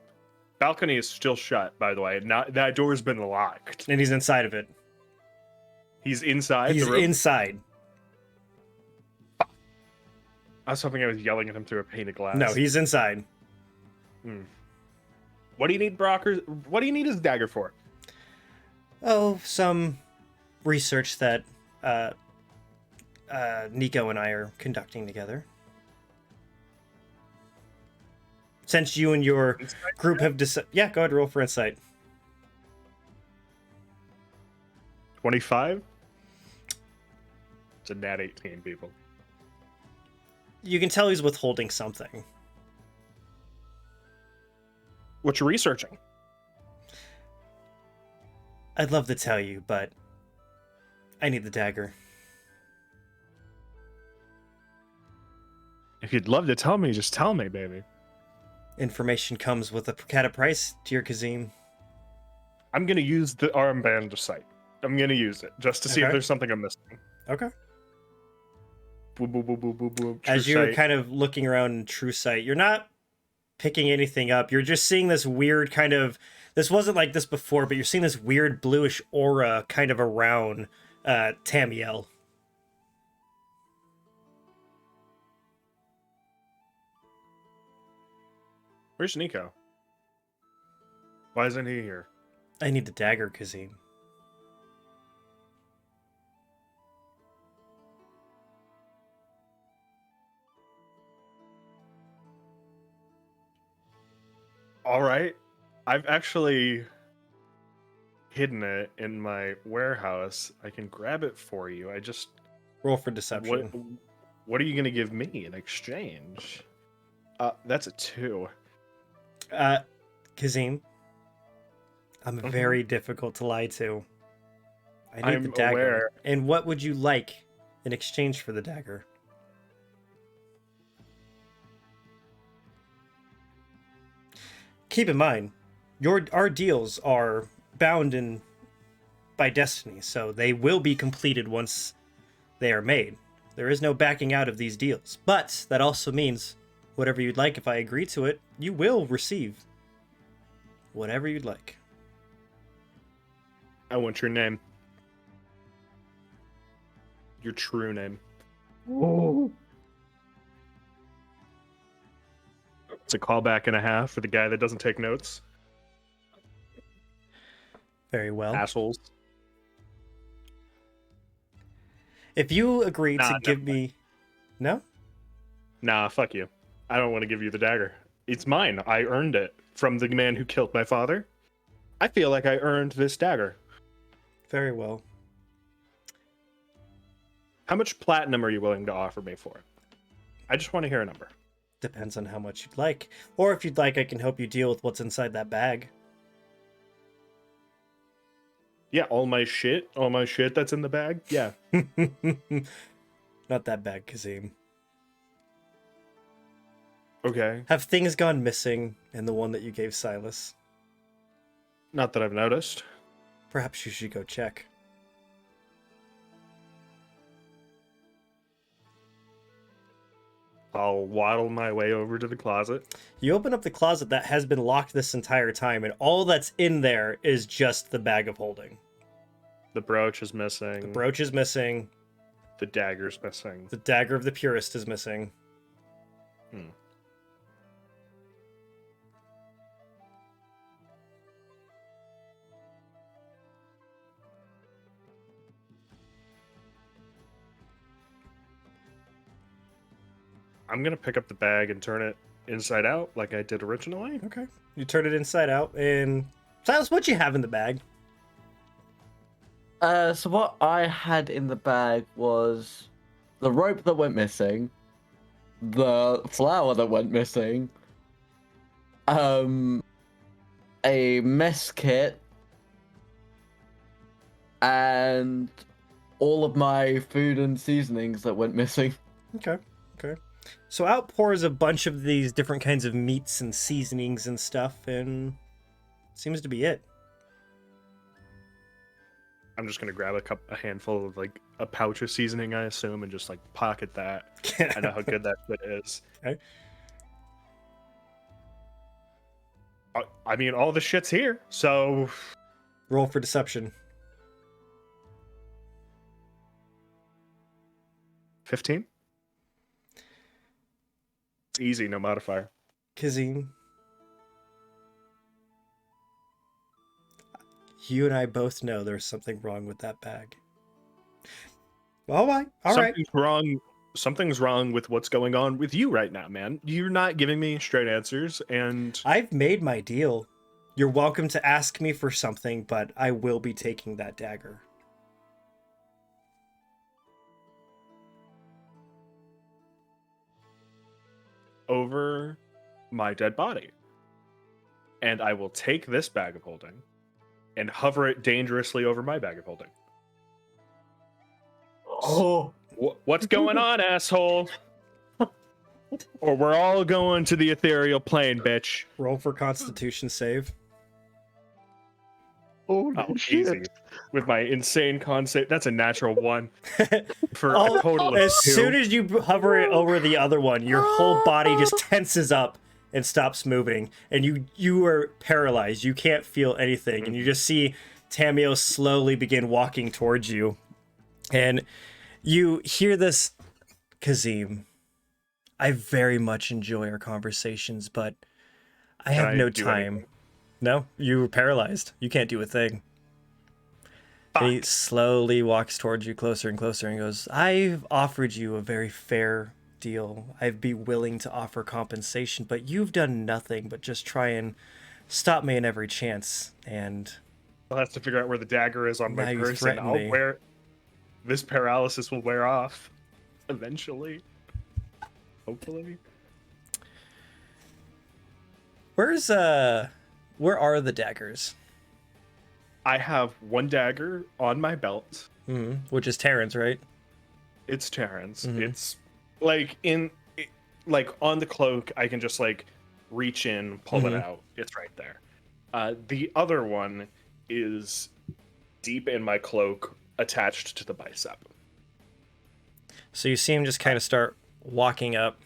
Balcony is still shut, by the way. That door's been locked. And he's inside of it. He's inside He's the room? inside. I was hoping I was yelling at him through a pane of glass. No, he's inside. What do you need What do you need his dagger for? Oh, some research that Nico and I are conducting together. Since you and your group have decided... Yeah, go ahead, roll for insight. 25? It's a nat 18, people. You can tell he's withholding something. What you researching? I'd love to tell you, but I need the dagger. If you'd love to tell me, just tell me, baby. Information comes with a price, dear Kazim. I'm going to use the armband to sight. I'm going to use it just to see if Okay. there's something I'm missing. Okay. Boop, boop, boop, boop, boop, boop. As True you're sight. kind of looking around in true sight, you're not picking anything up. You're just seeing this weird kind of... This wasn't like this before, but you're seeing this weird bluish aura kind of around Tamiel. Where's Nico? Why isn't he here? I need the dagger, Kazim. All right. I've actually hidden it in my warehouse. I can grab it for you. I just... Roll for deception. What are you going to give me in exchange? That's a 2. Kazim, I'm Mhm. very difficult to lie to. I need I'm the dagger. aware. And what would you like in exchange for the dagger? Keep in mind, our deals are bound in by destiny, so they will be completed once they are made. There is no backing out of these deals. But that also means whatever you'd like, if I agree to it, you will receive whatever you'd like. I want your name. Your true name. Oh. It's a callback and a half for the guy that doesn't take notes. Very well. Assholes. If you agree Nah, to give me... No? Nah, fuck you. I don't want to give you the dagger. It's mine. I earned it from the man who killed my father. I feel like I earned this dagger. Very well. How much platinum are you willing to offer me for it? I just want to hear a number. Depends on how much you'd like. Or if you'd like, I can help you deal with what's inside that bag. Yeah, all my shit that's in the bag. Yeah. Not that bad, Kazim. Okay. Have things gone missing in the one that you gave Silas? Not that I've noticed. Perhaps you should go check. I'll waddle my way over to the closet. You open up the closet that has been locked this entire time, and all that's in there is just the bag of holding. The brooch is missing. The brooch is missing. The dagger's missing. The dagger of the purist is missing. I'm gonna pick up the bag and turn it inside out like I did originally. Okay. You turn it inside out, and Silas, what you have in the bag? So what I had in the bag was the rope that went missing, the flour that went missing, a mess kit, and all of my food and seasonings that went missing. Okay. Okay. So out pours a bunch of these different kinds of meats and seasonings and stuff, and seems to be it. I'm just gonna grab a handful of like a pouch of seasoning, I assume, and just like pocket that. I know how good that shit is. Okay. I mean, all the shit's here, so Roll for deception. 15. It's easy, no modifier. Kazim, you and I both know there's something wrong with that bag. All right. Something's wrong with what's going on with you right now, man. You're not giving me straight answers, and I've made my deal. You're welcome to ask me for something, but I will be taking that dagger. over my dead body. And I will take this bag of holding and hover it dangerously over my bag of holding. Oh, What's going on, asshole? Or we're all going to the ethereal plane, bitch. Roll for Constitution save. Holy Oh, shit. easy. With my insane con save. That's a natural 1. For Oh, a total of as 2. soon as you hover it over the other one, your whole body just tenses up and stops moving, and you are paralyzed. You can't feel anything, and you just see Tamio slowly begin walking towards you, and you hear this, Kazim. I very much enjoy our conversations, but I Can have I no do time. anything? No, you were paralyzed. You can't do a thing. And he slowly walks towards you closer and closer and goes, I've offered you a very fair deal. I'd be willing to offer compensation, but you've done nothing but just try and stop me in every chance. And I'll have to figure out where the dagger is on Now my you person. threaten I'll me. wear. This paralysis will wear off eventually. Hopefully. where are the daggers? I have one dagger on my belt. Which is Terran's, right? It's Terran's. Mhm. It's like like on the cloak. I can just like reach in, pull it out. It's right there. The other one is deep in my cloak, attached to the bicep. So you see him just kind of start walking up,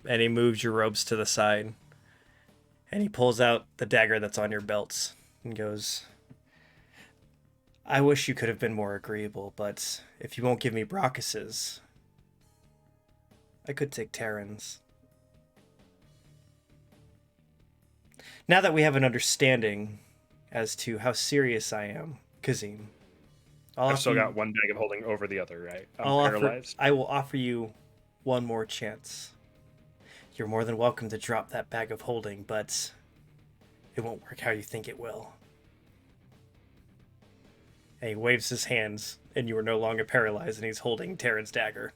and he moves your robes to the side, and he pulls out the dagger that's on your belts and goes, I wish you could have been more agreeable, but if you won't give me Brachus's, I could take Terran's. Now that we have an understanding as to how serious I am, Kazim, I've still got one bag of holding over the other, right? I will offer you one more chance. You're more than welcome to drop that bag of holding, but it won't work how you think it will. And he waves his hands, and you are no longer paralyzed, and he's holding Terran's dagger.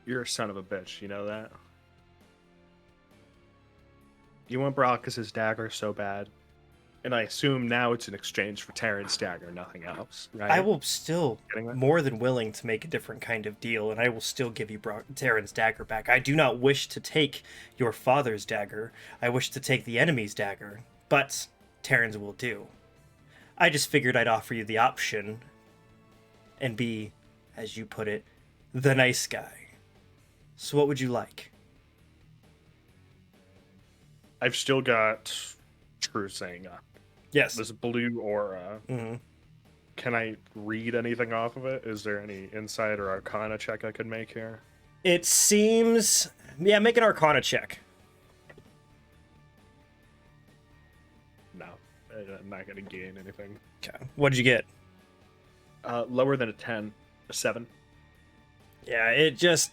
You're a son of a bitch, you know that? You want Brachus's dagger so bad. And I assume now it's in exchange for Terran's dagger, nothing else, right? I will still more than willing to make a different kind of deal, and I will still give you Terran's dagger back. I do not wish to take your father's dagger. I wish to take the enemy's dagger, but Terran's will do. I just figured I'd offer you the option and be, as you put it, the nice guy. So what would you like? I've still got True saying up. Yes. This blue aura. Mm-hmm. Can I read anything off of it? Is there any insight or arcana check I could make here? It seems... Yeah, make an arcana check. No. I'm not going to gain anything. Okay. What did you get? Lower than a 10. A 7. Yeah, it just...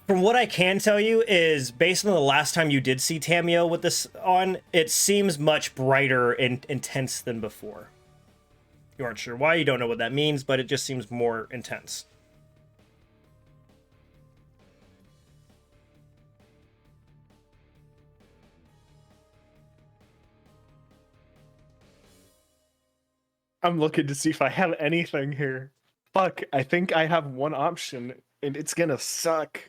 From what I can tell you is, based on the last time you did see Tamio with this on, it seems much brighter and intense than before. You aren't sure why, you don't know what that means, but it just seems more intense. I'm looking to see if I have anything here. Fuck, I think I have one option, and it's gonna suck.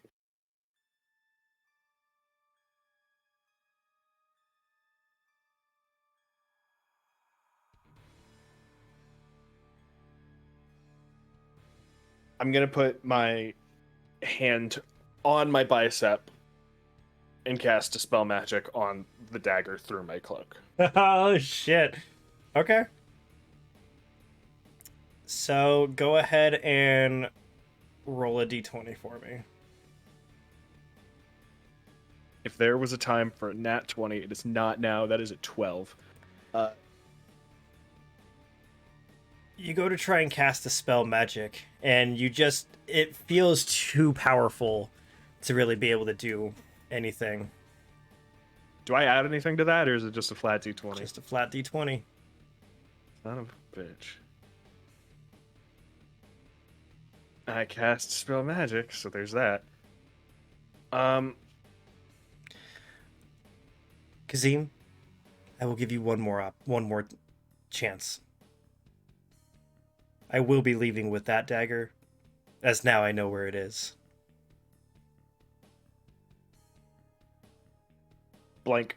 I'm gonna put my hand on my bicep and cast Dispel Magic on the dagger through my cloak. Oh, shit. Okay. So, go ahead and roll a d20 for me. If there was a time for a nat 20, it is not now. That is a 12. You go to try and cast a spell magic, and you just... It feels too powerful to really be able to do anything. Do I add anything to that, or is it just a flat d20? Just a flat d20. Son of a bitch. I cast spell magic, so there's that. Kazim, I will give you one more chance. I will be leaving with that dagger, as now I know where it is. Blank.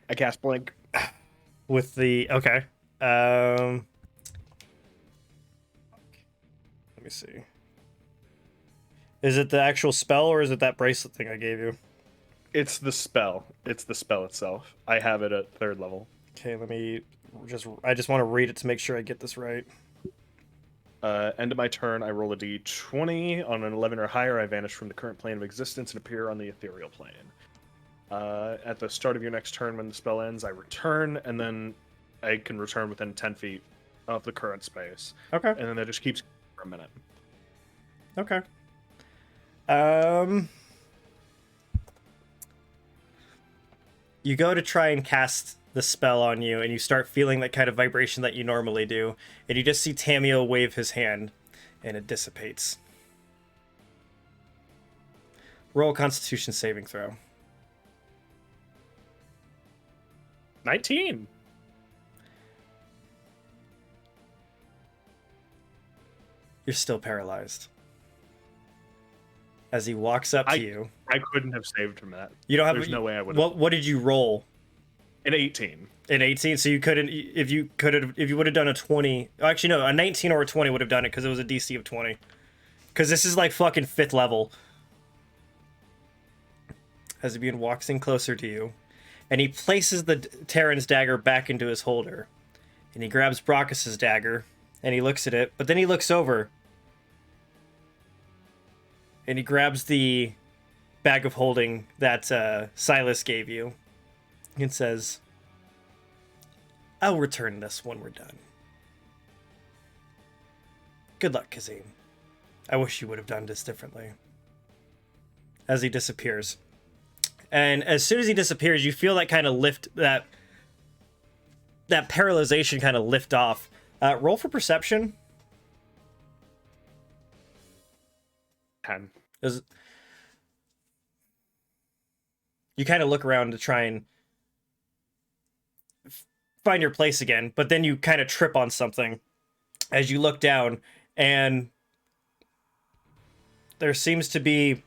I cast blank. With the... Okay. Let me see. Is it the actual spell, or is it that bracelet thing I gave you? It's the spell. It's the spell itself. I have it at 3rd level. Okay, let me I just want to read it to make sure I get this right. End of my turn, I roll a d20. On an 11 or higher, I vanish from the current plane of existence and appear on the ethereal plane. At the start of your next turn, when the spell ends, I return, and then I can return within 10 feet of the current space. Okay. And then that just keeps for a minute. Okay. You go to try and cast the spell on you, and you start feeling that kind of vibration that you normally do, and you just see Tamio wave his hand, and it dissipates. Roll a Constitution saving throw. 19! You're still paralyzed. as he walks up to you. I couldn't have saved from that. You don't have. There's no way I would. What did you roll? An 18. An 18, so you couldn't. If you would have done a 20. Actually, no, a 19 or a 20 would have done it because it was a DC of 20. Because this is like fucking 5th level. As he walks in closer to you, and he places the Terran's dagger back into his holder, and he grabs Brachus's dagger, and he looks at it, but then he looks over, and he grabs the bag of holding that Silas gave you, and says, "I'll return this when we're done. Good luck, Kazim. I wish you would have done this differently." As he disappears. And as soon as he disappears, you feel that kind of lift, that paralyzation kind of lift off. Roll for perception. 10. You kind of look around to try and find your place again, but then you kind of trip on something as you look down, and there seems to be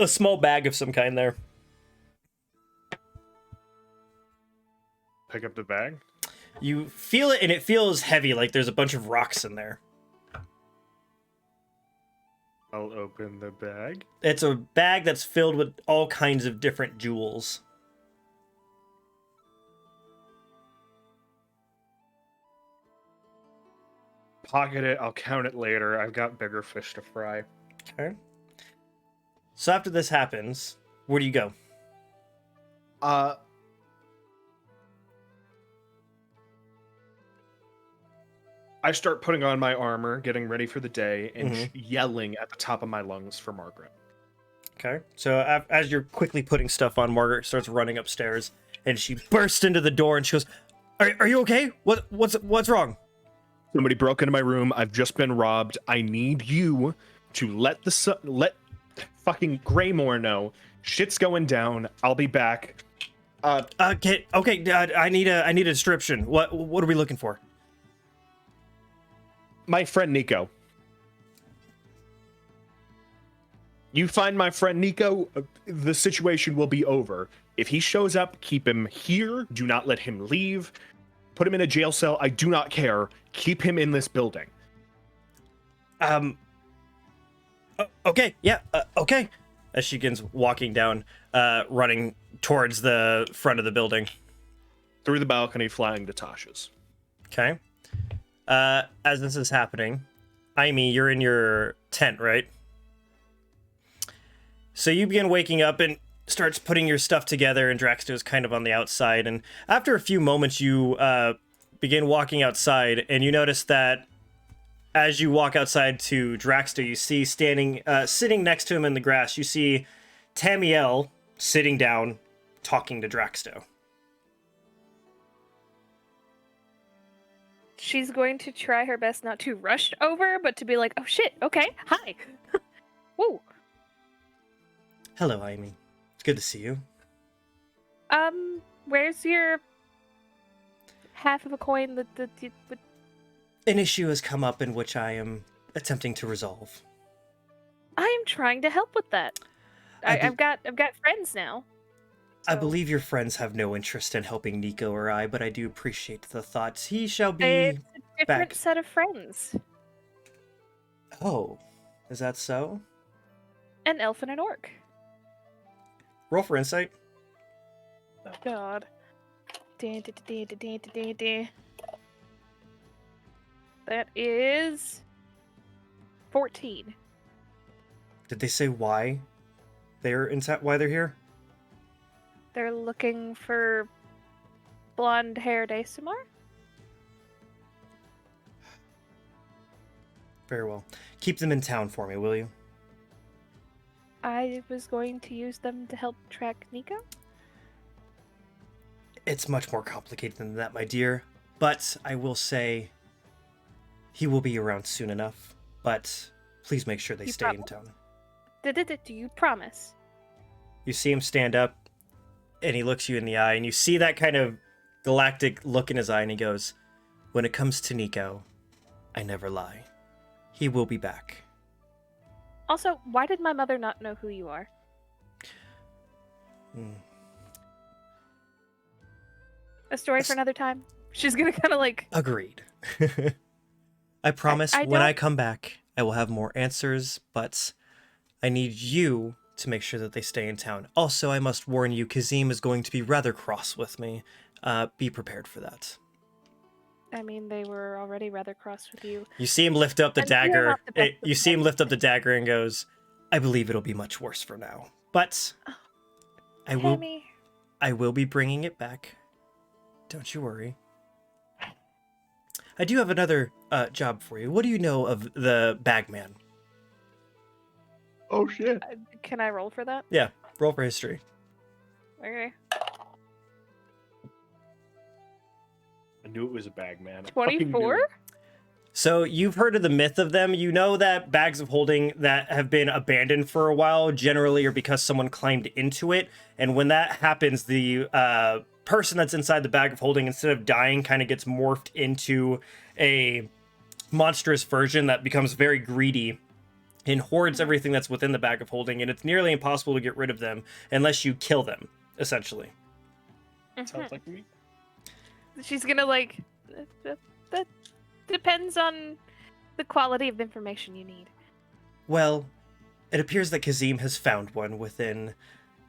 a small bag of some kind there. Pick up the bag. You feel it, and it feels heavy, like there's a bunch of rocks in there. I'll open the bag. It's a bag that's filled with all kinds of different jewels. Pocket it. I'll count it later. I've got bigger fish to fry. Okay. So after this happens, where do you go? I start putting on my armor, getting ready for the day, and yelling at the top of my lungs for Margaret. Okay. So as you're quickly putting stuff on, Margaret starts running upstairs, and she bursts into the door, and she goes, "Are you okay? What's wrong?" Somebody broke into my room. I've just been robbed. I need you to let fucking Greymore know shit's going down. I'll be back. Okay. I need a description. What are we looking for? My friend Nico. You find my friend Nico, the situation will be over. If he shows up, keep him here. Do not let him leave. Put him in a jail cell. I do not care. Keep him in this building. Okay. Yeah. Okay. As she begins walking down, running towards the front of the building. Through the balcony, flying to Tasha's. Okay. As this is happening, Aimee, you're in your tent, right? So you begin waking up and starts putting your stuff together, and Draxto is kind of on the outside. And after a few moments, you begin walking outside, and you notice that as you walk outside to Draxto, you see sitting next to him in the grass, you see Tamiel sitting down, talking to Draxto. She's going to try her best not to rush over, but to be like, "Oh shit, okay, hi." Whoa. Hello, Aimee. It's good to see you. Where's your half of a coin that An issue has come up in which I am attempting to resolve. I am trying to help with that. I've got friends now. I So- believe your friends have no interest in helping Nico or I, but I do appreciate the thoughts. He shall be It's a different back. set of friends. Oh, is that so? An elf and an orc. Roll for insight. Oh god. That is 14. Did they say why they're inside? Why they're here? They're looking for blonde-haired Asimar? Very well. Keep them in town for me, will you? I was going to use them to help track Nico. It's much more complicated than that, my dear. But I will say he will be around soon enough. But please make sure they You stay in town. Do you promise? You see him stand up, and he looks you in the eye, and you see that kind of galactic look in his eye, and he goes, "When it comes to Nico, I never lie. He will be back." Also, why did my mother not know who you are? A story for another time. She's gonna kind of like. Agreed. I promise I when I don't- come back, I will have more answers, but I need you to make sure that they stay in town. Also, I must warn you, Kazim is going to be rather cross with me. Be prepared for that. I mean, they were already rather cross with you. You see him lift up the And we are dagger. not the best You of see him friends. lift up the dagger and goes, I believe it'll be much worse for now. But I will be bringing it back. Don't you worry. I do have another job for you. What do you know of the Bagman? Oh shit. Can I roll for that? Yeah, roll for history. Okay. I knew it was a bag, man. I fucking knew 24? it. So you've heard of the myth of them. You know that bags of holding that have been abandoned for a while generally are because someone climbed into it. And when that happens, the person that's inside the bag of holding, instead of dying, kind of gets morphed into a monstrous version that becomes very greedy and hoards everything that's within the bag of holding. And it's nearly impossible to get rid of them unless you kill them, essentially. Sounds like me. She's gonna like. That depends on the quality of information you need. Well, it appears that Kazim has found one within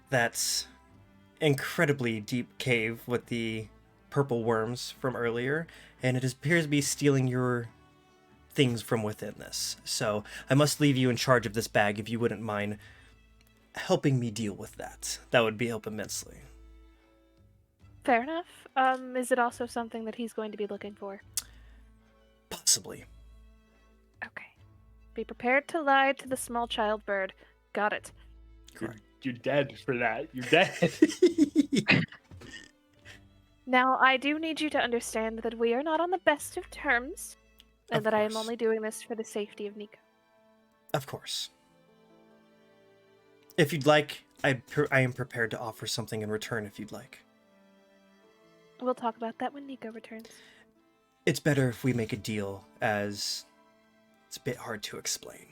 that incredibly deep cave with the purple worms from earlier, and it appears to be stealing your things from within this. So I must leave you in charge of this bag if you wouldn't mind helping me deal with that. That would be help immensely. Fair enough. Is it also something that he's going to be looking for? Possibly. Okay. Be prepared to lie to the small child bird. Got it. You're dead for that. You're dead. Now, I do need you to understand that we are not on the best of terms, and Of that I am course. only doing this for the safety of Nico. Of course. If you'd like, I am prepared to offer something in return if you'd like. We'll talk about that when Nico returns. It's better if we make a deal, as it's a bit hard to explain.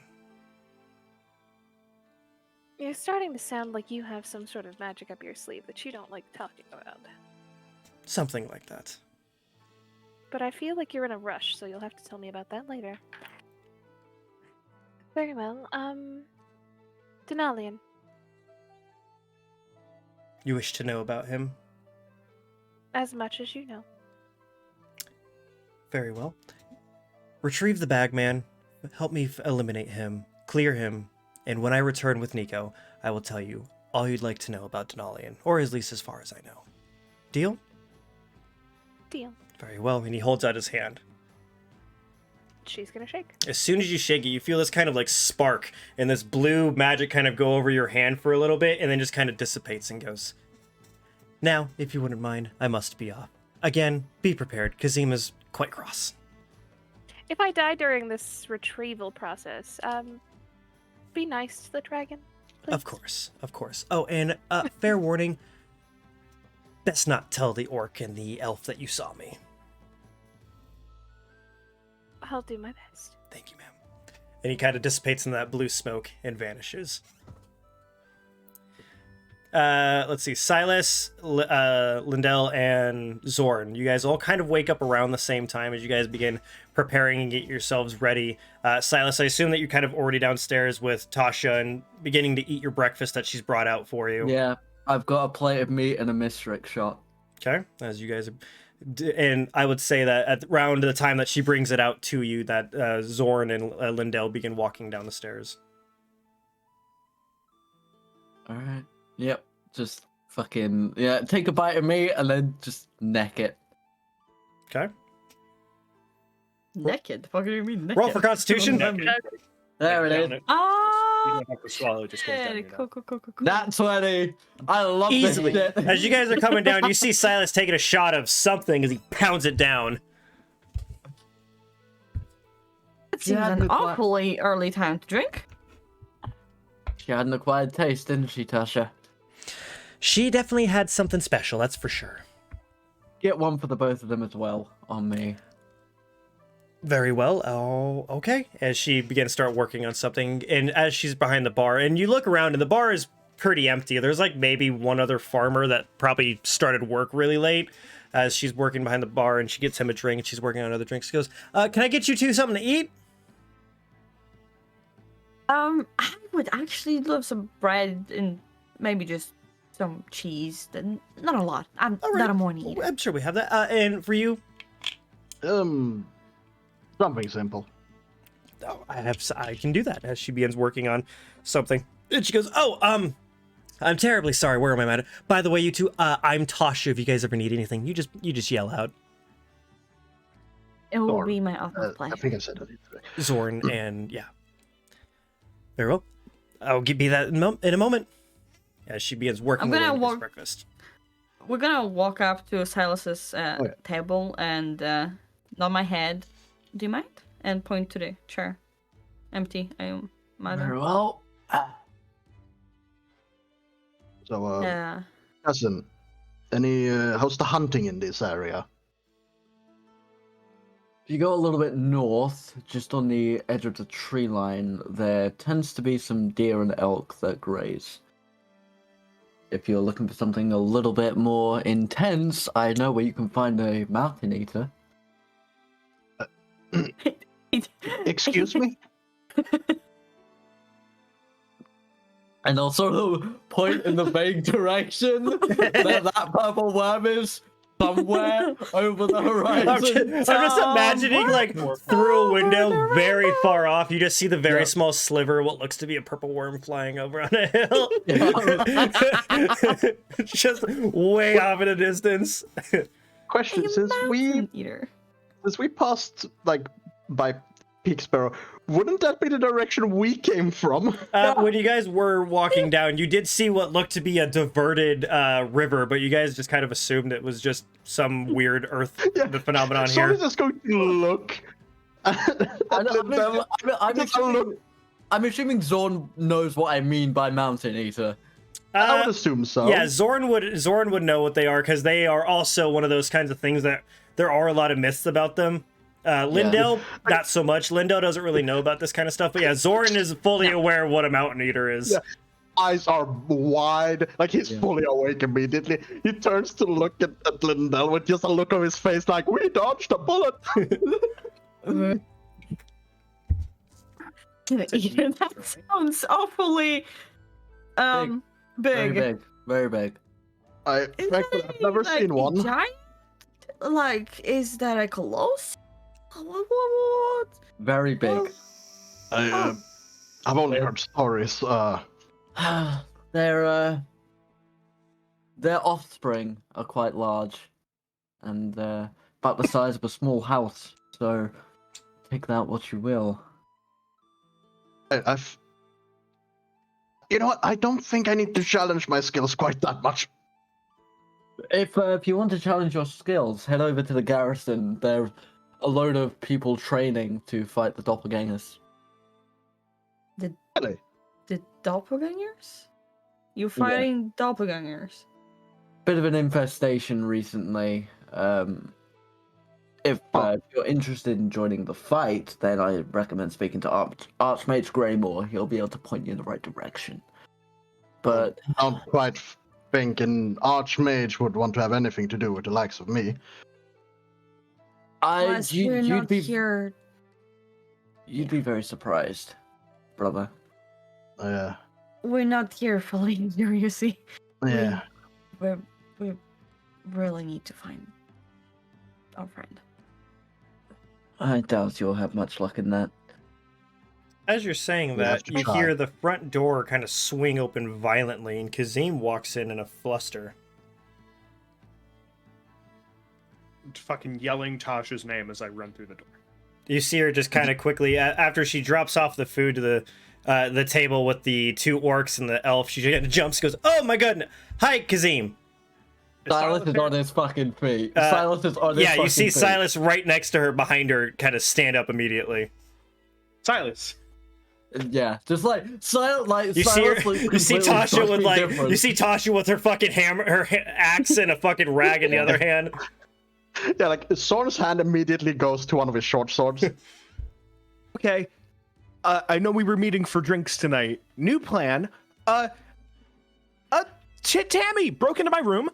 You're starting to sound like you have some sort of magic up your sleeve that you don't like talking about. Something like that. But I feel like you're in a rush, so you'll have to tell me about that later. Very well. Denalian. You wish to know about him? As much as you know. Very well. Retrieve the bagman, help me eliminate him, clear him, and when I return with Nico, I will tell you all you'd like to know about Denalian, or at least as far as I know. Deal? Deal. Very well, and he holds out his hand. She's gonna shake. As soon as you shake it, you feel this kind of like spark, and this blue magic kind of go over your hand for a little bit, and then just kind of dissipates and goes. Now, if you wouldn't mind, I must be off. Again, be prepared. Kazima's quite cross. If I die during this retrieval process, be nice to the dragon, please. Of course, of course. Oh, and fair warning, best not tell the orc and the elf that you saw me. I'll do my best. Thank you, ma'am. And he kind of dissipates in that blue smoke and vanishes. Let's see. Silas, Lindell, and Zorn. You guys all kind of wake up around the same time as you guys begin preparing and get yourselves ready. Silas, I assume that you're kind of already downstairs with Tasha and beginning to eat your breakfast that she's brought out for you. Yeah, I've got a plate of meat and a Mystric shot. Okay. As you guys are... And I would say that at around the time that she brings it out to you, that Zorn and Lindell begin walking down the stairs. All right. Yep. Just fucking take a bite of meat and then just neck it. Okay. Naked? The fuck do you mean naked? Roll for Constitution. There it is. You Ah! don't have to swallow, it just goes down your Cool. mouth. Nat 20. I love Easily. this shit. As you guys are coming down, you see Silas taking a shot of something as he pounds it down. It seems Yeah, an good luck. awfully early time to drink. She had an acquired taste, didn't she, Tasha? She definitely had something special, that's for sure. Get one for the both of them as well, on me. Very well. Oh, okay. As she begins to start working on something, and as she's behind the bar, and you look around, and the bar is pretty empty. There's like maybe one other farmer that probably started work really late. As she's working behind the bar, and she gets him a drink, and she's working on other drinks. She goes, "Can I get you two something to eat?" I would actually love some bread and maybe just some cheese. Not a lot. I'm All right. not a morning eater. I'm sure we have that. And for you, Something simple. oh, I can do that. As she begins working on something, and she goes, "Oh, I'm terribly sorry. Where am I at? By the way, you two, I'm Tasha. If you guys ever need anything, you just yell out." It will Zorn. be my utmost I pleasure. think I said that today. Zorn, and yeah. Very well. I'll be that in a moment. As she begins working I'm gonna away his walk- breakfast. We're gonna walk up to Silas's table and nod my head. Do you mind? And point to the chair. Empty, I imagine. Very well. So, Yeah. cousin, how's the hunting in this area? If you go a little bit north, just on the edge of the tree line, there tends to be some deer and elk that graze. If you're looking for something a little bit more intense, I know where you can find a mountain eater. Excuse me? And I'll sort of point in the vague direction that purple worm is somewhere over the horizon. I'm just imagining, like, through a window very far off, you just see the very small sliver of what looks to be a purple worm flying over on a hill. Just way off in the distance. Question, since we passed, like, by Peak Sparrow, wouldn't that be the direction we came from? When you guys were walking down, you did see what looked to be a diverted river, but you guys just kind of assumed it was just some weird earth the phenomenon So here. we're just going to look. I'm assuming Zorn knows what I mean by mountain eater. I would assume so. Yeah, Zorn would know what they are, because they are also one of those kinds of things that there are a lot of myths about them. Lindell, not so much. Lindell doesn't really know about this kind of stuff, but yeah, Zorn is fully aware of what a mountain eater is. Yeah. Eyes are wide, like he's fully awake immediately. He turns to look at Lindell with just a look on his face like, we dodged a bullet. That sounds awfully big. Very big. Very big. I've never seen one. Giant? Like, is that a colossal? What? Very big. I've only heard stories. Their offspring are quite large, and they're about the size of a small house. So take that what you will. You know what? I don't think I need to challenge my skills quite that much. If you want to challenge your skills, head over to the garrison. There's a load of people training to fight the doppelgangers. Really? The doppelgangers? You're fighting doppelgangers? Bit of an infestation recently. If you're interested in joining the fight, then I recommend speaking to Archmage Greymore. He'll be able to point you in the right direction. But I don't quite think an Archmage would want to have anything to do with the likes of me. Plus, we're not here. You'd be very surprised, brother. Yeah. We're not here for leisure, you see. Yeah. We really need to find our friend. I doubt you'll have much luck in that. As you're saying that, you hear the front door kind of swing open violently, and Kazim walks in a fluster. Fucking yelling Tasha's name as I run through the door. You see her just kind of quickly, after she drops off the food to the table with the two orcs and the elf, she jumps and goes, "Oh my goodness! Hi, Kazim!" Silas is on his fucking feet. Silas is on his Yeah, fucking you see feet. Silas right next to her, behind her, kind of stand up immediately. Silas. Yeah, just like Silas, like You see Silas her, looks you see completely Tasha with fucking like, different. you see Tasha with her fucking hammer, axe, and a fucking rag in the other hand. Yeah, like Zorn's hand immediately goes to one of his short swords. Okay. I know we were meeting for drinks tonight. New plan. Tammy broke into my room,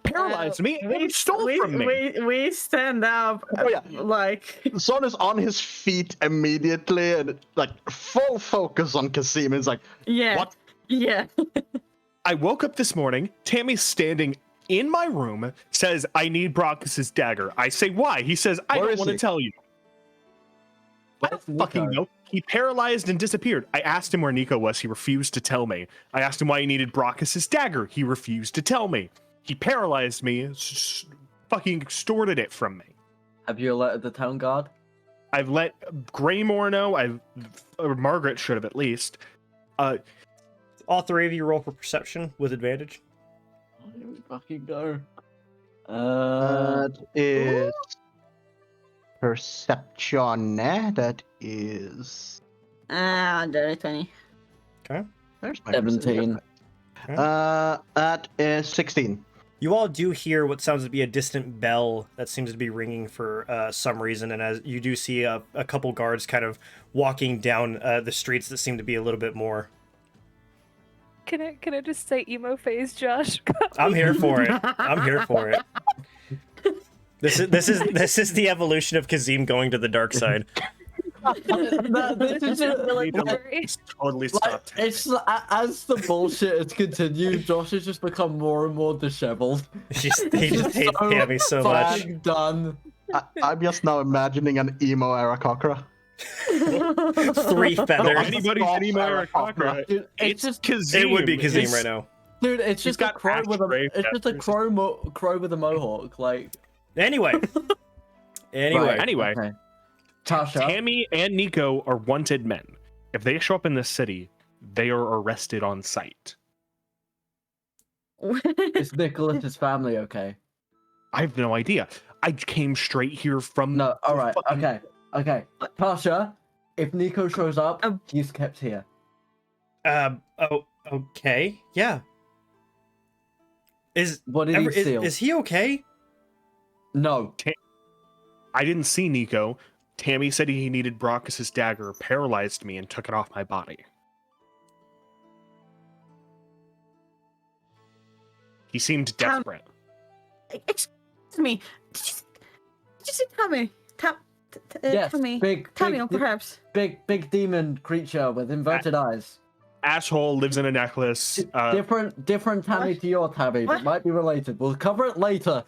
paralyzed me, and stole from me. We stand up. Oh, yeah. Like Zorn is on his feet immediately and like full focus on Kasim. It's like, yeah, What? yeah. I woke up this morning. Tammy's standing in my room, says, I need Brockus's dagger. I say, why? He says, I Where don't is want to he? tell you. I Where's don't fucking Nico? know. He paralyzed and disappeared. I asked him where Nico was. He refused to tell me. I asked him why he needed Brockus's dagger. He refused to tell me. He paralyzed me, fucking extorted it from me. Have you alerted the town guard? I've let Greymore know. Or Margaret should have at least. All three of you roll for perception with advantage. Here we fucking go. that is perception. That is. Dirty 20. There's my 17. That is 16. You all do hear what sounds to be a distant bell that seems to be ringing for some reason, and as you do see a couple guards kind of walking down the streets that seem to be a little bit more. Can I just say emo phase, Josh? I'm here for it. I'm here for it. This is the evolution of Kazim going to the dark side. This is just, Totally like, stopped. it's as the bullshit has continued, Josh has just become more and more disheveled. He just hates So Tammy so much. fucking done. I'm just now imagining an emo era Cockra. 3 feathers. Anybody's any Maracocra. Dude, It's just Kazim. It would be Kazim right now. dude, it's just a got crow with a ashtray it's just a feathers. crow with a mohawk. Like Anyway. Right, Anyway. okay. Tasha, Tammy and Nico are wanted men. If they show up in this city, they are arrested on sight. is Nicholas's family okay? I have no idea. I came straight here from. No, all right, fucking- okay. Tasha, if Nico shows up, he's kept here. Oh, okay. Yeah. What did he steal? Is he okay? No. I didn't see Nico. Tammy said he needed Brockus's dagger, paralyzed me, and took it off my body. He seemed desperate. Excuse me. Did you say Tommy? Yes, Tommy. big, Tommy, big, perhaps. big demon creature with inverted eyes. Asshole lives in a necklace. Different Tammy to your Tammy, but What? might be related. We'll cover it later.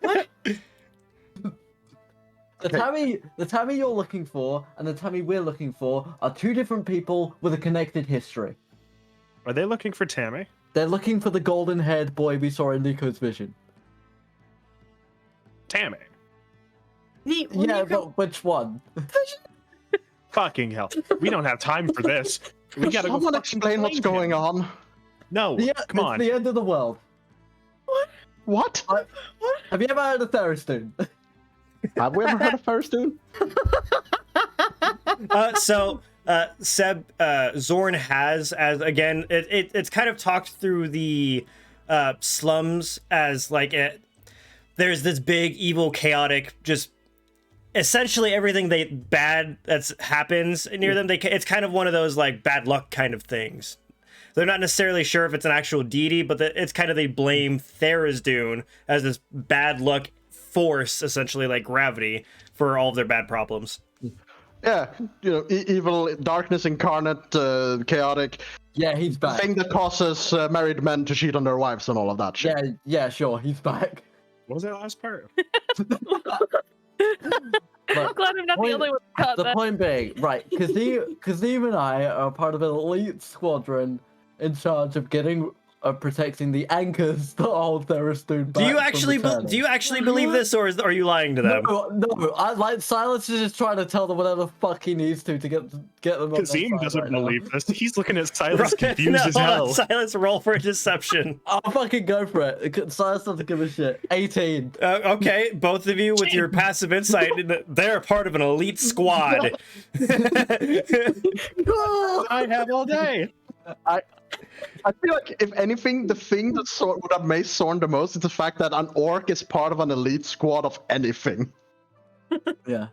What? The Tammy you're looking for and the Tammy we're looking for are two different people with a connected history. Are they looking for Tammy? They're looking for the golden-haired boy we saw in Nico's vision. Tammy. Yeah, Nico- but which one? Fucking hell. We don't have time for this. We gotta go Someone fucking explain what's find going him. on. No, come on. It's the end of the world. What? Have you ever heard of Tharistoon? Have we ever heard of Firestone? Seb, Zorn has, as again, it's kind of talked through the slums as like there's this big, evil, chaotic, just essentially everything bad that's happens near them. It's kind of one of those like bad luck kind of things. They're not necessarily sure if it's an actual deity, but it's kind of they blame Tharizdun as this bad luck force, essentially like gravity, for all of their bad problems. Yeah, evil, darkness incarnate, chaotic. Yeah, he's back. Thing that causes married men to cheat on their wives and all of that shit. Yeah, sure, he's back. What was that last part? I'm glad I'm not the only one who caught The that. point being, right, Kazim and I are part of an elite squadron in charge of protecting the anchors that hold Tharistoon back. Do you actually believe this, or are you lying to them? No. I like Silas is just trying to tell them whatever the fuck he needs to get them. On their Kazim side doesn't right now. believe this. He's looking at Silas confused No, as hell. Silence, roll for deception. I'll fucking go for it. Silas doesn't give a shit. 18. Okay, both of you with your passive insight, they're part of an elite squad. I have all day. I feel like if anything, the thing that would have made Zorn the most is the fact that an orc is part of an elite squad of anything. Yeah.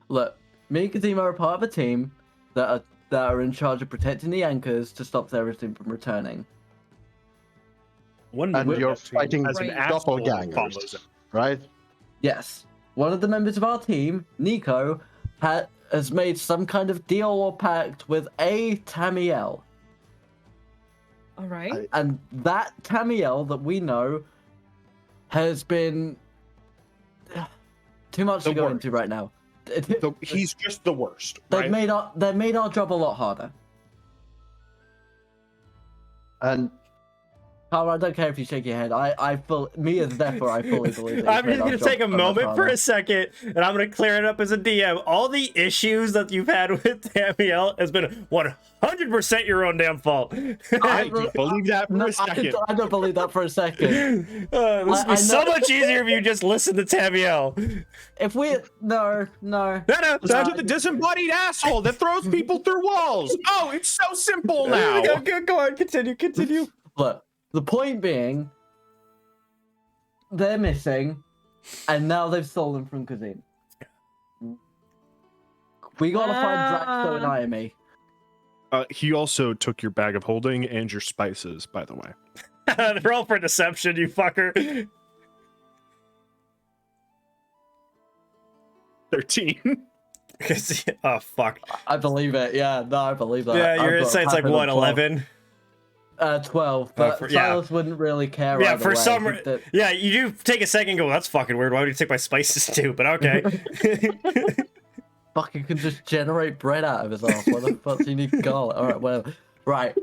Look, me and Kazima are part of a team that are in charge of protecting the anchors to stop terrorism from returning. One And member you're of that team fighting has an asshole that follows doppelgangers, him. right? Yes. One of the members of our team, Nico, has made some kind of deal or pact with a Tamiel. All right. And that Tamiel that we know has been too much The to go worst. into right now. He's just the worst. They've Right? made our job a lot harder. And Carl, I don't care if you shake your head. Me as Zephyr, I fully believe that. I'm just gonna take a moment for a second, and I'm gonna clear it up as a DM. All the issues that you've had with Tamiel has been 100% your own damn fault. I don't believe that for a second. I don't believe that for a second. This would be so much easier if you just listened to Tamiel. If we no. No, Down to the disembodied asshole that throws people through walls. Oh, it's so simple now. Go on, continue. Look, the point being, they're missing, and now they've stolen from Kazim. We gotta find Draxo and Iami. He also took your bag of holding and your spices, by the way. Roll for deception, you fucker. 13. Oh, fuck. I believe it. Yeah, no, I believe that. Yeah, I've your got a insight's like, pattern of what, 12. 11? 12, but yeah. Silas wouldn't really care. Yeah, either for way. some That- yeah, you do take a second and go, well, that's fucking weird. Why would you take my spices too? But okay. Fucking can just generate bread out of his ass. What the fuck do you need garlic? Alright, whatever. Right.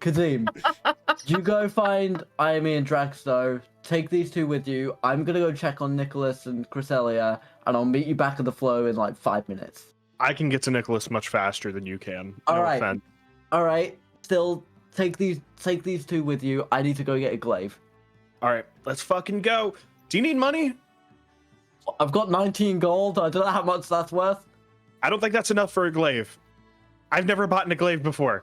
Kazim, you go find Iami and Dragsto. Take these two with you. I'm gonna go check on Nicholas and Cresselia, and I'll meet you back at the flow in like 5 minutes. I can get to Nicholas much faster than you can. All No right. offense. Alright, still take these two with you. I need to go get a glaive. All right, let's fucking go. Do you need money? I've got 19 gold. I don't know how much that's worth. I don't think that's enough for a glaive. I've never bought a glaive before.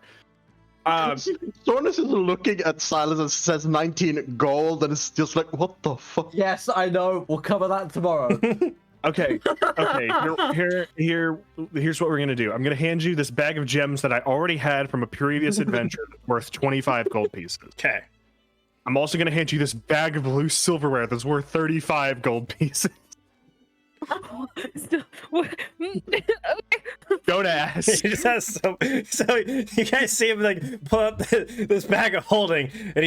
Zorn is looking at Silas and says 19 gold, and it's just like, what the fuck? Yes, I know. We'll cover that tomorrow. Okay. Here's what we're gonna do. I'm gonna hand you this bag of gems that I already had from a previous adventure worth 25 gold pieces. Okay. I'm also gonna hand you this bag of loose silverware that's worth 35 gold pieces. Don't ask. He just has so you guys see him like pull up this bag of holding, and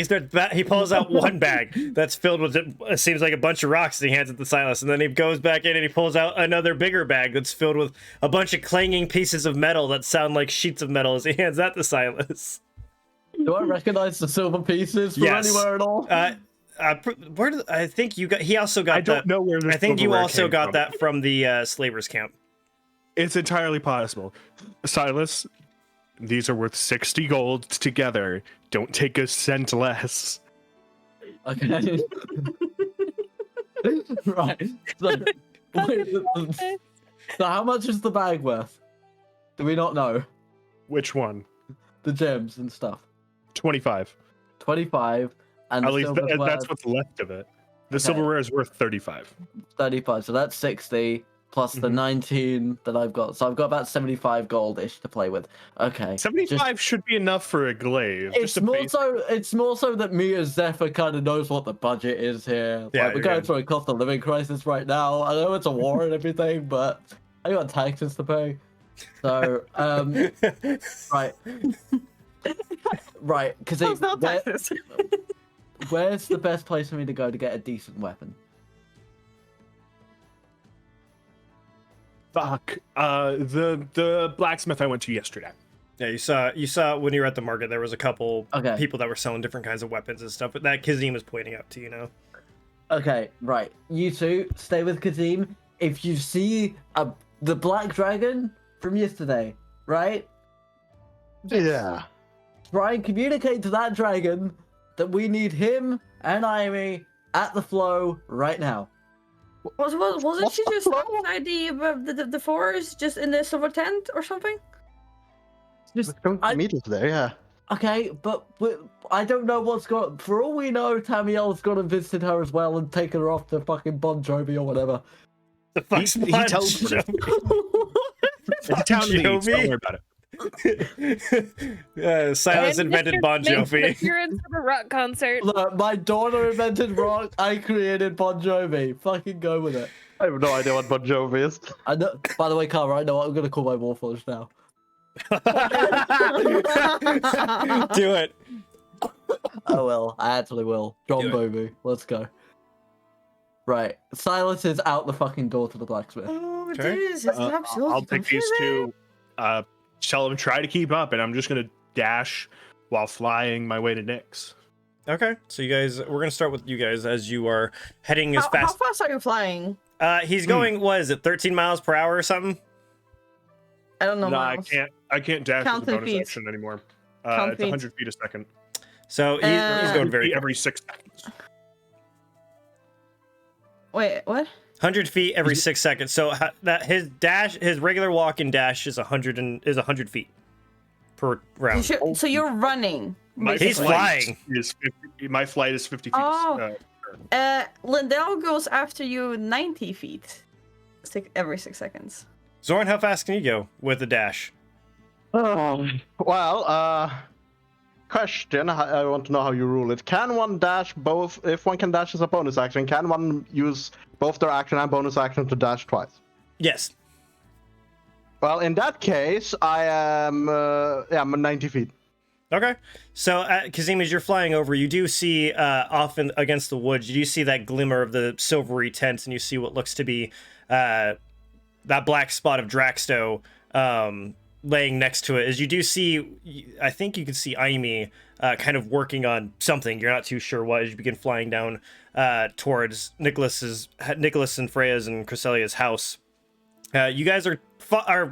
he pulls out one bag that's filled with it seems like a bunch of rocks, and he hands it to Silas, and then he goes back in and he pulls out another bigger bag that's filled with a bunch of clanging pieces of metal that sound like sheets of metal as he hands that to Silas. Do I recognize the silver pieces from Yes. anywhere at all? Where did I think you got? He also got. I don't know where this I think you silverware also came got from. that from the slavers camp. It's entirely possible. Silas, these are worth 60 gold together. Don't take a cent less. Okay. Right. So how much is the bag worth? Do we not know? Which one? The gems and stuff. 25. 25. And At the least silver's that's worth what's left of it. The Okay. silverware is worth 35. 35. So that's 60 plus the 19 that I've got. So I've got about 75 gold-ish to play with. Okay. 75 should be enough for a glaive. It's more so that me as Zephyr kind of knows what the budget is here. Yeah, Like, we're you're going good. through a cost of living crisis right now. I know it's a war and everything, but I got taxes to pay. So, right. Right, because It's not taxes. where's the best place for me to go to get a decent weapon? Fuck. The blacksmith I went to yesterday. Yeah, you saw when you were at the market, there was a couple Okay. people that were selling different kinds of weapons and stuff, but that Kazim was pointing out to, you know. Okay, right. You two, stay with Kazim. If you see the black dragon from yesterday, right? Yeah. Try and communicate to that dragon that we need him and Iami at the flow right now. Wasn't she the just flow? outside the forest, just in the silver tent or something? Just Don't meet us there, yeah. Okay, but I don't know what's going. For all we know, Tamiel's gone and visited her as well and taken her off to fucking Bon Jovi or whatever. The fuck's He Bon teleported. Jovi? It's town leads, Jovi? don't worry about it. Silas And invented Mr. Bon Smith Jovi. appearance at a rock concert. Look, my daughter invented rock. I created Bon Jovi. Fucking go with it. I have no idea what Bon Jovi is. I know. By the way, Cara, I know what I'm gonna call my Warforged now. Do it. I will. I actually will. John Do it. Bobu. Let's go. Right. Silas is out the fucking door to the blacksmith. Oh, Okay. this is absolutely I'll take these confusing. two. Tell them try to keep up, and I'm just gonna dash while flying my way to Nyx. Okay, so you guys, we're gonna start with you guys as you are heading as How fast. fast are you flying? He's going. What is it? 13 miles per hour or something? I don't know. No, I miles. can't. I can't dash Count with a in bonus feet. action anymore. Count It's feet. 100 feet a second. So he's going very every 6 seconds. Wait, what? 100 feet every 6 seconds. So that his regular walk and dash is 100 feet per round. So you're running. My He's flight flying. Is 50, my flight is 50 feet. Oh. Lindell goes after you 90 feet. Every 6 seconds. Zoran, how fast can you go with the dash? Well, question. I want to know how you rule it. Can one dash both? If one can dash as a bonus action, can one use both their action and bonus action to dash twice? Yes. Well, in that case, I am I'm 90 feet. Okay. So, Kazim, as you're flying over, you do see off against the woods, you do see that glimmer of the silvery tent, and you see what looks to be that black spot of Draxto laying next to it. As you do see, I think you can see Aimi kind of working on something. You're not too sure what as you begin flying down towards Nicholas and Freya's and Cresselia's house. You guys are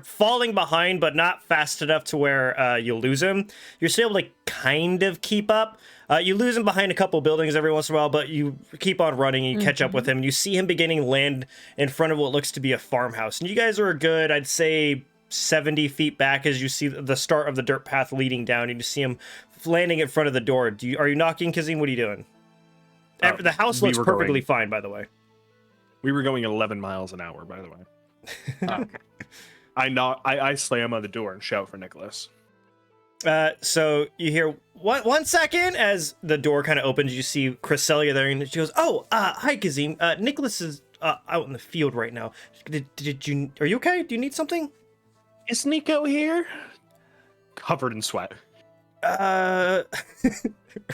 falling behind, but not fast enough to where you'll lose him. You're still able to kind of keep up. You lose him behind a couple buildings every once in a while, but you keep on running and you catch up with him. And you see him beginning to land in front of what looks to be a farmhouse. And you guys are a good, I'd say, 70 feet back as you see the start of the dirt path leading down. And you see him landing in front of the door. Are you knocking, Kazim? What are you doing? The house looks perfectly fine, by the way. We were going 11 miles an hour, by the way. I slam on the door and shout for Nicholas. So you hear one second as the door kind of opens. You see Cresselia there, and she goes, "Oh, hi, Kazim. Nicholas is out in the field right now. Are you okay? Do you need something?" Is Nico here? Covered in sweat.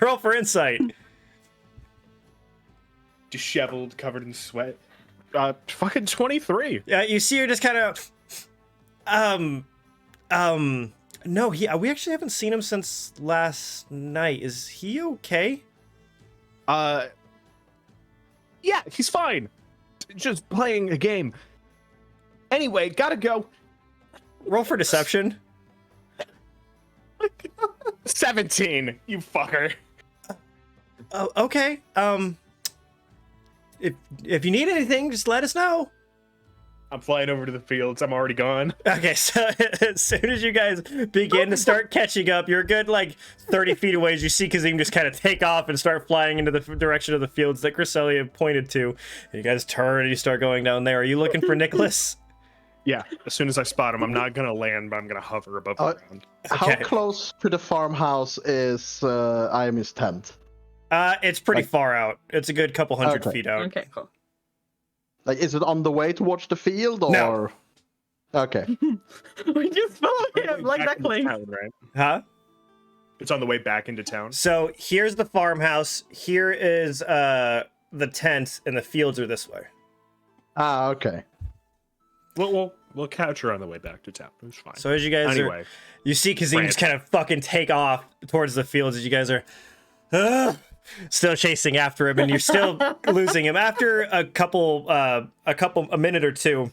Roll for insight. Disheveled, covered in sweat. Fucking 23. Yeah, you see her just kind of, no, we actually haven't seen him since last night. Is he okay? Yeah, he's fine. Just playing a game. Anyway, gotta go. Roll for deception. 17, you fucker. Oh, okay. If you need anything, just let us know. I'm flying over to the fields. I'm already gone. Okay, so as soon as you guys begin to start catching up, you're a good like 30 feet away as you see Kazim just kind of take off and start flying into the direction of the fields that Cresselia pointed to. And you guys turn and you start going down there. Are you looking for Nicholas? Yeah, as soon as I spot him, I'm not gonna land, but I'm gonna hover above the ground. How Okay. close to the farmhouse is Ayami's tent? It's pretty far out. It's a good couple hundred Okay. feet out. Okay, cool. Like, is it on the way towards the field, or? No. Okay. We just followed him like Back into ducklings. town, right? Huh? It's on the way back into town. So here's the farmhouse. Here is the tent, and the fields are this way. Okay. We'll catch her on the way back to town. It's fine. So as you guys Anyway, you see Kazim just kind of fucking take off towards the fields as you guys are still chasing after him, and you're still losing him. After a minute or two,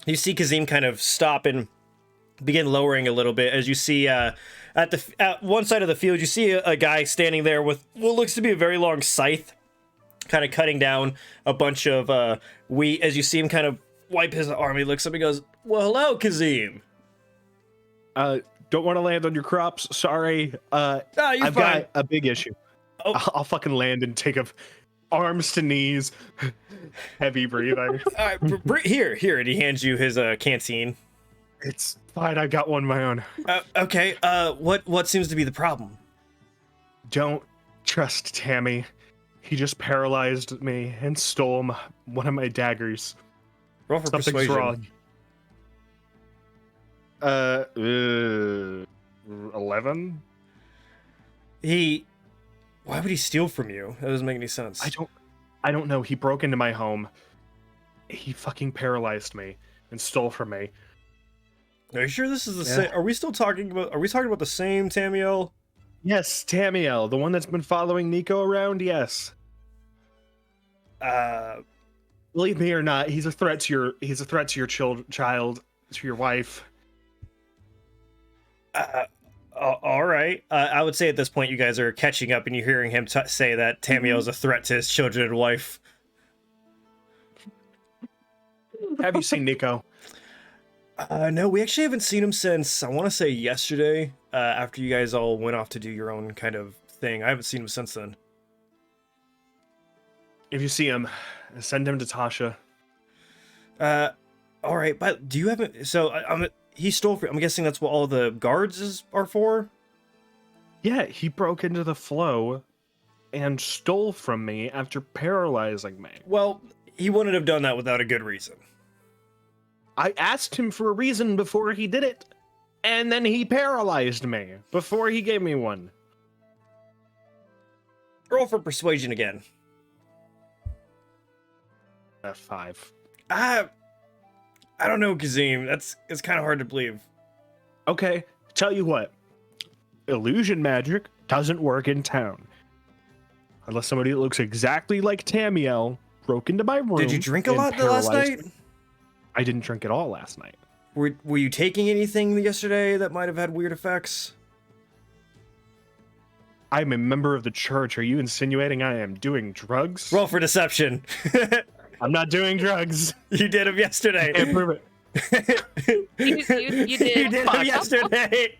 you see Kazim kind of stop and begin lowering a little bit as you see at one side of the field, you see a guy standing there with what looks to be a very long scythe, kind of cutting down a bunch of wheat. As you see him kind of wipe his arm, he looks up and goes, "Well, hello, Kazim." Don't want to land on your crops. Sorry. You're I've fine. got a big issue. Oh. I'll fucking land and take a arms to knees, heavy breathing. All right, here, and he hands you his canteen. It's fine. I got one of my own. Okay. What seems to be the problem? Don't trust Tammy. He just paralyzed me and stole one of my daggers. Roll for Something's persuasion. wrong. 11. Why would he steal from you? That doesn't make any sense. I don't know. He broke into my home. He fucking paralyzed me and stole from me. Are you sure this is the same? Are we talking about the same Tamiel? Yes, Tamiel, the one that's been following Nico around. Yes. Believe me or not, he's a threat to your child, to your wife. All right. I would say at this point you guys are catching up and you're hearing him say that Tamiel is a threat to his children and wife. Have you seen Nico? No, we actually haven't seen him since, I want to say yesterday, after you guys all went off to do your own kind of thing. I haven't seen him since then. If you see him, send him to Tasha. All right, but do you have it? So he stole from. I'm guessing that's what all the guards are for. Yeah, he broke into the flow and stole from me after paralyzing me. Well, he wouldn't have done that without a good reason. I asked him for a reason before he did it, and then he paralyzed me before he gave me one. Roll for persuasion again. 5. I don't know, Kazim. It's kind of hard to believe. Okay, tell you what. Illusion magic doesn't work in town. Unless somebody that looks exactly like Tamiel broke into my room. Did you drink a and lot last paralyzed night? me. I didn't drink at all last night. Were you taking anything yesterday that might have had weird effects? I'm a member of the church. Are you insinuating I am doing drugs? Roll for deception. I'm not doing drugs. You did them yesterday. Can't prove it. You did. You did them yesterday.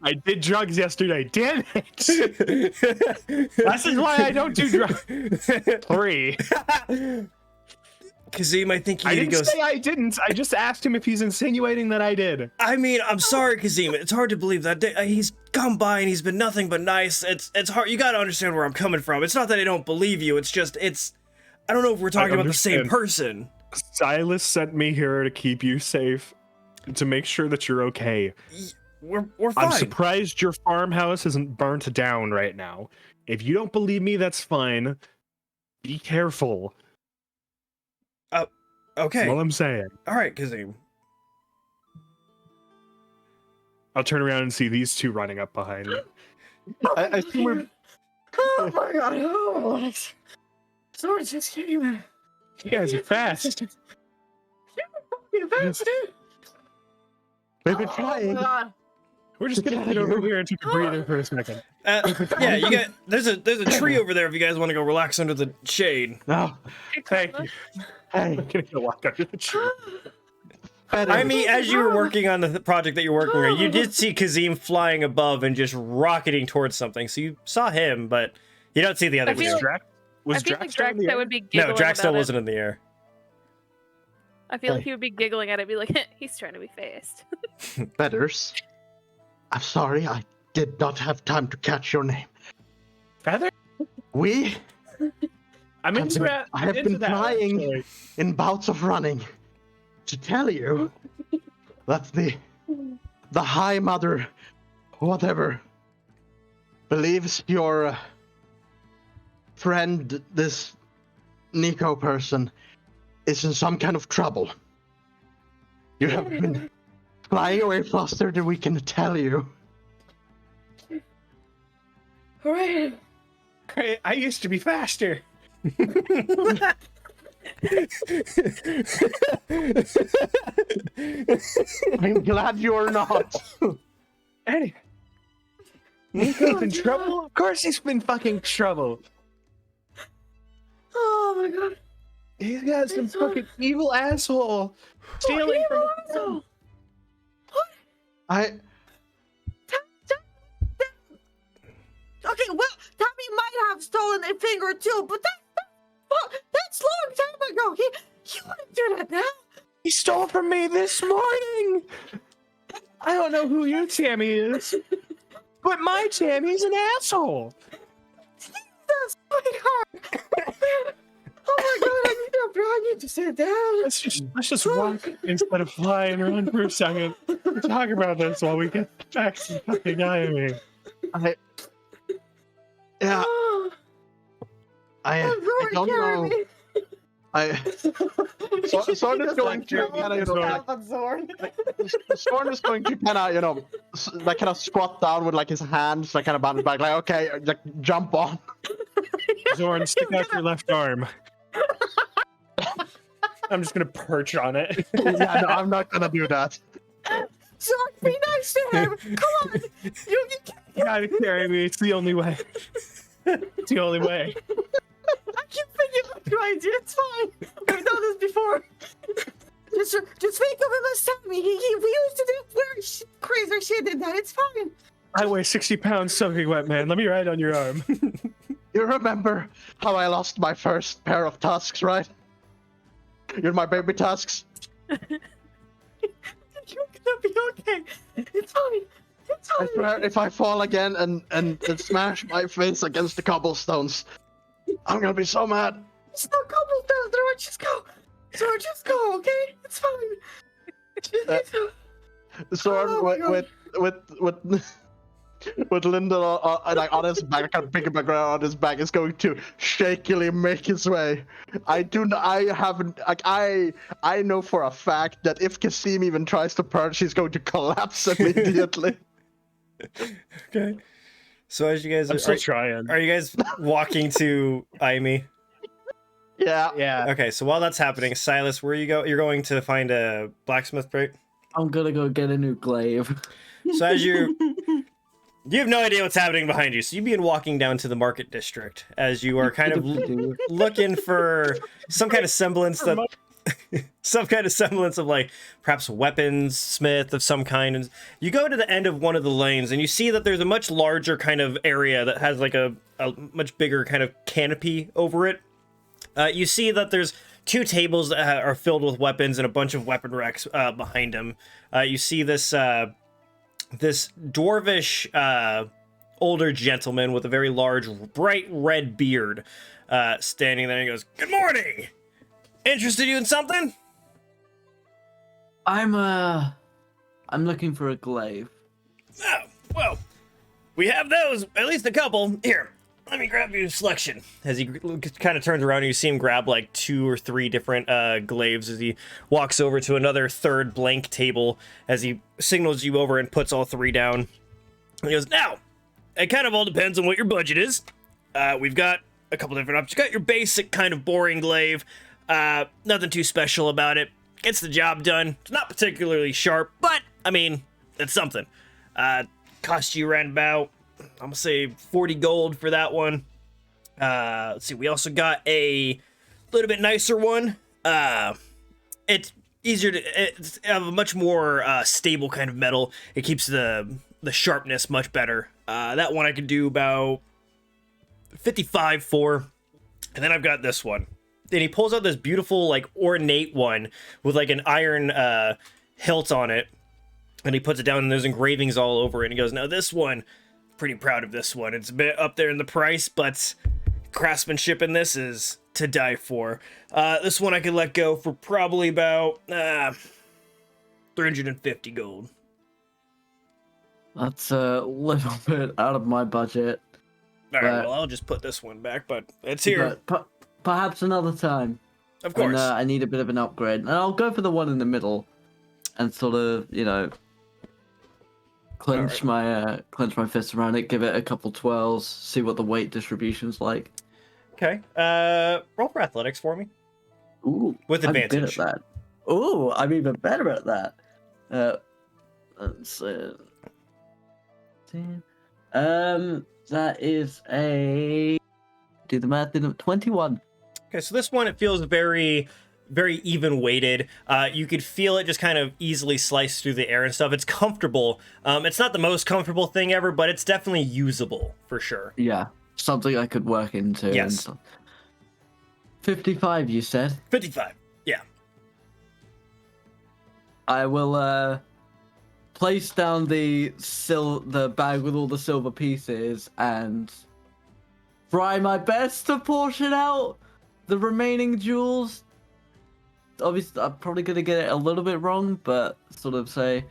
I did drugs yesterday. Damn it. This is why I don't do drugs. 3. Kazim, I think you I need to didn't go. say I didn't. I just asked him if he's insinuating that I did. I mean, I'm sorry, Kazim. It's hard to believe that he's come by and he's been nothing but nice. It's hard. You gotta understand where I'm coming from. It's not that I don't believe you. It's just I don't know if we're talking about the same person. Silas sent me here to keep you safe, to make sure that you're okay. We're fine. I'm surprised your farmhouse isn't burnt down right now. If you don't believe me, that's fine. Be careful. Okay. That's all I'm saying. All right, Kazim. I'll turn around and see these two running up behind me. I think we're... Oh my god. Oh, Sword just came. You guys are fast. You're fast, dude. We've been Oh trying. my god. We're just gonna head over here and take a breather for a second. Yeah, you got. There's a tree over there if you guys want to go relax under the shade. No. Thank you. Hey. I'm gonna go walk under the tree. I mean, as you were working on the project that you're working on, you did see Kazim flying above and just rocketing towards something. So you saw him, but you don't see the other I feel two. like- I feel like Draxto would be No, giggling Drax still about wasn't in the air. I feel like he would be giggling at it, be like, he's trying to be fast. Feathers. I'm sorry, I did not have time to catch your name. Feather? We I'm into that. I have been trying in bouts of running to tell you that the High Mother, whatever, believes your friend, this Nico person, is in some kind of trouble. You have been flying away faster than we can tell you. Alright. Great. I used to be faster. I'm glad you're not. Eddie. Nico's in trouble? Of course he's been fucking trouble. Oh my god. He's got some fucking evil asshole stealing from him. sword too, but that's long time ago. He wouldn't do that now. He stole from me this morning. I don't know who your Tammy is, but my Tammy's an asshole. That's sweetheart. Oh my god, I need to sit down. Let's just walk instead of fly and run for a second. Talk about this while we get back to fucking Miami. Yeah. I don't know. Zorn is going to Zorn is going to kind of, you know, like kind of squat down with like his hands, like kind of behind his back, like okay, like jump on. Zorn, stick out your left arm. I'm just gonna perch on it. Yeah, no, I'm not gonna do that. Zorn, be nice to him. Come on, you gotta carry me. It's the only way. It's the only way. I keep thinking about your idea. It's fine. I've done this before. Just think of him as Tommy. We used to do weird, crazy shit than that. It's fine. I weigh 60 pounds soaking wet, man. Let me ride on your arm. You remember how I lost my first pair of tusks, right? You're my baby tusks. You're gonna be okay. It's fine. It's fine. I swear, if I fall again and smash my face against the cobblestones, I'm gonna be so mad. It's not cobblestones, Zorn. Just go. Zorn, just go, okay? It's fine. Zorn, with Lyndon like on his back, kind of picking back around on his back, is going to shakily make his way. I know for a fact that if Kasim even tries to purge, he's going to collapse immediately. Okay. So as you guys I'm still trying. Are you guys walking to Amy? Yeah. Okay, so while that's happening, Silas, where you go? You're going to find a blacksmith, right? I'm gonna go get a new glaive. So as you have no idea what's happening behind you, so you begin walking down to the market district as you are kind of looking for some kind of semblance of like perhaps weapons smith of some kind. And you go to the end of one of the lanes and you see that there's a much larger kind of area that has like a much bigger kind of canopy over it. You see that there's 2 tables that are filled with weapons and a bunch of weapon racks behind them. You see this dwarvish older gentleman with a very large, bright red beard standing there, and he goes, "Good morning! Interested you in something?" I'm looking for a glaive. Oh, well, we have those, at least a couple. Here, let me grab you a selection. As he kind of turns around, and you see him grab like 2 or 3 different glaives as he walks over to another third blank table as he signals you over and puts all 3 down. And he goes, "Now, it kind of all depends on what your budget is. We've got a couple different options. You got your basic kind of boring glaive. Nothing too special about it. Gets the job done. It's not particularly sharp, but, I mean, it's something. Cost you around about, I'm gonna say 40 gold for that one. Let's see, we also got a little bit nicer one. It's easier to, it's have a much more stable kind of metal. It keeps the sharpness much better. That one I could do about 55 for. And then I've got this one. And he pulls out this beautiful, like, ornate one with, like, an iron hilt on it. And he puts it down, and there's engravings all over it. And he goes, "Now, this one, pretty proud of this one. It's a bit up there in the price, but craftsmanship in this is to die for. This one I could let go for probably about 350 gold. That's a little bit out of my budget. All right, well, I'll just put this one back, but it's here. Perhaps another time. Of course. When, I need a bit of an upgrade. And I'll go for the one in the middle and sort of, you know, clench my fist around it, give it a couple twirls, see what the weight distribution's like. Okay. Roll for athletics for me. Ooh. With advantage. I'm good at that. Ooh, I'm even better at that. Let's see. That is a... Do the math in 21. Okay, so this one, it feels very, very even weighted. You could feel it just kind of easily slice through the air and stuff. It's comfortable. It's not the most comfortable thing ever, but it's definitely usable for sure. Yeah. something I could work into. and Yes. stuff. 55, you said? 55. Yeah. I will place down the bag with all the silver pieces and try my best to portion out the remaining jewels. Obviously, I'm probably gonna get it a little bit wrong, but sort of say.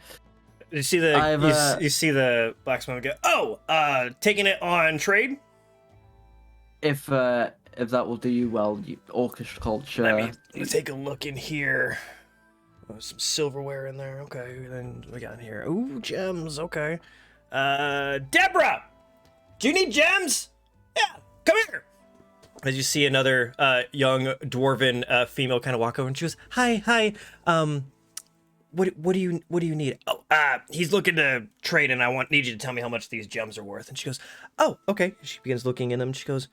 You see the you see the blacksmith go, "Oh, taking it on trade." If that will do you well, orcish culture. Let me take a look in here. Oh, some silverware in there. Okay, then we got in here. Ooh, gems. Okay. Deborah, do you need gems? Yeah, come here. As you see another young dwarven female kind of walk over, and she goes, "Hi. What do you need?" "Oh, he's looking to trade, and need you to tell me how much these gems are worth." And she goes, "Oh, okay." She begins looking in them. She goes,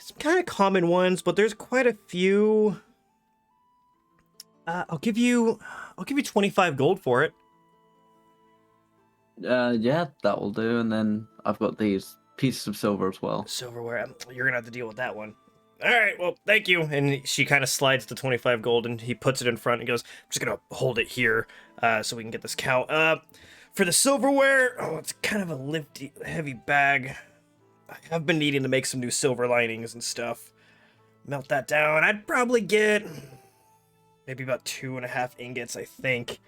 "Some kind of common ones, but there's quite a few. I'll give you 25 gold for it." Yeah, that will do. And then I've got these pieces of silver as well. Silverware. You're gonna have to deal with that one. All right, well, thank you. And she kind of slides the 25 gold, and he puts it in front and goes, "I'm just gonna hold it here, so we can get this count. For the silverware, it's kind of a heavy bag. I have been needing to make some new silver linings and stuff. Melt that down. I'd probably get maybe about 2.5 ingots, I think.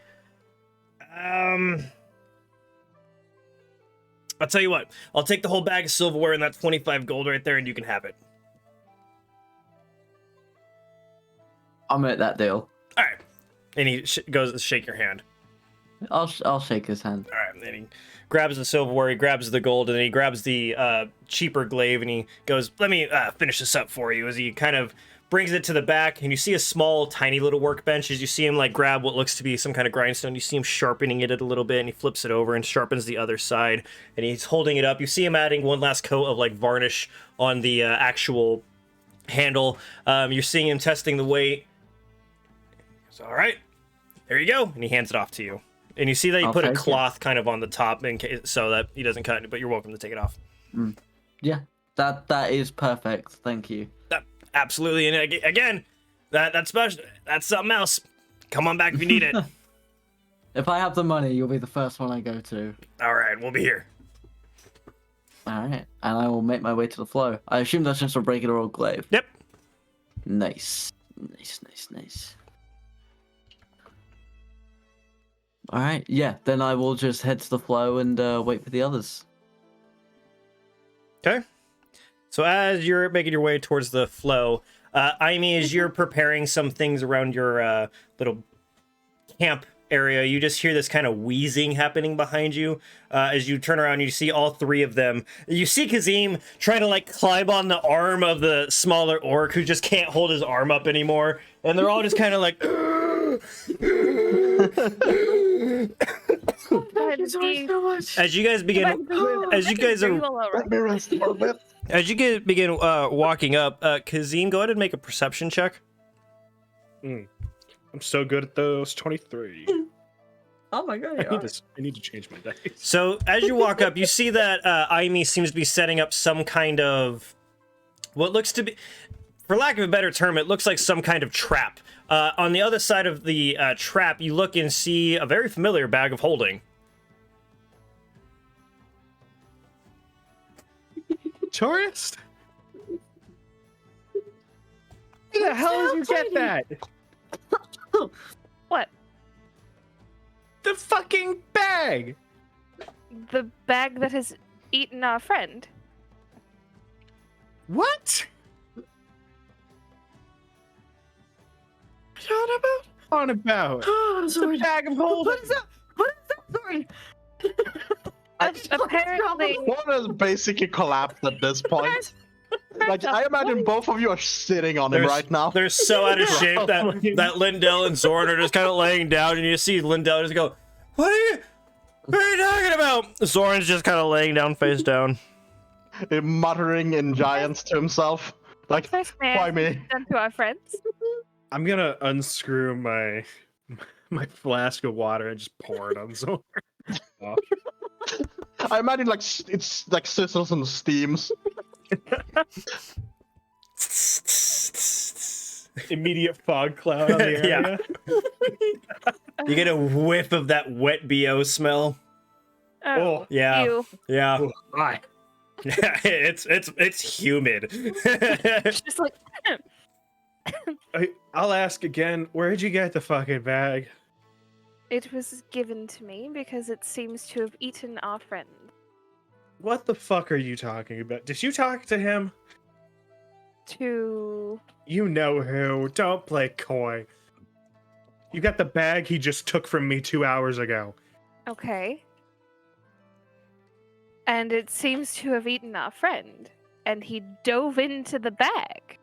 I'll tell you what. I'll take the whole bag of silverware and that 25 gold right there, and you can have it." I'll make that deal. All right. And he goes to shake your hand. I'll shake his hand. All right. And he grabs the silverware, he grabs the gold, and then he grabs the cheaper glaive, and he goes, "Let me finish this up for you." As he kind of brings it to the back, and you see a small, tiny little workbench. As you see him like grab what looks to be some kind of grindstone, you see him sharpening it a little bit, and he flips it over and sharpens the other side, and he's holding it up. You see him adding one last coat of like varnish on the actual handle. You're seeing him testing the weight. So, all right, there you go, and he hands it off to you. And you see that he put a cloth kind of on the top in case, so that he doesn't cut it, but you're welcome to take it off. Yeah, that is perfect. Thank you. Absolutely, and again, that's special. That's something else. Come on back if you need it. If I have the money, you'll be the first one I go to. All right, we'll be here. All right, and I will make my way to the flow. I assume that's just a regular old glaive. Yep. Nice. All right, yeah. Then I will just head to the flow and wait for the others. Okay. So as you're making your way towards the flow, Aimee, as you're preparing some things around your little camp area, you just hear this kind of wheezing happening behind you. As you turn around, you see all three of them. You see Kazim trying to like climb on the arm of the smaller orc who just can't hold his arm up anymore, and they're all just kind of like. As you guys begin, as you guys begin walking up, Kazim, go ahead and make a perception check. I'm so good at those. 23. Oh my god! I need to change my dice. So as you walk up, you see that Aimee seems to be setting up some kind of what looks to be, for lack of a better term, it looks like some kind of trap. On the other side of the trap, you look and see a very familiar bag of holding. Tourist? Where the hell did you get that? What? The fucking bag! The bag that has eaten our friend. What? On about? Oh, The bag of holding. What is that? Sorry. Apparently, One has basically collapsed at this point. Like, I imagine both of you are sitting on him right now. They're so out of shape that Lindell and Zoran are just kind of laying down, and you see Lindell just go, What are you talking about? Zoran's just kind of laying down, face down. Muttering in giants to himself. Like, why me? Done to our friends. I'm gonna unscrew my flask of water and just pour it on Zoran. I imagine like it's like sizzles and steams. Immediate fog cloud on the area. You get a whiff of that wet BO smell. Oh, Yeah. ew. Yeah. Oh, my. It's humid. It's just like, I'll ask again. Where'd you get the fucking bag? it was given to me because it seems to have eaten our friend. What the fuck are you talking about? Did you talk to him? To You know who. Don't play coy. You got the bag he just took from me 2 hours ago. okay. And it seems to have eaten our friend, and he dove into the bag.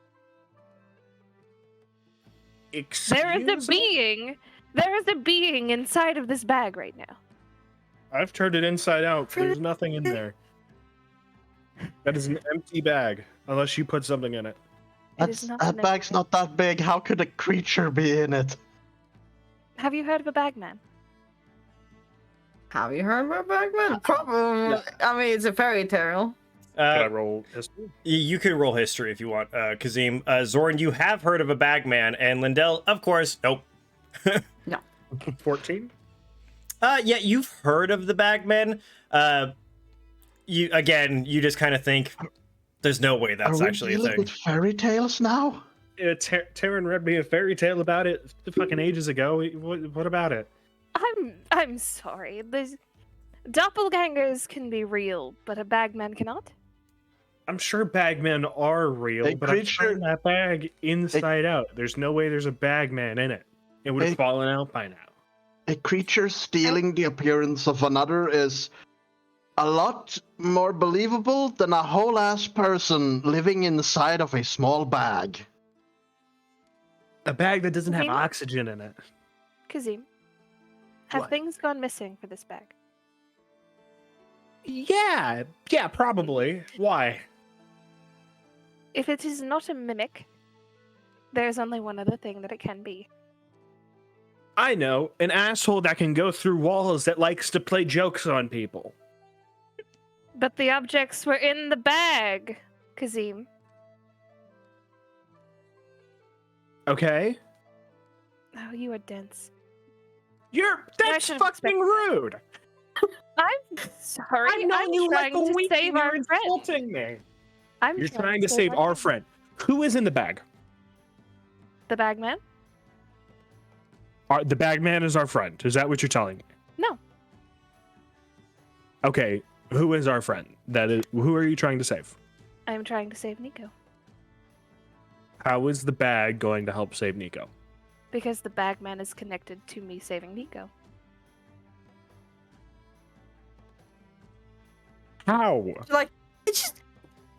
There is a Excuse me? being inside of this bag right now. I've turned it inside out. There's nothing in there. That is an empty bag, unless you put something in it. It is not That an bag's empty- not that big. How could a creature be in it? Have you heard of a bagman? Have you heard about Bagman? Probably. I mean, it's a fairy tale. Can I roll history? You can roll history if you want, Kazim. Zoran, you have heard of a bagman, and Lindell, of course, nope. 14? Yeah, you've heard of the bagman. You just kind of think, there's no way that's Are we actually a dealing thing. with fairy tales now? Taryn read me a fairy tale about it fucking ages ago. What about it? I'm sorry. There's doppelgangers can be real, but a bagman cannot. I'm sure bagmen are real, A but I've creature- turned that bag inside out. There's no way there's a bagman in it. It would have A- fallen out by now. A creature stealing the appearance of another is a lot more believable than a whole ass person living inside of a small bag. A bag that doesn't have Maybe- oxygen in it. Kazim, have What? things gone missing for this bag? Yeah, probably. Why? If it is not a mimic, there's only one other thing that it can be. I know, an asshole that can go through walls that likes to play jokes on people. But the objects were in the bag, Kazim. Okay? Oh, you are dense. That's should've fucking expected that. rude. I'm sorry. I've known I'm you like trying a to week save and our you're friend. insulting me. I'm You're trying to save our friend. Who is in the bag? The bagman? The bagman is our friend. Is that what you're telling me? No. Okay, who is our friend? Who are you trying to save? I'm trying to save Nico. How is the bag going to help save Nico? Because the bagman is connected to me saving Nico. How? Like, it's just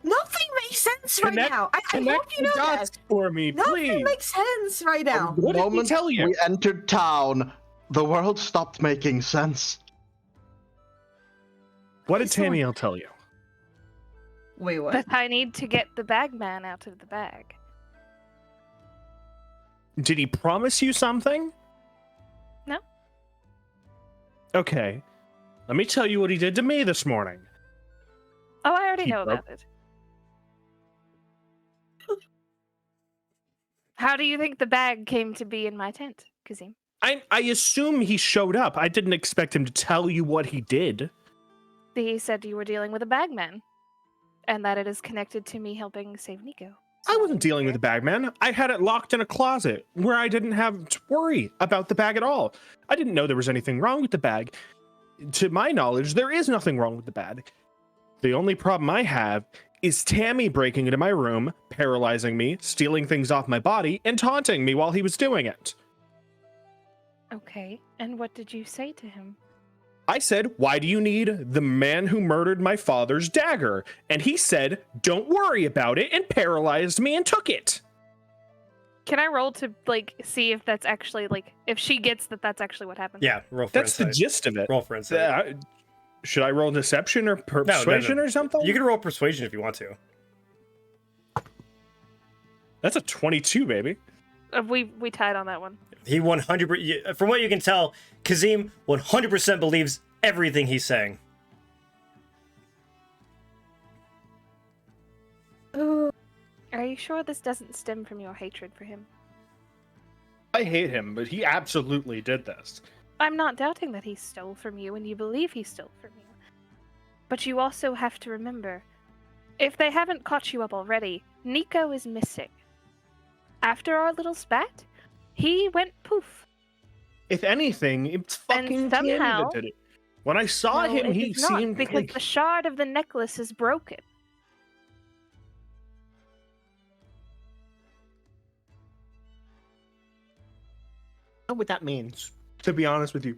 nothing makes sense right Connect- now. I hope Connect you the know dots that. for me, Nothing please. makes sense right now. What did he moment tell you? we entered town, the world stopped making sense. What did So- Tamiel tell you? Wait, what? But I need to get the bagman out of the bag. Did he promise you something? No. Okay. Let me tell you what he did to me this morning. Oh, I already He know broke- about it. How do you think the bag came to be in my tent, Kazim? I assume he showed up. I didn't expect him to tell you what he did. He said you were dealing with a bagman, and that it is connected to me helping save Nico. I wasn't dealing with the bag, man. I had it locked in a closet where I didn't have to worry about the bag at all. I didn't know there was anything wrong with the bag. To my knowledge, there is nothing wrong with the bag. The only problem I have is Tammy breaking into my room, paralyzing me, stealing things off my body, and taunting me while he was doing it. Okay, and what did you say to him? I said, "Why do you need the man who murdered my father's dagger?" And he said, "Don't worry about it," and paralyzed me and took it. Can I roll to see if that's actually if she gets that that's actually what happened? Yeah, roll for That's the insight. gist of it. Roll for insight. Should I roll deception or persuasion or something? You can roll persuasion if you want to. That's a 22, baby. We tied on that one. He 100%, from what you can tell, Kazim 100% believes everything he's saying. Are you sure this doesn't stem from your hatred for him? I hate him, but he absolutely did this. I'm not doubting that he stole from you, and you believe he stole from you. But you also have to remember, if they haven't caught you up already, Nico is missing. After our little spat, he went poof. If anything, it's fucking Tammy somehow- that did it. When I saw No, him, it he is not, seemed because like... the shard of the necklace is broken. I don't know what that means, to be honest with you.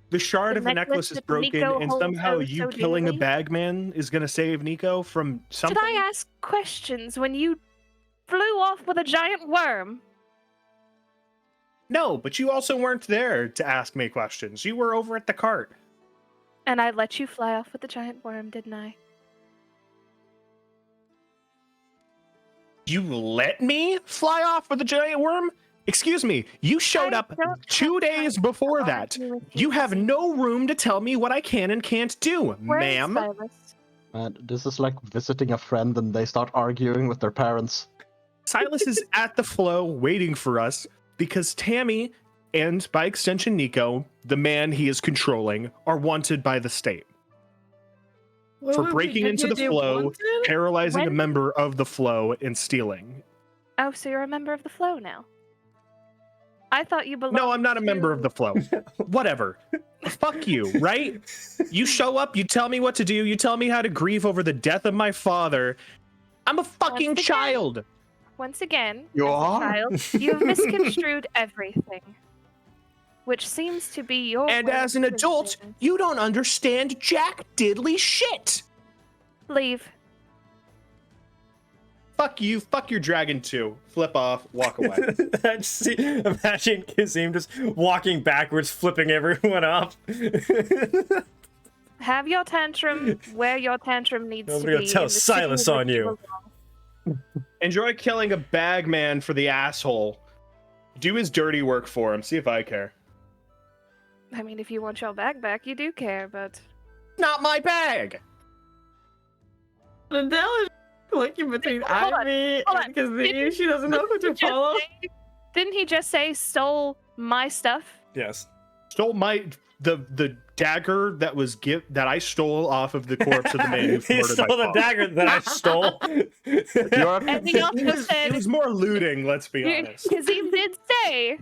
The shard The of the necklace is that broken, Nico and holds somehow oh you so killing a dearly? bagman is gonna save Nico from something? Did I ask questions when you flew off with a giant worm? No, but you also weren't there to ask me questions. You were over at the cart. And I let you fly off with the giant worm, didn't I? You let me fly off with a giant worm? Excuse me, you showed I up don't 2 have days time before to that. argue with You have Izzy. no room to tell me what I can and can't do, Where is ma'am. Silas? Man, this is like visiting a friend and they start arguing with their parents. Silas is at the flow waiting for us because Tammy and, by extension, Nico, the man he is controlling, are wanted by the state for breaking into the flow, paralyzing a When? member of the flow, and stealing. Oh, so you're a member of the flow now. I thought you belonged No, I'm not a member of to- the flow. Whatever. Fuck you, right? You show up, you tell me what to do, you tell me how to grieve over the death of my father. I'm a fucking Once again, child. Once again, You as a are? child, you've misconstrued everything. Which seems to be your And way as of an adult, doing things. you don't understand jack diddly shit. Leave. Fuck you, fuck your dragon too. Flip off, walk away. I just see, imagine Kazim just walking backwards, flipping everyone off. Have your tantrum where your tantrum needs I'm to gonna be. tell in the city Silas in on which you. belong. Enjoy killing a bagman for the asshole. Do his dirty work for him, see if I care. I mean, if you want your bag back, you do care, but Not my bag! Adele is clicking between Hold on, Ivy hold and on. Kazim. She doesn't know who to Just follow. didn't he just say stole my stuff? Yes. Stole my the dagger that was that I stole off of the corpse of the man who He murdered stole my the father. dagger that I stole. And he also said, It was more looting, let's be honest. Kazim did say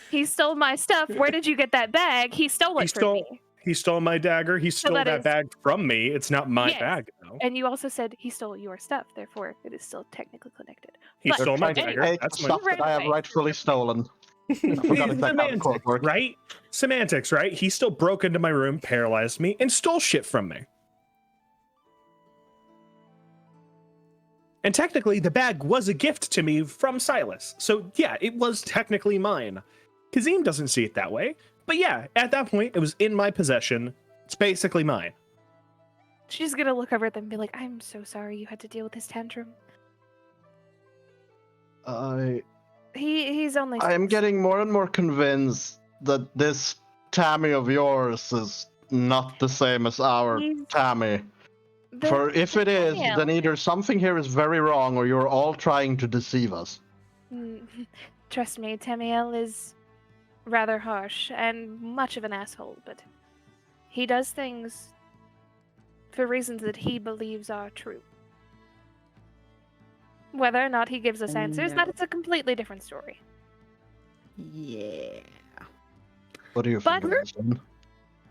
he stole my stuff. Where did you get that bag? He stole it from me. He stole my dagger. He stole that that is- bag from me. It's not my Yes. bag, though. And you also said he stole your stuff. Therefore, it is still technically connected. He But stole my anyway, dagger. Take That's my stuff that I have Right. rightfully stolen. I forgot exactly how the quote semantics, worked. right? Semantics, right? He still broke into my room, paralyzed me, and stole shit from me. And technically, the bag was a gift to me from Silas. So yeah, it was technically mine. Kazim doesn't see it that way. But yeah, at that point, it was in my possession. It's basically mine. she's gonna look over at them and be like, "I'm so sorry you had to deal with his tantrum. He's only." I am 6." getting more and more convinced that this Tammy of yours is not the same as our He's- Tammy. The- For if it is, Danielle. then either something here is very wrong or you're all trying to deceive us. Mm, Trust me, Tamiel is rather harsh and much of an asshole, but he does things for reasons that he believes are true. Whether or not he gives us answers, that is a completely different story. Yeah. What do you But- think, Vincent?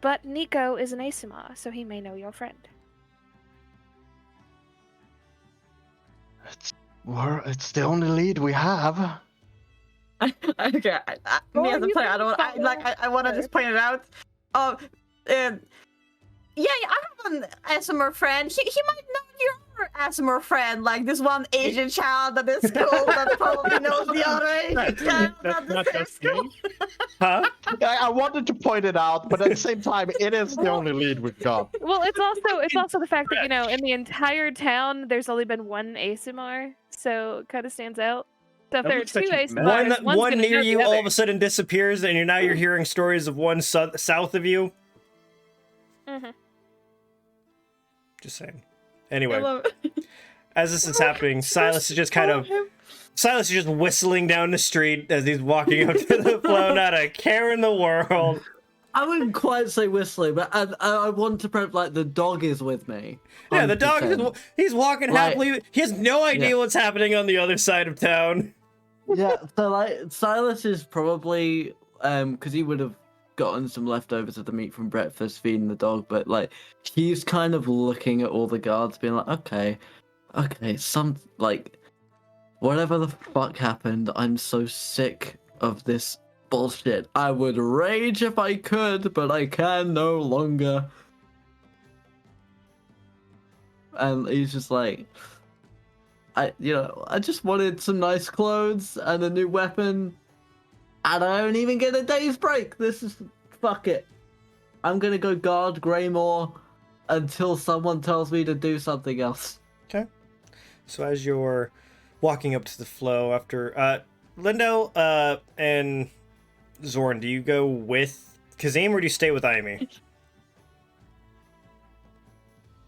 But Nico is an Asimar, so he may know your friend. It's the only lead we have. Okay, Or me as a you player, I can don't. I want to follow just point it out. Yeah, I have an ASMR friend. He might know your ASMR friend, like this one Asian child at this school that probably knows the other Asian child at That's the not same just school. me. Huh? I wanted to point it out, but at the same time, it is the only lead we've got. Well, it's also the fact that, you know, in the entire town there's only been one Asimar, so it kind of stands out. So if That there are looks like two you met. Asimars, one's One gonna near know the you all other. of a sudden disappears, and you're hearing stories of one south of you. Mhm. Just saying. I Anyway, love it. as this is happening, Silas is just kind of Follow him. Silas is just whistling down the street as he's walking up to the flow, not a care in the world. I wouldn't quite say whistling, but I want to prep like the dog is with me. Yeah, the dog 100%. he's walking Like- happily. He has no idea what's happening on the other side of town. Yeah, so like Silas is probably because he would have gotten some leftovers of the meat from breakfast feeding the dog, but like he's kind of looking at all the guards being like, okay, some like whatever the fuck happened, I'm so sick of this bullshit. I would rage if I could, but I can no longer. And he's just like, I just wanted some nice clothes and a new weapon, and I don't even get a day's break. This is fuck it. I'm gonna go guard Greymore until someone tells me to do something else. Okay. So as you're walking up to the flow after Lindo and Zorn, do you go with Kazim or do you stay with Ayami?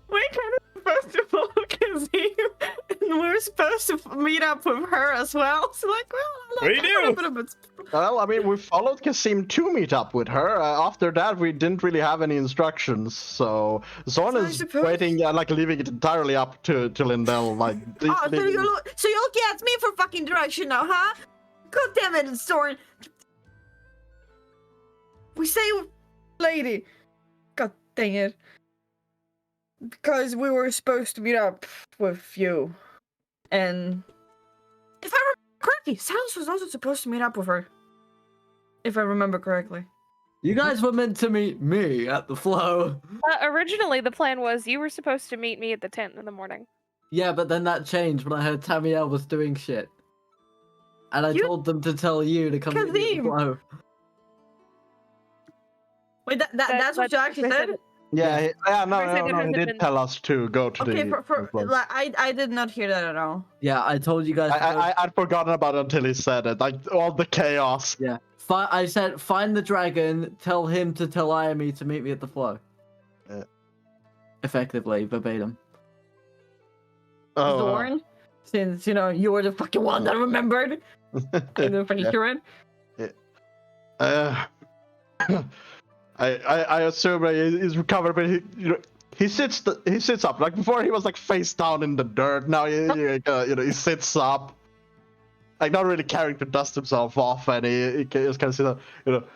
We're kind of supposed to follow Kazim, and we're supposed to meet up with her as well. So like, well, What do you do? Well, I mean, we followed Kasim to meet up with her. After that, we didn't really have any instructions, so Zorn So I is suppose- waiting, like leaving it entirely up to Lindell. Like, Oh, leaving- so you'll get me for fucking direction now, huh? God damn it, Zorn. We say lady. God dang it. Because we were supposed to meet up with you. And if I remember correctly, Silas was also supposed to meet up with her. If I remember correctly. You guys were meant to meet me at the flow. Originally, the plan was you were supposed to meet me at the tent in the morning. Yeah, but then that changed when I heard Tamiel was doing shit. And I told them to tell you to come meet me at the Kazim! flow. Wait, that's what you actually said? Yeah, no, First I he didn't did even- tell us to go to Okay, the. like, I did not hear that at all. Yeah, I told you guys. to go- I'd forgotten about it until he said it. Like all the chaos. Yeah. I said, find the dragon, tell him to tell Ayami to meet me at the flow. Effectively, verbatim. Oh, Zorn, since you were the fucking one that remembered. I'm pretty sure. I assume he's recovered, but he sits up. Like before, he was like face down in the dirt. Now he sits up, like not really caring to dust himself off, and he just kind of sits up.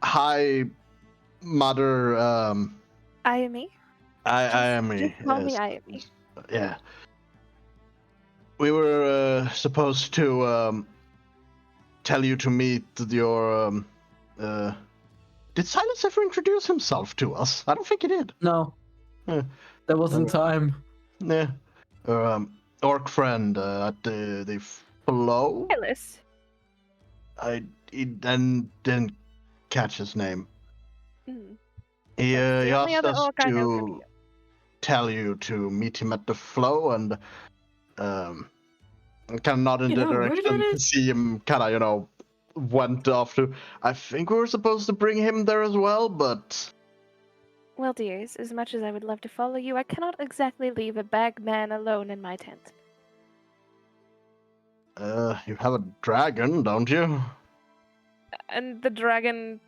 Hi, mother. Ayami? I am me. Just call me Yes. Ayami. Yeah. We were supposed to tell you to meet your. Did Silas ever introduce himself to us? I don't think he did. No. Yeah. There wasn't time. Yeah. Orc friend at the flow. Silas. He didn't catch his name. Mm. He That's the only asked other us orc I know from to you. tell you to meet him at the flow, and kind of nod in You the know where direction that to is? see him. Kind of went off to. I think we were supposed to bring him there as well, but Well, dears, as much as I would love to follow you, I cannot exactly leave a bag man alone in my tent. you have a dragon, don't you? And the dragon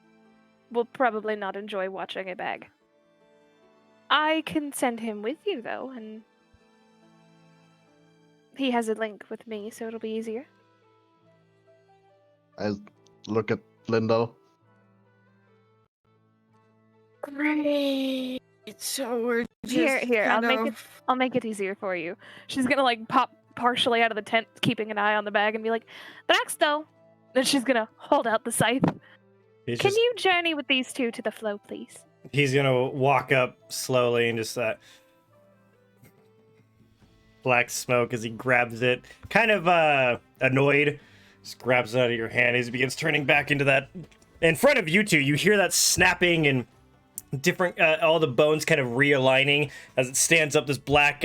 will probably not enjoy watching a bag. I can send him with you, though, and he has a link with me, so it'll be easier. I look at Lindo. Great. So we're just Here, I'll kind make of- I'll make it easier for you. She's gonna like pop partially out of the tent, keeping an eye on the bag, and be like, "Draxto!" Then she's gonna hold out the scythe. Can you journey with these two to the flow, please? He's gonna walk up slowly and just black smoke as he grabs it, kind of annoyed. Just grabs it out of your hand as he begins turning back into that. In front of you two, you hear that snapping and different, all the bones kind of realigning as it stands up. This black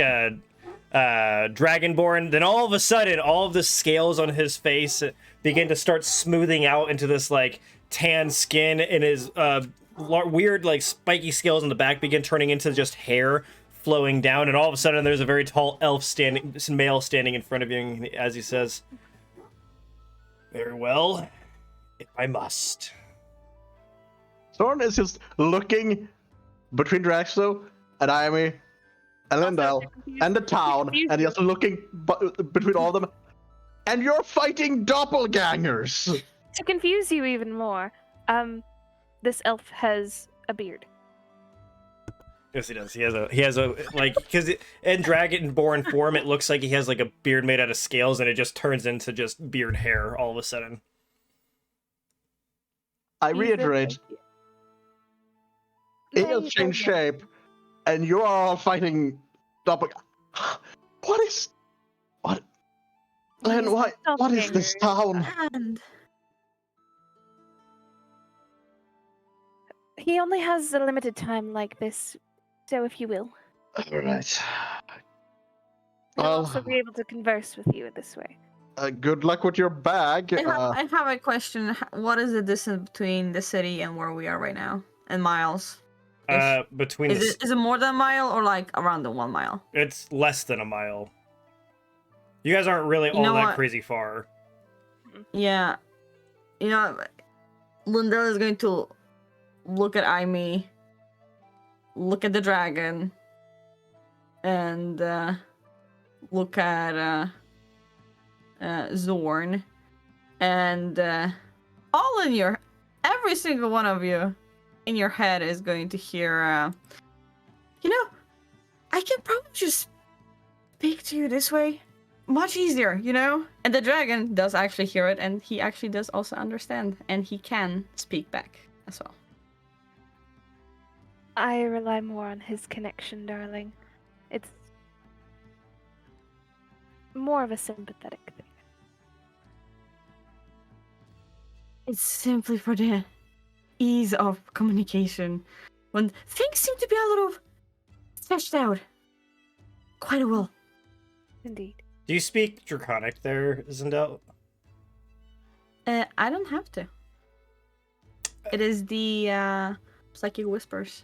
dragonborn. Then all of a sudden, all of the scales on his face begin to start smoothing out into this like tan skin, and his weird, like, spiky scales in the back begin turning into just hair flowing down, and all of a sudden there's a very tall elf male standing in front of you, and as he says, "Very well, if I must." Zorn is just looking between Draxo and Amy and Lindell and the town, and just looking between all of them. And you're fighting doppelgangers! To confuse you even more, this elf has a beard. Yes, he does. He has a like, because in dragonborn form, it looks like he has like a beard made out of scales, and it just turns into just beard hair all of a sudden. I reiterate, it has changed shape, and you are all fighting doppelgangers. What? Len, what is this town? And He only has a limited time like this, so if you will. Alright. He'll Well, also be able to converse with you this way. good luck with your bag. I have a question. What is the distance between the city and where we are right now? In miles? Between Is it more than a mile or like around the 1 mile? it's less than a mile. You guys aren't really all know that what? crazy far. Yeah. You know, Lindell is going to look at Amy, look at the dragon, and look at Zorn, and every single one of you in your head is going to hear, you know, I can probably just speak to you this way. Much easier, you know? And the dragon does actually hear it, and he actually does also understand, and he can speak back as well. I rely more on his connection, darling. It's more of a sympathetic thing. It's simply for the ease of communication. When things seem to be a little stretched out. Quite a while. Indeed. Do you speak Draconic there, Zendel? I don't have to. It is the psychic whispers.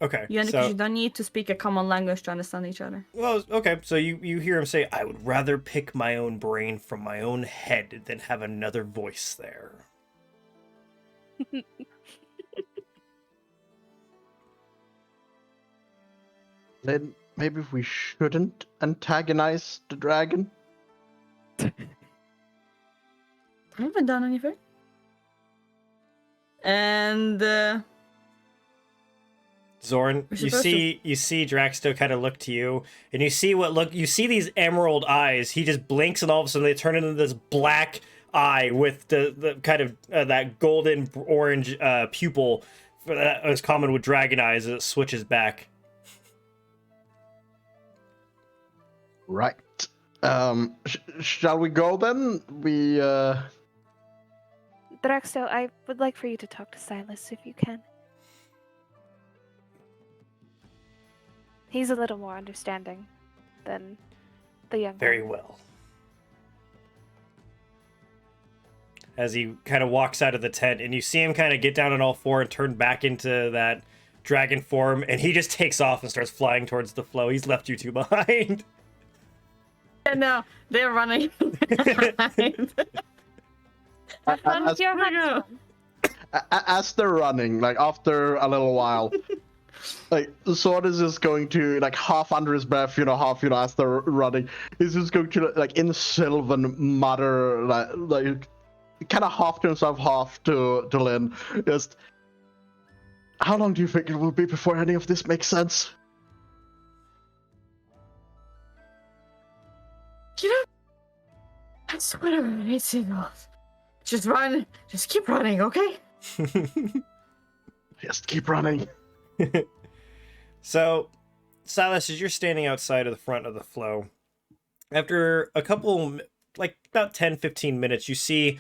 Okay. You don't need to speak a common language to understand each other. Well, okay. So you hear him say, "I would rather pick my own brain from my own head than have another voice there." Then maybe we shouldn't antagonize the dragon? I haven't done anything. And Zorn, you see Draxto kind of look to you, and you see these emerald eyes. He just blinks, and all of a sudden they turn into this black eye with the kind of that golden orange pupil that is common with dragon eyes as it switches back. Right. Shall we go then? Draxo, I would like for you to talk to Silas if you can. He's a little more understanding than the young Very one. well. As he kind of walks out of the tent, and you see him kind of get down on all four and turn back into that dragon form, and he just takes off and starts flying towards the flow. He's left you two behind. no, they're running. As they're running, like after a little while, like Sword is just going to like half under his breath, half as they're running. He's just going to like in Sylvan mutter like kind of half to himself, half to Lynn. Just how long do you think it will be before any of this makes sense? That's whatever it's involved. Just run. Just keep running, okay? Just keep running. So, Silas, as you're standing outside of the front of the flow, after a couple, like about 10-15 minutes, you see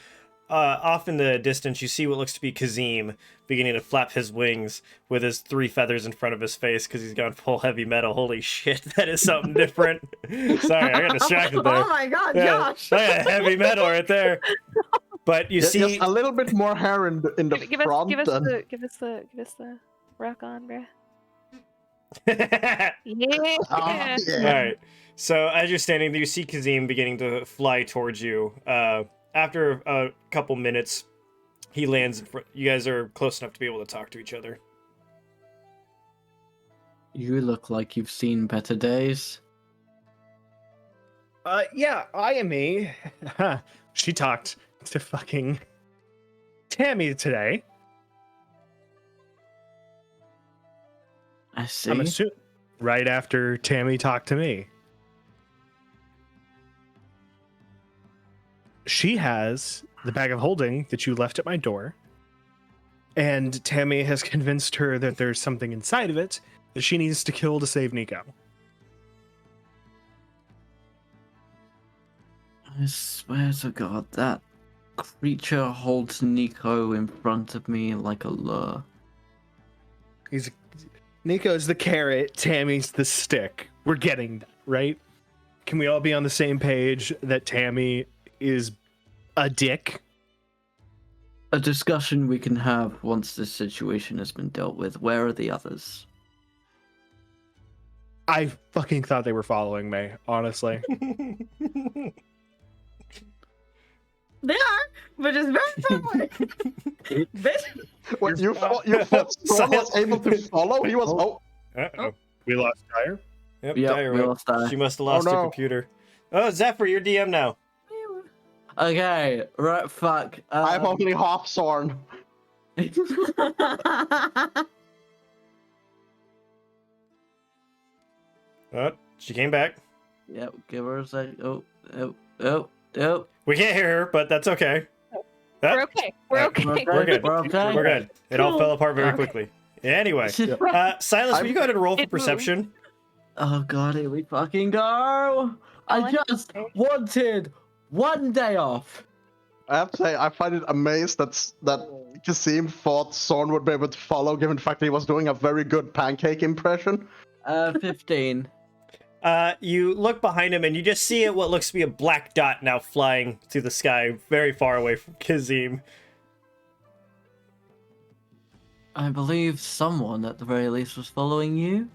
off in the distance, you see what looks to be Kazim beginning to flap his wings with his 3 feathers in front of his face because he's gone full heavy metal. Holy shit, that is something different. Sorry, I got distracted there. Oh my god, Yeah, Josh! I got heavy metal right there. But you see, Just a little bit more hair in the Give front. us and... the rock on, bruh. yeah. Yeah. Oh, All right. So as you're standing there, you see Kazim beginning to fly towards you. After a couple minutes, he lands in front. You guys are close enough to be able to talk to each other. You look like you've seen better days. Yeah, I am me. She talked to fucking Tammy today. I see. I'm assuming right after Tammy talked to me. She has the bag of holding that you left at my door, and Tammy has convinced her that there's something inside of it that she needs to kill to save Nico. I swear to God, that creature holds Nico in front of me like a lure. Nico's the carrot, Tammy's the stick. We're getting that, right? Can we all be on the same page that Tammy is a dick? A discussion we can have once this situation has been dealt with. Where are the others? I fucking thought they were following me, honestly. They are, but it's very far away. When you thought Storm was able to follow, he was. Oh, Uh-oh. We lost Dyer. Yep, Yep, Dyer we went. lost Dyer. She must have lost her no. computer. Oh, Zephyr, you're DM now. Okay, right, fuck. I'm only half Zorn. Oh, she came back. Yep, give her a sec. Oh. We can't hear her, but that's okay. We're okay. We're okay. We're good. We're okay. We're good. It all fell apart very Okay. quickly. Anyway, Silas, will you go ahead and roll for It moved. perception? Oh god, here we fucking go! I just wanted one day off. I have to say, I find it amazed that Kazim thought Zorn would be able to follow, given the fact that he was doing a very good pancake impression. 15. You look behind him and you just see what looks to be a black dot now flying through the sky, very far away from Kazim. I believe someone at the very least was following you.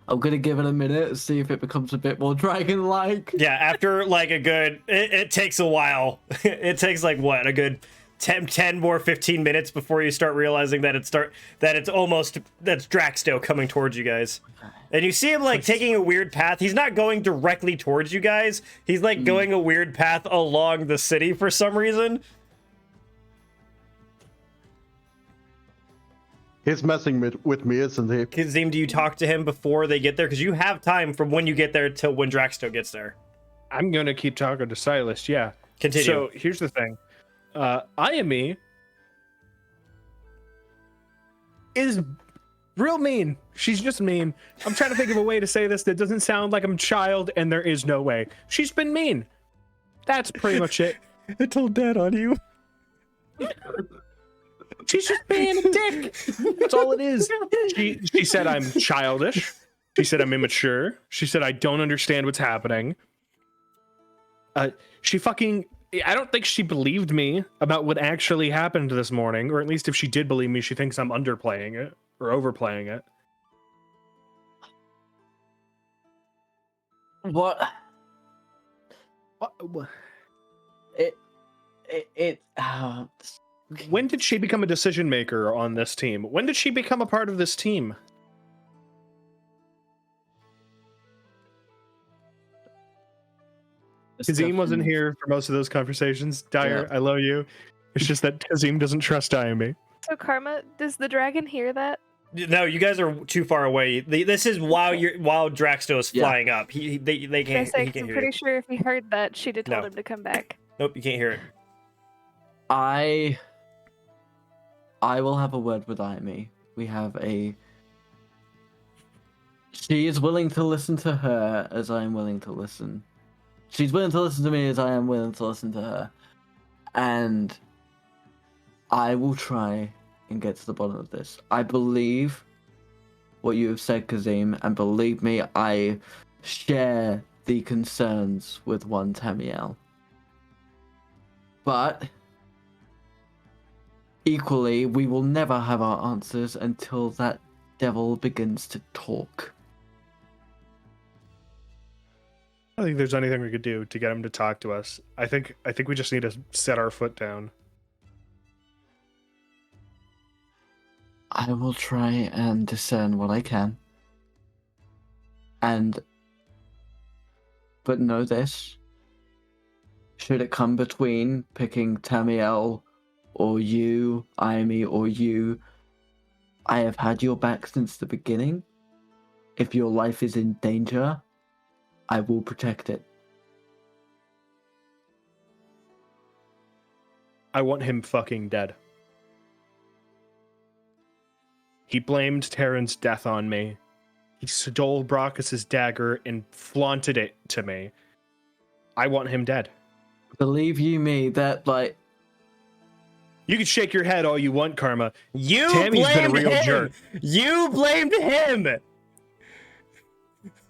I'm gonna give it a minute and see if it becomes a bit more dragon-like. Yeah, after like a good, it takes a while. It takes like what, a good 10 more 15 minutes before you start realizing that that's Draxto coming towards you guys. And you see him like taking a weird path. He's not going directly towards you guys. He's like going a weird path along the city for some reason. He's messing with me, isn't he? Kazim, do you talk to him before they get there? Because you have time from when you get there till when Draxto gets there. I'm gonna keep talking to Silas, yeah. Continue. So here's the thing. Ayami is real mean. She's just mean. I'm trying to think of a way to say this that doesn't sound like I'm a child, and there is no way. She's been mean. That's pretty much it. I told Dad on you. She's just being a dick. That's all it is. She said I'm childish. She said I'm immature. She said I don't understand what's happening. She fucking... I don't think she believed me about what actually happened this morning, or at least if she did believe me, she thinks I'm underplaying it or overplaying it. What? When did she become a decision maker on this team? When did she become a part of this team? Kazim wasn't here for most of those conversations. Dyer, Yeah. I love you. It's just that Kazim doesn't trust Ayami. So Karma, does the dragon hear that? No, you guys are too far away. This is while Draxto is flying up. They can't. He can't I'm hear pretty it. sure if he heard that, she'd have told No. him to come back. Nope, you can't hear it. I will have a word with Ayami. We have a... She is willing to listen to her as I am willing to listen. She's willing to listen to me as I am willing to listen to her. And I will try and get to the bottom of this. I believe what you have said, Kazim, and believe me, I share the concerns with one Tamiel. But equally, we will never have our answers until that devil begins to talk. I don't think there's anything we could do to get him to talk to us. I think we just need to set our foot down. I will try and discern what I can. But know this. Should it come between picking Tamiel or you, Aimi, or you, I have had your back since the beginning. If your life is in danger, I will protect it. I want him fucking dead. He blamed Terran's death on me. He stole Brachus's dagger and flaunted it to me. I want him dead. Believe you me, that, like... You can shake your head all you want, Karma. You Tammy's been a blamed real him! jerk. You blamed him!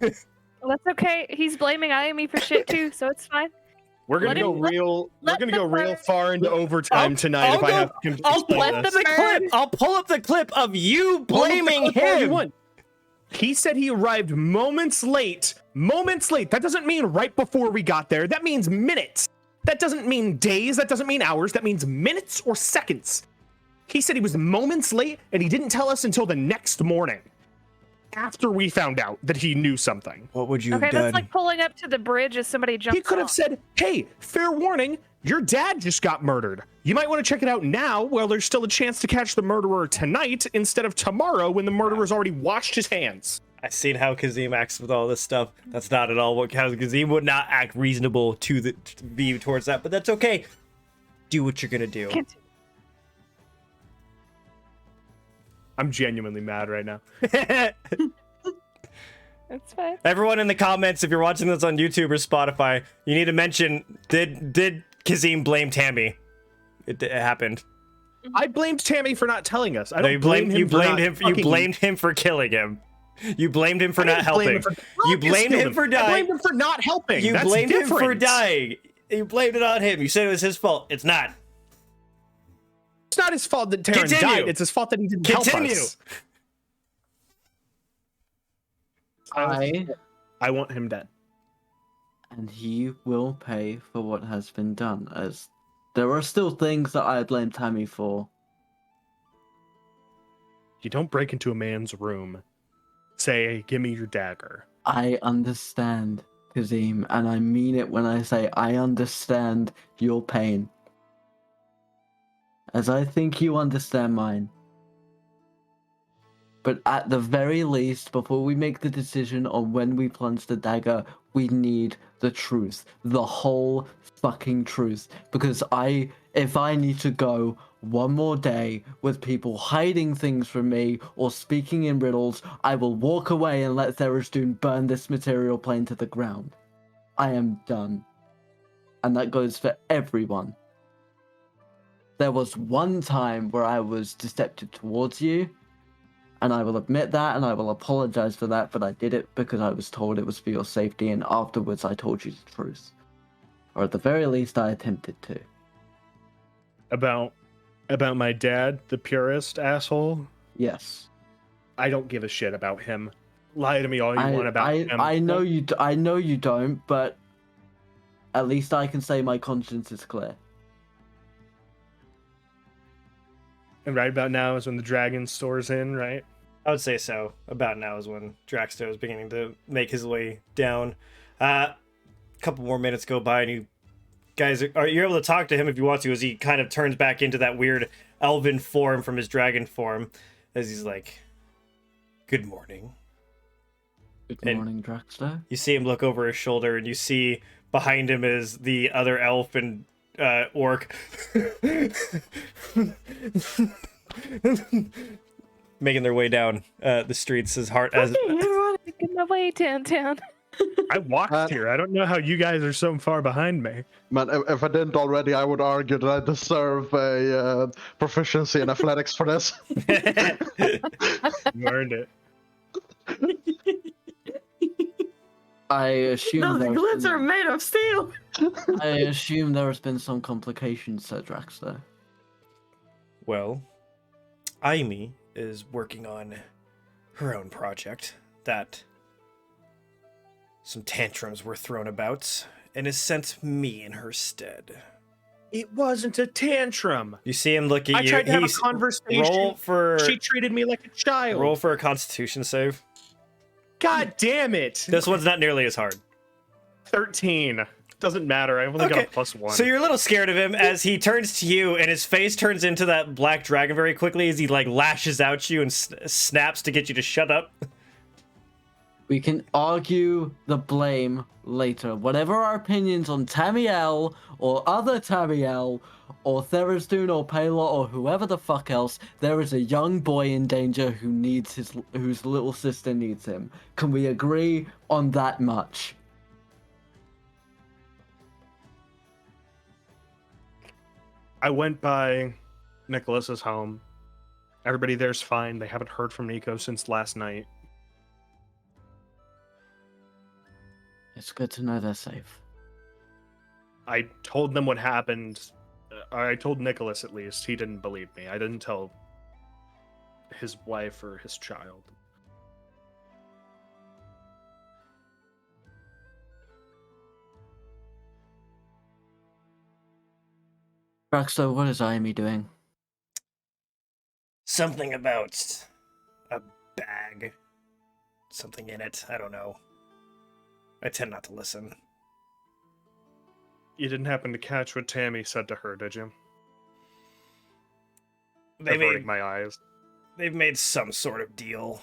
Well, that's okay. He's blaming Ayami for shit too, so it's fine. We're gonna Let go him- real. We're let gonna the go real fire- far into overtime tonight. I'll If I go- have him to I'll explain pull up this. the clip. I'll pull up the clip of you Pull up the blaming clip all you him. want. He said he arrived moments late. Moments late. That doesn't mean right before we got there. That means minutes. That doesn't mean days. That doesn't mean hours. That means minutes or seconds. He said he was moments late, and he didn't tell us until the next morning, after we found out that he knew something. What would you Okay, have done? that's like pulling up to the bridge as somebody jumps He could have off. said, hey, fair warning, your dad just got murdered. You might want to check it out now while there's still a chance to catch the murderer tonight instead of tomorrow when the murderer's already washed his hands. I've seen how Kazim acts with all this stuff. That's not at all what Kazim would not act reasonable to be towards that, but that's okay. Do what you're gonna do. I'm genuinely mad right now. It's fine. Everyone in the comments, if you're watching this on YouTube or Spotify, you need to mention, did Kazim blame Tammy? It happened. I blamed Tammy for not telling us. I No, don't you blame him. you for blamed not him. You fucking- blamed him for killing him. You blamed him for I not didn't blame helping. him for- You blamed him for I dying. blamed him for not helping. You That's blamed him for different. dying. You blamed it on him. You said it was his fault. It's not. It's not his fault that Terran Continue. died. It's his fault that he didn't help Continue. us. I want him dead. And he will pay for what has been done, as there are still things that I blame Tammy for. You don't break into a man's room, say, give me your dagger. I understand, Kazim, and I mean it when I say I understand your pain. As I think you understand mine. But at the very least, before we make the decision on when we plunge the dagger, we need the truth. The whole fucking truth. Because if I need to go one more day with people hiding things from me or speaking in riddles, I will walk away and let Therastoon burn this material plane to the ground. I am done. And that goes for everyone. There was one time where I was deceptive towards you, and I will admit that, and I will apologize for that, but I did it because I was told it was for your safety, and afterwards I told you the truth. Or at the very least, I attempted to. About my dad, the purist asshole? Yes. I don't give a shit about him. Lie to me all you want about him. I know you don't, but at least I can say my conscience is clear. And right about now is when the dragon store's in, right? I would say so. About now is when Draxto is beginning to make his way down. A couple more minutes go by, and you guys are you're able to talk to him if you want to, as he kind of turns back into that weird elven form from his dragon form, as he's like, "Good morning." Good morning, Draxter. You see him look over his shoulder, and you see behind him is the other elf and orc making their way down the streets as hard as Making my way downtown. I walked here. I don't know how you guys are so far behind me. Man, if I didn't already, I would argue that I deserve a proficiency in athletics for this. You earned it. I assume Those glitz are made of steel. I assume there has been some complications, Sir Draxter. Well, Aimi is working on her own project that some tantrums were thrown about and has sent me in her stead. It wasn't a tantrum. You see him look at I you. tried to have a conversation. She treated me like a child. Roll for a Constitution save. God damn it! This one's not nearly as hard. 13. Doesn't matter. I only got a +1. So you're a little scared of him as he turns to you, and his face turns into that black dragon very quickly as he like lashes out at you and snaps to get you to shut up. We can argue the blame later. Whatever our opinions on Tamiel or other Tamiel or Therizdun or Palor or whoever the fuck else, there is a young boy in danger whose little sister needs him. Can we agree on that much? I went by Nicholas's home. Everybody there's fine. They haven't heard from Nico since last night. It's good to know they're safe. I told them what happened. I told Nicholas at least. He didn't believe me. I didn't tell his wife or his child. Draxo, what is Aimi doing? Something about a bag. Something in it. I don't know. I tend not to listen. You didn't happen to catch what Tammy said to her, did you? Averting my eyes. They've made some sort of deal.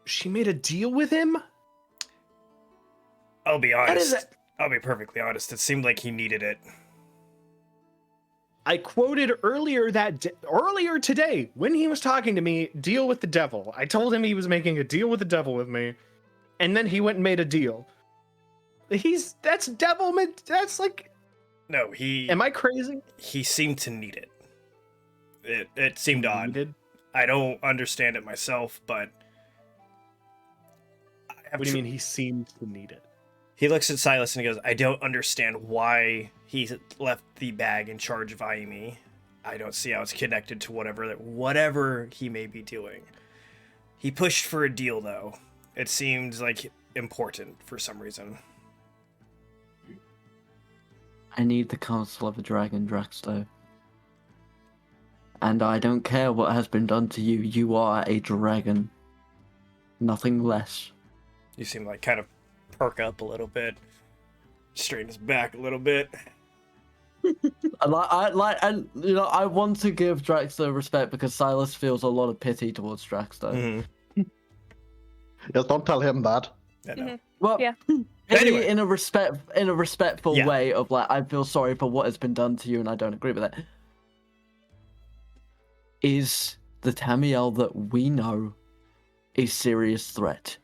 She made a deal with him? I'll be honest. I'll be perfectly honest. It seemed like he needed it. I quoted earlier today when he was talking to me, deal with the devil. I told him he was making a deal with the devil with me, and then he went and made a deal. That's devilment. That's like, no, he. Am I crazy? He seemed to need it. It seemed odd. Needed? I don't understand it myself, but. What do you mean he seemed to need it? He looks at Silas and he goes, I don't understand why he left the bag in charge of Aimi. I don't see how it's connected to whatever he may be doing. He pushed for a deal, though. It seemed like important for some reason. I need the Council of the Dragon, Draxo. And I don't care what has been done to you. You are a dragon. Nothing less. You seem like kind of perk up a little bit, straighten his back a little bit. I want to give Draxo respect because Silas feels a lot of pity towards Draxo. Mm-hmm. Just don't tell him that. Yeah, no. Well, Yeah. Anyway. in a respectful way of like, I feel sorry for what has been done to you, and I don't agree with it. Is the Tamiel that we know a serious threat?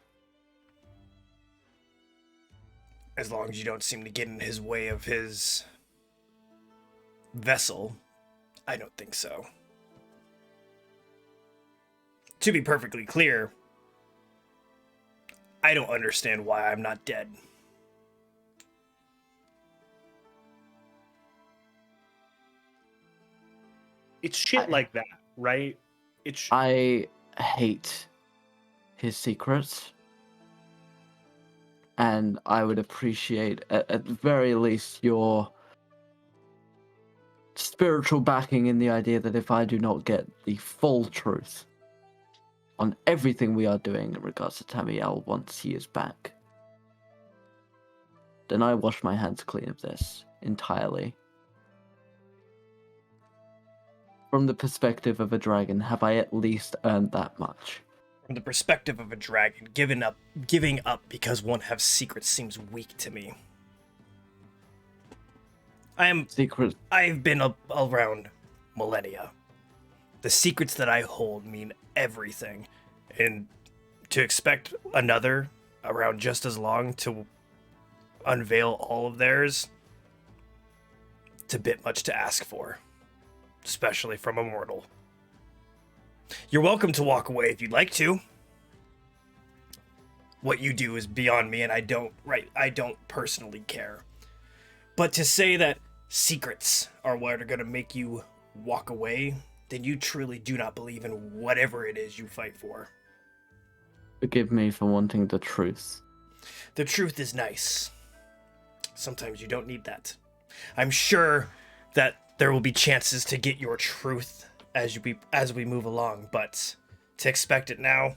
As long as you don't seem to get in his way of his vessel, I don't think so. To be perfectly clear, I don't understand why I'm not dead. It's shit like that, right? I hate his secrets. And I would appreciate, at the very least, your spiritual backing in the idea that if I do not get the full truth on everything we are doing in regards to Tamiel once he is back, then I wash my hands clean of this entirely. From the perspective of a dragon, have I at least earned that much? From the perspective of a dragon, giving up because one has secrets seems weak to me. I've been around millennia. The secrets that I hold mean everything, and to expect another around just as long to unveil all of theirs, it's a bit much to ask for, especially from a mortal. You're welcome to walk away if you'd like to. What you do is beyond me, and I don't personally care. But to say that secrets are what are going to make you walk away, then you truly do not believe in whatever it is you fight for. Forgive me for wanting the truth. The truth is nice. Sometimes you don't need that. I'm sure that there will be chances to get your truth as we move along, but to expect it now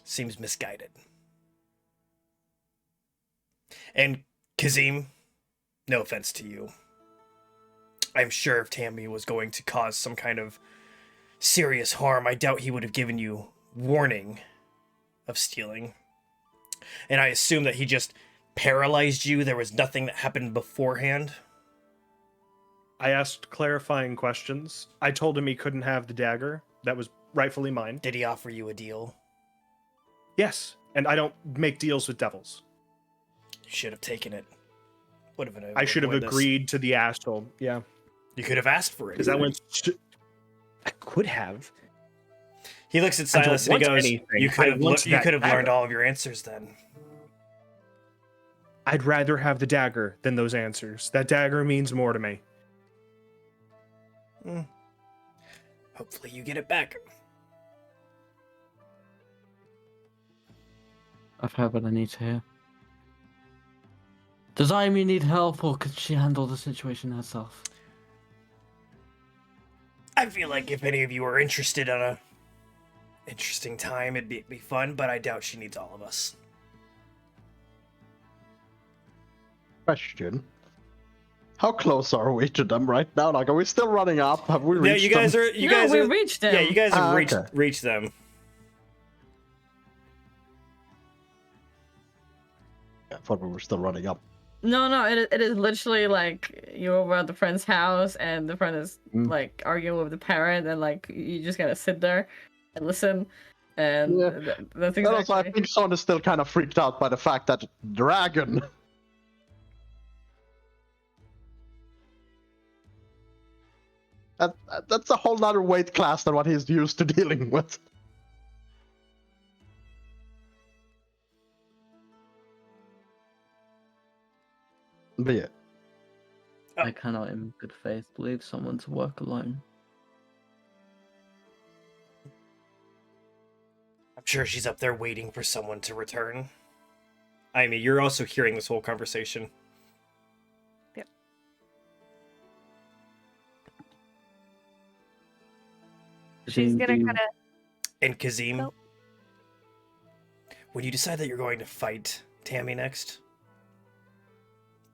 seems misguided. And Kazim, no offense to you, I'm sure if Tammy was going to cause some kind of serious harm, I doubt he would have given you warning of stealing. And I assume that he just paralyzed you. There was nothing that happened beforehand. I asked clarifying questions. I told him he couldn't have the dagger. That was rightfully mine. Did he offer you a deal? Yes, and I don't make deals with devils. You should have taken it. Would have been. I should have agreed to the asshole. Yeah. You could have asked for it. Because I could have. He looks at Silas and he goes, "You could have learned all of your answers then." I'd rather have the dagger than those answers. That dagger means more to me. Hopefully you get it back. I've heard what I need to hear. Does Amy need help, or could she handle the situation herself? I feel like if any of you are interested in a interesting time, it'd be fun, but I doubt she needs all of us. Question. How close are we to them right now? Like, are we still running up? Have we reached them? We reached them. Yeah, you guys have okay. reached them. I thought we were still running up. No, it is literally like you're over at the friend's house and the friend is like arguing with the parent, and like you just gotta sit there and listen. And that's exactly. Also, I think Son is still kind of freaked out by the fact that dragon. That's a whole nother weight class than what he's used to dealing with. But yeah. I cannot in good faith believe someone to work alone. I'm sure she's up there waiting for someone to return. I mean, you're also hearing this whole conversation. Yep. She's gonna kind of... And Kazim, Oh. when you decide that you're going to fight Tammy next,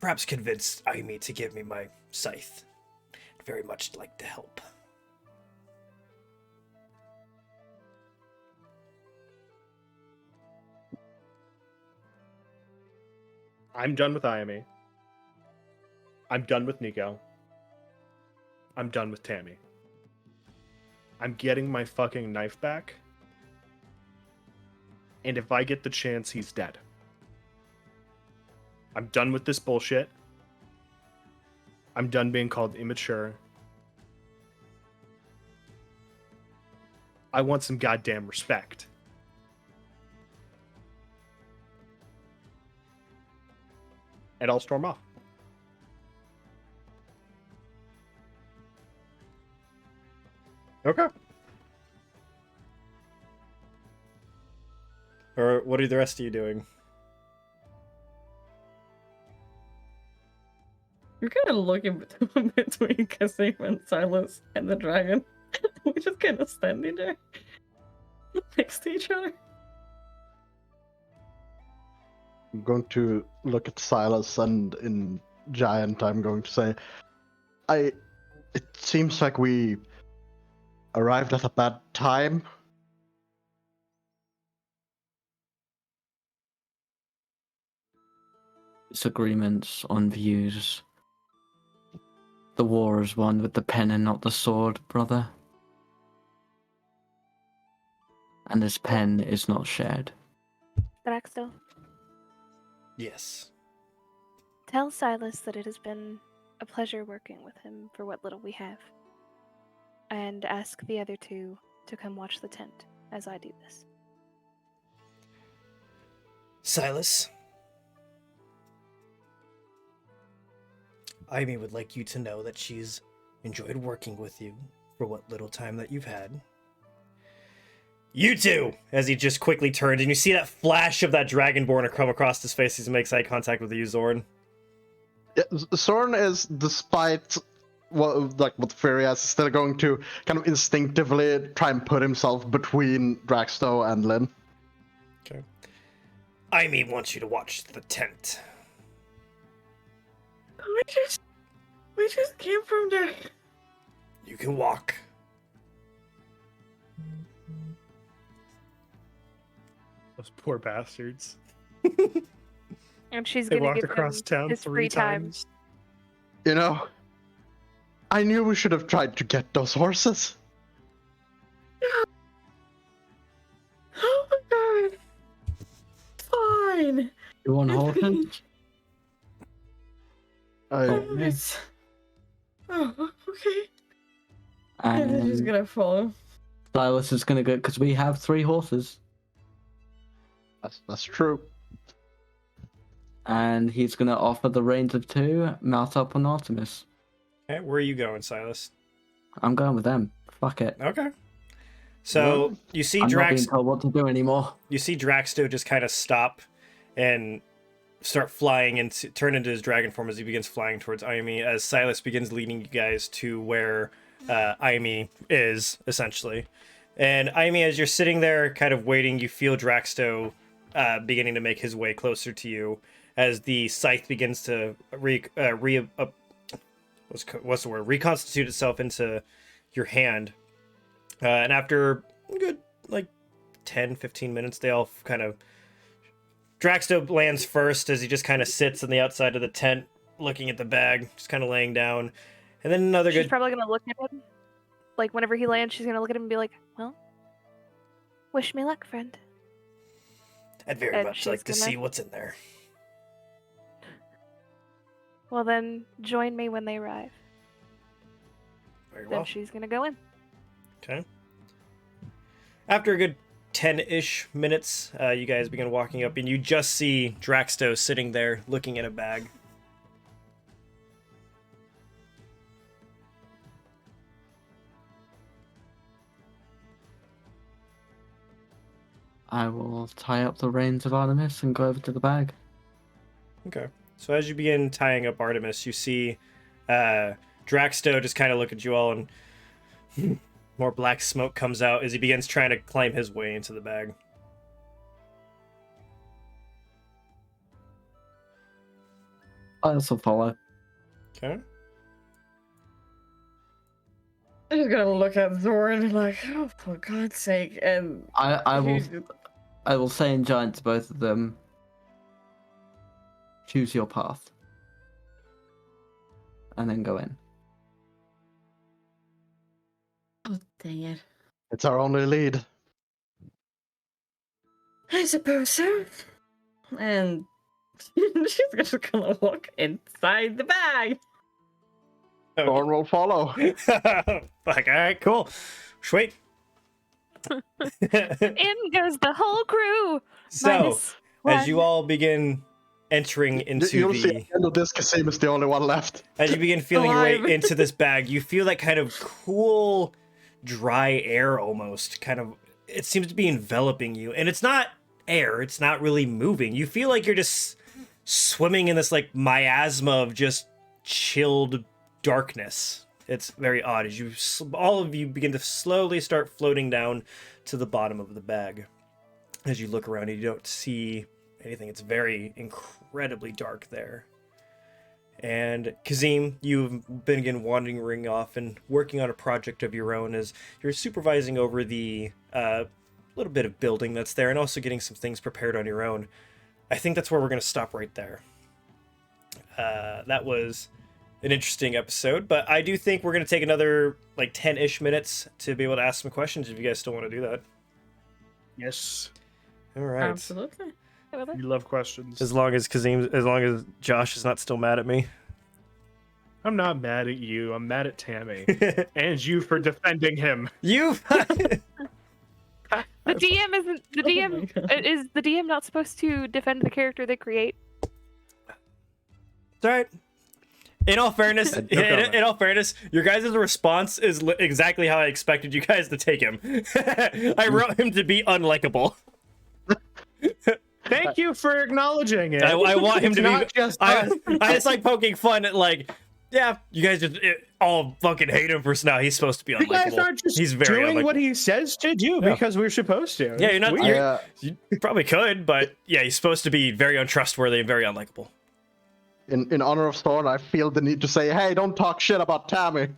perhaps convince Aimi to give me my scythe. I'd very much like to help. I'm done with Ayame. I'm done with Nico. I'm done with Tammy. I'm getting my fucking knife back. And if I get the chance, he's dead. I'm done with this bullshit. I'm done being called immature. I want some goddamn respect. And I'll storm off. Okay. Or what are the rest of you doing? You're kind of looking between Kazim and Silas and the dragon. We're just kind of standing there next to each other. I'm going to look at Silas, and in Giant I'm going to say, it seems like we arrived at a bad time. Disagreements on views. The war is won with the pen and not the sword, brother. And this pen is not shared. Draxto, Yes. tell Silas that it has been a pleasure working with him for what little we have. And ask the other two to come watch the tent as I do this. Silas, Ivy would like you to know that she's enjoyed working with you for what little time that you've had. You two! As he just quickly turns, and you see that flash of that Dragonborn come across his face as he makes eye contact with you, Zorn. Yeah, Zorn is, despite what Fury has, still going to kind of instinctively try and put himself between Draxto and Lynn. Okay. Ivy wants you to watch the tent. We just came from there. You can walk. Those poor bastards. And she's They gonna walked give across him town his 3 free time. times. You know, I knew we should have tried to get those horses. Oh my god. Fine. You want Horton? It's... Oh, okay. I'm just And gonna follow. Silas is gonna go because we have 3 horses, That's true. and he's gonna offer the reins of 2, mount up on Artemis. Okay, where are you going, Silas? I'm going with them. Fuck it. Okay. So you see I'm not being Drax. told what to do anymore. You see Draxto just kind of stop and start flying and turn into his dragon form as he begins flying towards Aimi, as Silas begins leading you guys to where Aimi is, essentially. And Aimi, as you're sitting there kind of waiting, you feel Draxto beginning to make his way closer to you as the scythe begins to reconstitute itself into your hand. And after a good, 10-15 minutes, they all kind of... Draxto lands first as he just kind of sits on the outside of the tent, looking at the bag, just kind of laying down. And then another She's good... probably gonna look at him. Like, whenever he lands, she's gonna look at him and be like, well, wish me luck, friend. I'd very And much like to she's see gonna- what's in there. Well, then, join me when they arrive. Very Then well. she's gonna go in. Okay. After a good 10-ish minutes, you guys begin walking up, and you just see Draxto sitting there looking at a bag. I will tie up the reins of Artemis and go over to the bag. Okay. So as you begin tying up Artemis, you see Draxto just kind of look at you all, and more black smoke comes out as he begins trying to climb his way into the bag. Silas will follow. Okay. I'm just gonna look at Zorn like, oh, for God's sake, and I will say in giant to both of them, choose your path. And then go in. Oh, dang it. It's our only lead. I suppose so. And she's just gonna walk inside the bag. Zorn will follow. Fuck, alright, cool. Sweet. In goes the whole crew! So, Minus as you one. all begin entering into You'll see at the... the end of this, Kasim is the only one left. As you begin feeling your way Alive. into this bag, you feel that kind of cool, dry air almost. Kind of, it seems to be enveloping you. And it's not air, it's not really moving. You feel like you're just swimming in this miasma of just chilled darkness. It's very odd as you all of you begin to slowly start floating down to the bottom of the bag. As you look around, you don't see anything. It's very incredibly dark there. And Kazim, you've been again wandering off and working on a project of your own as you're supervising over the little bit of building that's there and also getting some things prepared on your own. I think that's where we're going to stop right there. That was an interesting episode, but I do think we're going to take another 10-ish minutes to be able to ask some questions if you guys still want to do that. Yes. All right. Absolutely. You love questions. As long as Josh is not still mad at me. I'm not mad at you. I'm mad at Tammy. And you for defending him. You The DM isn't. The Oh DM my God. is the DM not supposed to defend the character they create? It's all right. In all fairness, in all fairness, your guys' response is exactly how I expected you guys to take him. I wrote him to be unlikable. Thank you for acknowledging it. I want him to be. Not just I just like poking fun at like, yeah, you guys just all fucking hate him for now. He's supposed to be unlikable. You guys aren't just He's very doing unlikable. what he says to do because we're supposed to. Yeah, you're not. Weird. You probably could, but yeah, he's supposed to be very untrustworthy and very unlikable. In honor of Thorn, I feel the need to say, hey, don't talk shit about Tammy.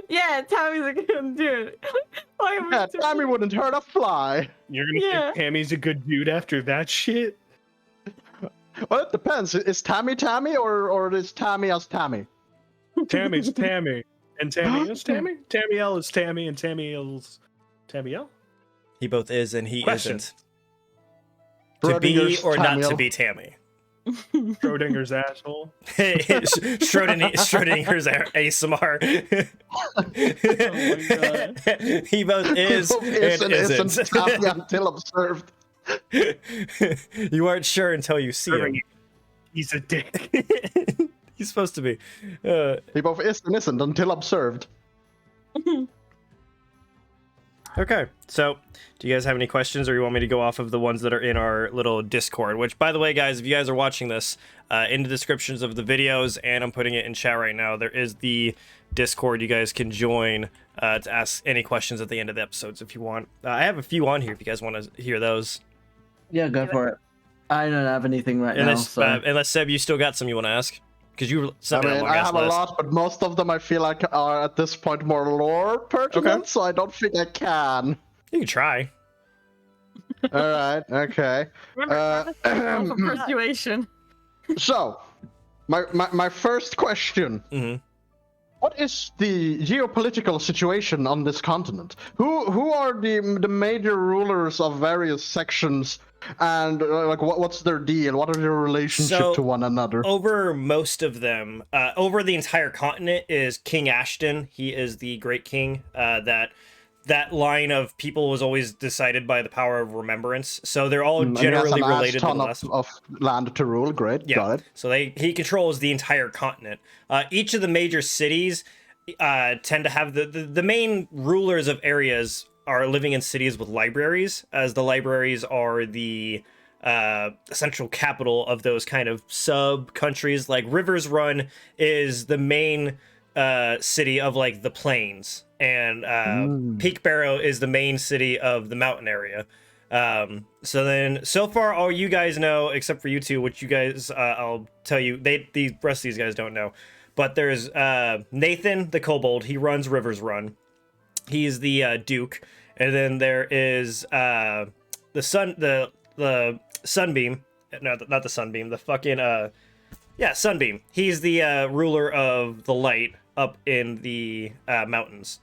Yeah, Tammy's a good dude. Yeah, Tammy wouldn't hurt a fly. You're gonna say Tammy's a good dude after that shit? Well, it depends. Is Tammy Tammy or is Tammy as Tammy? Tammy's Tammy. And Tammy is Tammy? Tammy L is Tammy and Tammy L's Tammy L? He both is and he Question. isn't. To be Schrodinger's or not to Tammy. be Tammy. Schrodinger's asshole. Schrodinger's ASMR. He both is and isn't. Tammy until observed. You aren't sure until you see him. He's a dick. He's supposed to be. He both is and isn't until observed. Okay, so do you guys have any questions, or you want me to go off of the ones that are in our little Discord? Which, by the way, guys, if you guys are watching this, in the descriptions of the videos, and I'm putting it in chat right now, there is the Discord you guys can join to ask any questions at the end of the episodes if you want. I have a few on here if you guys want to hear those. Yeah, go for it. I don't have anything right now. So. Unless, Seb, you still got some you want to ask? Because you sent me a long I ass have a list. lot, but most of them I feel like are at this point more lore pertinent, so I don't think I can. You can try. All right, okay. Remember, for persuasion. So, my first question. Mm-hmm. What is the geopolitical situation on this continent? Who are the major rulers of various sections, and like what's their deal? What are their relationship to one another? Over most of them, over the entire continent is King Ashton. He is the Great King. That line of people was always decided by the power of remembrance. So they're all generally related to the last of land to rule. Great, yeah. got it. So he controls the entire continent. Each of the major cities tend to have the main rulers of areas are living in cities with libraries, as the libraries are the central capital of those kind of sub countries. Like Rivers Run is the main city of like the plains, and Peak Barrow is the main city of the mountain area. So far all you guys know, except for you two, which you guys I'll tell you, the rest of these guys don't know, but there's Nathan the Kobold. He runs Rivers Run. He's the Duke. And then there is the Sunbeam. No, not the Sunbeam. The fucking Sunbeam. He's the ruler of the light up in the mountains.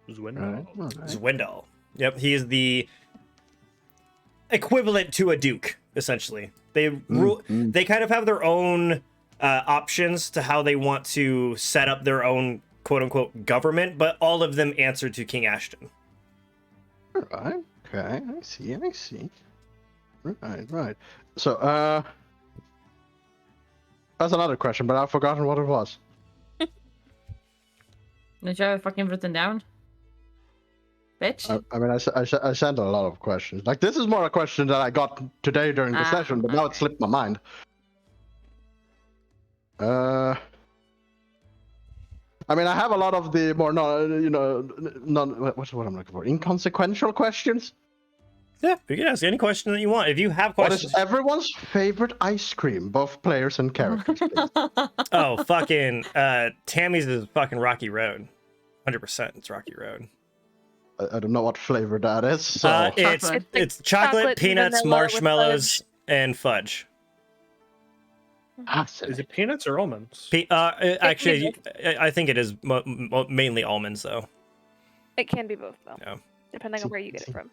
Zwindal. Right. Zwindal. Yep, he is the equivalent to a duke, essentially. They rule. They kind of have their own options to how they want to set up their own quote-unquote government, but all of them answer to King Ashton. Right. Okay. I see. Right. So, that's another question, but I've forgotten what it was. Did you have it fucking written down? Bitch. I mean, I sent a lot of questions. Like, this is more a question that I got today during the session, but now it slipped my mind. I mean, I have a lot of the more, what's what I'm looking for? Inconsequential questions? Yeah, you can ask any question that you want. If you have questions. What is everyone's favorite ice cream, both players and characters? Oh, fucking, Tammy's is fucking Rocky Road. 100% it's Rocky Road. I don't know what flavor that is, so... It's chocolate, peanuts, marshmallows, and fudge. Is it peanuts or almonds? Actually, I think it is mainly almonds, though. It can be both, though. Yeah. Depending on where you get it from.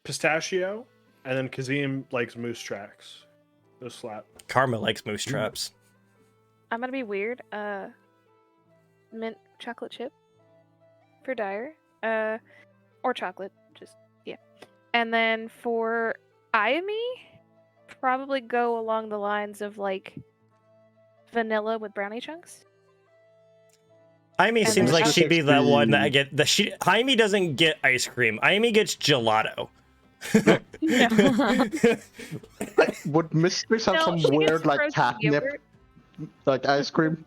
Pistachio, and then Kazim likes moose tracks. Those slap. Karma likes moose traps. I'm gonna be weird. Mint chocolate chip for Dyer. Or chocolate, just yeah. And then for Ayami, probably go along the lines of like vanilla with brownie chunks. Jaime And seems then like I'll- she'd be that one that I get. Jaime doesn't get ice cream. Jaime gets gelato. Would Mistress have No, some she gets weird like frozen catnip yogurt. like ice cream?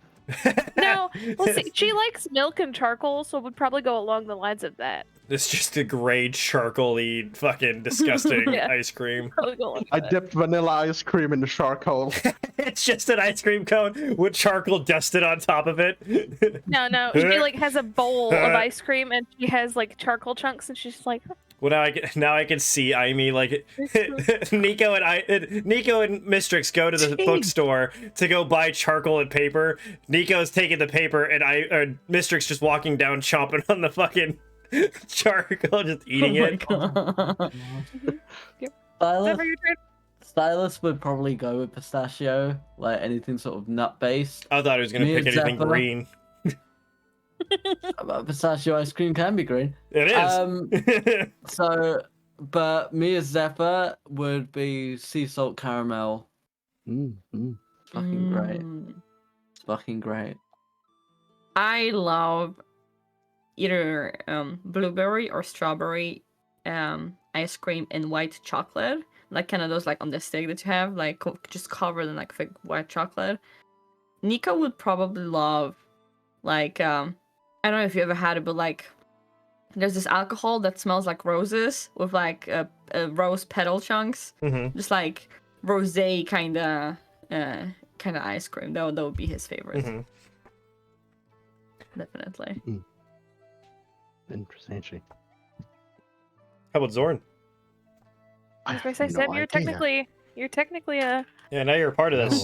No, well, see, she likes milk and charcoal, so it would probably go along the lines of that. It's just a gray, charcoaly, fucking disgusting Yeah. ice cream. Probably go along I with that. dipped vanilla ice cream in the charcoal. It's just an ice cream cone with charcoal dusted on top of it. No, she like has a bowl of ice cream and she has like charcoal chunks, and she's just like, Well, now I can see Jaime like Nico and Mistrix go to the bookstore to go buy charcoal and paper. Nico's taking the paper, and Mistrix just walking down, chomping on the fucking charcoal, just eating it. Silas, "Whatever your turn." Silas would probably go with pistachio, like anything sort of nut based. I thought he was gonna Me pick and anything Zephyr. green. Pistachio ice cream can be green. It is. But me as Zephyr would be sea salt caramel. Fucking great. It's fucking great. I love either blueberry or strawberry ice cream in white chocolate, like kind of those like on the stick that you have, like just covered in like thick white chocolate. Nico would probably love like I don't know if you ever had it, but like there's this alcohol that smells like roses with like rose petal chunks, just like rosé kind of ice cream. That would be his favorite. Definitely. Interesting. How about Zorn? As I said, you're technically a Yeah, now you're a part of this,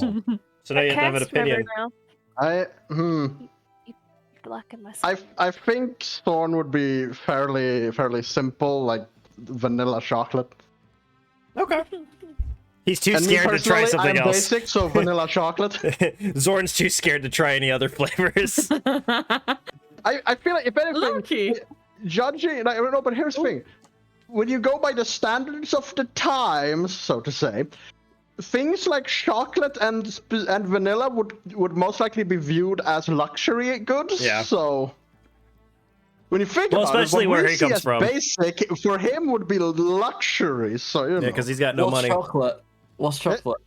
so now you have an cast member opinion. now. Blocking myself. I think Thorn would be fairly simple, like vanilla chocolate. Okay. He's too And me scared to try personally, something I'm else. basic, so vanilla chocolate. Zorn's too scared to try any other flavors. I feel like if anything, Low-key. judging, I don't know, but here's the thing: when you go by the standards of the times, so to say, things like chocolate and vanilla would most likely be viewed as luxury goods. Yeah. So when you think Well, about it, especially what where we he see comes as from. basic for him would be luxury. So you know. Yeah, because he's got no What's money. chocolate? What's chocolate?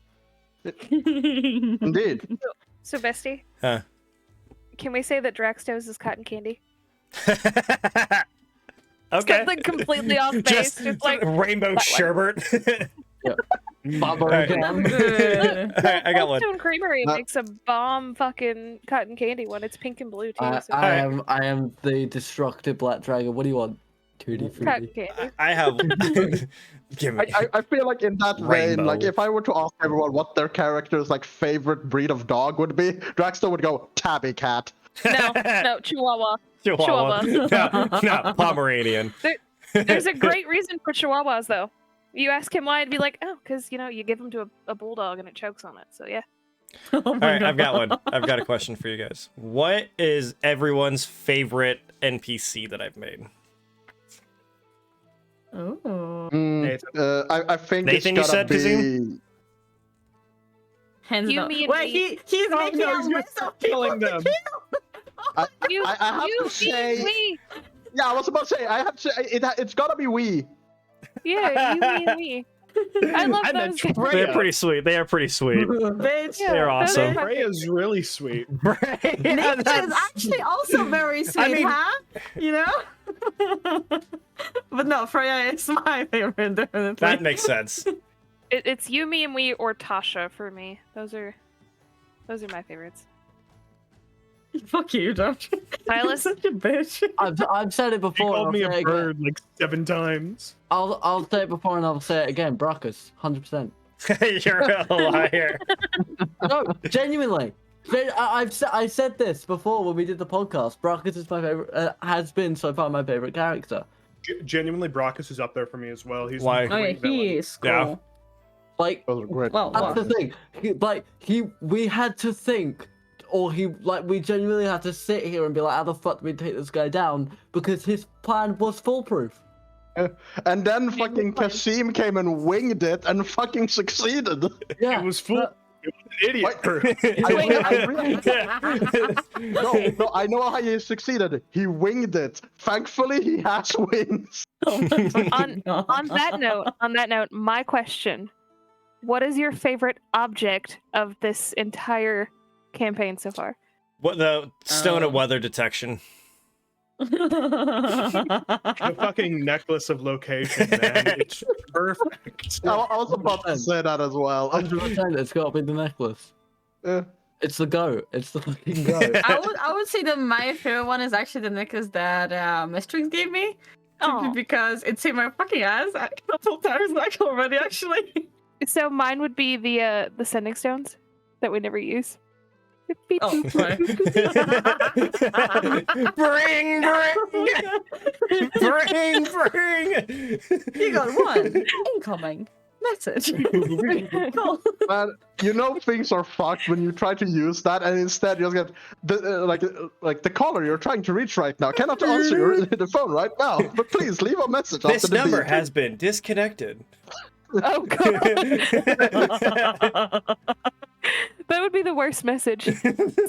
Indeed. So, Bestie, Huh. can we say that Draxtos is cotton candy? Okay. Something completely off base, Just like rainbow sherbet. Bubble gum. Good. Alright, I got one. Stone Creamery Uh, makes a bomb fucking cotton candy one. It's pink and blue too. So I am the destructive black dragon. What do you want? Tutti cotton frutti. candy. I have. Give me. I feel like in that vein, like Rainbow. if I were to ask everyone what their character's like favorite breed of dog would be, Draxter would go tabby cat. No, Chihuahua. Chihuahua. No, Pomeranian. There's a great reason for Chihuahuas though. You ask him why, I'd be like, oh, because you give him to a bulldog and it chokes on it. So yeah. Oh All my right, I've got God. one. I've got a question for you guys. What is everyone's favorite NPC that I've made? Ooh. I think Nathan, you it's said, gotta Kazim? be. Hands You, down. me, and Wait, me. he's Oh, making no, a he's list just of people killing to them. kill. You, I have you, to say, me. yeah, I was about to say, I have to say, it's gotta be we. Yeah, you, me, and me. I love I meant those guys. Freya. They're pretty sweet. They are pretty sweet. Bitch. Yeah, They're awesome. Freya's really sweet. Nico is actually also very sweet, mean- huh? You know? But no, Freya is my favorite, definitely. That makes sense. It's you, me, and we, or Tasha for me. Those are my favorites. Fuck you, Josh. Silas? You're such a bitch. I've said it He before. called and me I'll a say it again. bird like 7 times. I'll say it before and I'll say it again. Brockus, 100%. You're a liar. No, genuinely. I said this before when we did the podcast. Brockus is my favorite. Has been so far my favorite character. Genuinely, Brockus is up there for me as well. He's Why? the Oh yeah, great villain. he is cool. Yeah. Like Those are great. Well, that's the thing. We had to think, or we genuinely had to sit here and be like, how the fuck do we take this guy down? Because his plan was foolproof. And then fucking Kasim came and winged it and fucking succeeded. Yeah. It was fool. It was an idiot. No, I know how he succeeded. He winged it. Thankfully, he has wings. On that note, my question: what is your favorite object of this entire campaign so far? What the stone of weather detection? The fucking necklace of location, man. It's perfect. I was about to say that as well. 100%, it's got to be the necklace. Yeah. It's the goat. It's the fucking goat. I would say that my favorite one is actually the necklace that Mistrix gave me. Simply Oh. because it saved my fucking ass a couple times like already, actually. So mine would be the sending stones that we never use. Oh, right. Bring! You got one incoming message. Cool. Man, you know things are fucked when you try to use that, and instead you just get the like the caller you're trying to reach right now cannot answer the phone right now. But please leave a message. This after the number beep. has been disconnected. Oh god. That would be the worst message.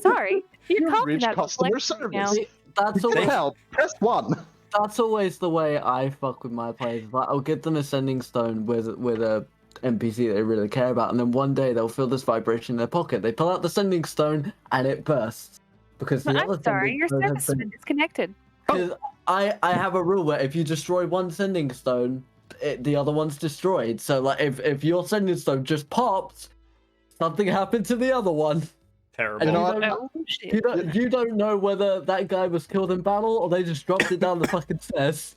Sorry, you're calling Reach that customer deflection now. service. That's For always, help, press 1. that's always the way I fuck with my players. Like, I'll give them a sending stone with a NPC they really care about, and then one day they'll feel this vibration in their pocket. They pull out the sending stone, and it bursts. Because the other I'm sorry, sending your stone has service has been disconnected. Because I have a rule where if you destroy one sending stone, the other one's destroyed. So like if your sending stone just pops, something happened to the other one. Terrible. And You know you, what? don't, Oh, shit. you don't know whether that guy was killed in battle or they just dropped it down the fucking stairs.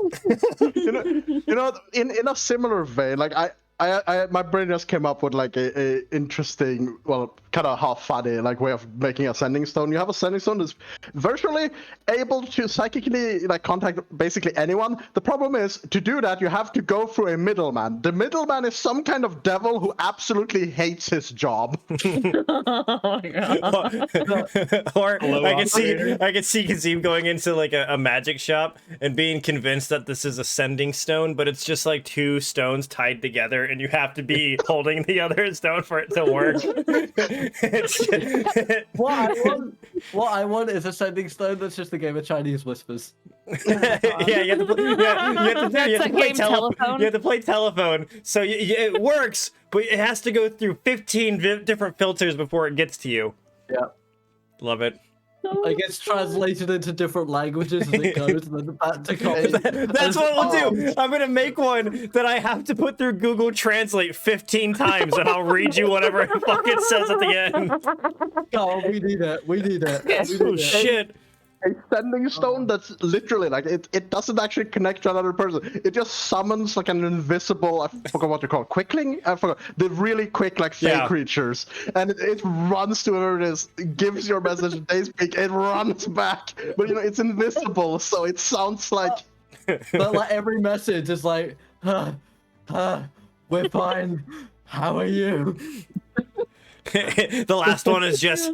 you know, in a similar vein, like my brain just came up with like a interesting, well, kind of half funny like way of making a sending stone. You have a sending stone that's virtually able to psychically like contact basically anyone. The problem is to do that you have to go through a middleman. The middleman is some kind of devil who absolutely hates his job. Oh my god. Or Hello, I can operator. see Kazim going into like a magic shop and being convinced that this is a sending stone, but it's just like two stones tied together, and you have to be holding the other stone for it to work. What I want is a sending stone that's just a game of Chinese whispers. Yeah, you have to play, That's a game telephone. You have to play telephone, so it works, but it has to go through 15 different filters before it gets to you. Yeah. Love it. Like it's translated into different languages as it goes, and then back to copy. That's what we'll do. I'm gonna make one that I have to put through Google Translate 15 times, and I'll read you whatever it fucking says at the end. Oh, we need it. We need it. We need Oh it. shit. A sending stone that's literally like it doesn't actually connect to another person. It just summons like an invisible, I forgot what they're called, quickling? I forgot. The really quick like fey Yeah. creatures. And it runs to whoever it is, gives your message, they speak, it runs back. But you know, it's invisible, so it sounds like But like every message is like, we're fine. How are you? The last one is just.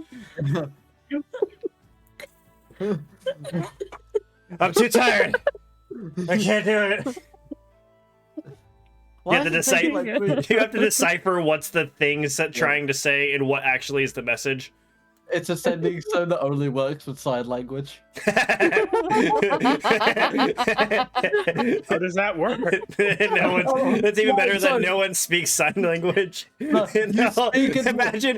I'm too tired. I can't do it. Why You have to is it taking, decipher. like, You have to decipher what's the thing it's trying to say and what actually is the message. It's a sending stone that only works with sign language. How does that work? That's even better so- than no one speaks sign language. No, you speak in- Imagine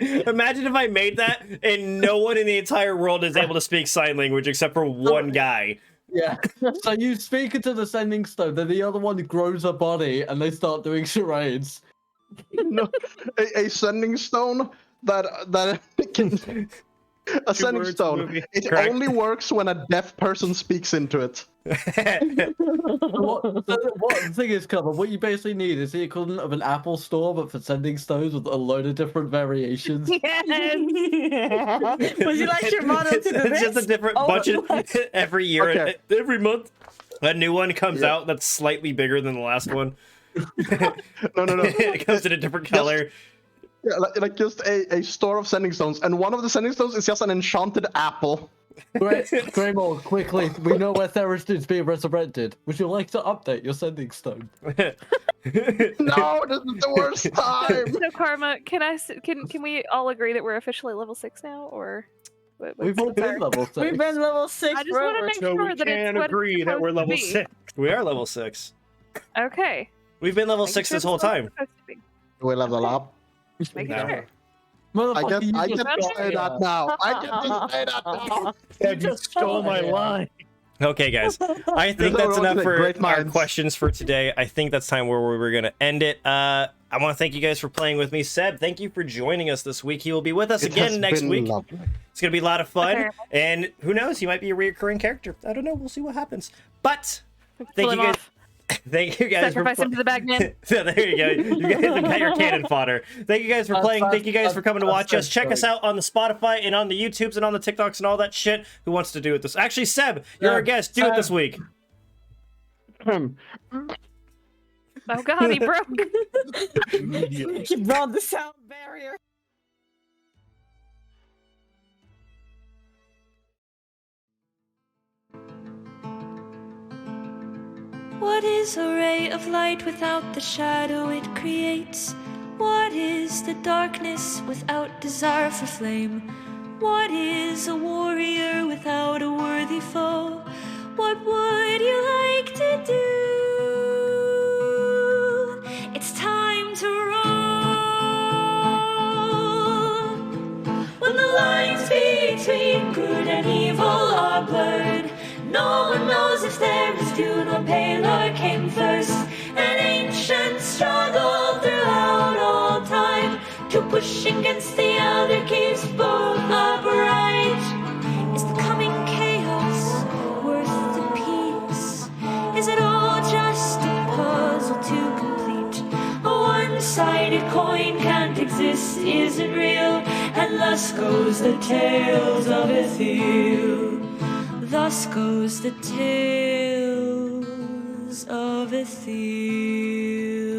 if I made that and no one in the entire world is able to speak sign language except for one guy. Yeah. So you speak into the sending stone, then the other one grows a body and they start doing charades. no, a sending stone that can a sending words, stone. movie. It Correct. only works when a deaf person speaks into it. What the thing is, Cover, what you basically need is the equivalent of an Apple store, but for sending stones with a load of different variations. Yes. Would you like your model to do It's just a this? different Oh, bunch of every year, Okay. every month. A new one comes Yeah. out that's slightly bigger than the last one. No. It comes in a different color. Yeah, like just a store of sending stones, and one of the sending stones is just an enchanted apple. Greymore, quickly. We know where Theristan's being resurrected. Would you like to update your sending stone? No, this is the worst time. So Karma, can we all agree that we're officially level 6 now, or We've all been level 6. We've been level 6 I just want to forever. make So sure we that can it's what agree it's that we're supposed to level be. 6. We are level 6. Okay. We've been level Making 6 sure this that's whole what it's time. supposed to be. We level up. Making No. sure. Motherfucker, I you get to just say that now. I get to say that now. You just stole my line. Okay, guys. I think There's that's always enough a for great our minds. questions for today. I think that's time where we're going to end it. I want to thank you guys for playing with me. Seb, thank you for joining us this week. He will be with us It again has next been week. lovely. It's going to be a lot of fun. Okay. And who knows? He might be a reoccurring character. I don't know. We'll see what happens. But thank Pull you him guys. off. Thank you guys Sacrifice him to the Bagman. So there you go. You guys have got your cannon fodder. Thank you guys for playing. Thank you guys for coming to watch us. Check us out on the Spotify and on the YouTubes and on the TikToks and all that shit. Who wants to do it this? Actually, Seb, you're our guest. Do it this week. Oh god, he broke. He brought the sound barrier. What is a ray of light without the shadow it creates? What is the darkness without desire for flame? What is a warrior without a worthy foe? What would you like to do? It's time to roll. When the lines between good and evil are blurred, no one knows if there is Dune or Paler came first. An ancient struggle throughout all time to push against the other keeps both upright. Is the coming chaos worth the peace? Is it all just a puzzle to complete? A one-sided coin can't exist, isn't real, and thus goes the tales of Ethyl. Thus goes the tales of Ethyl.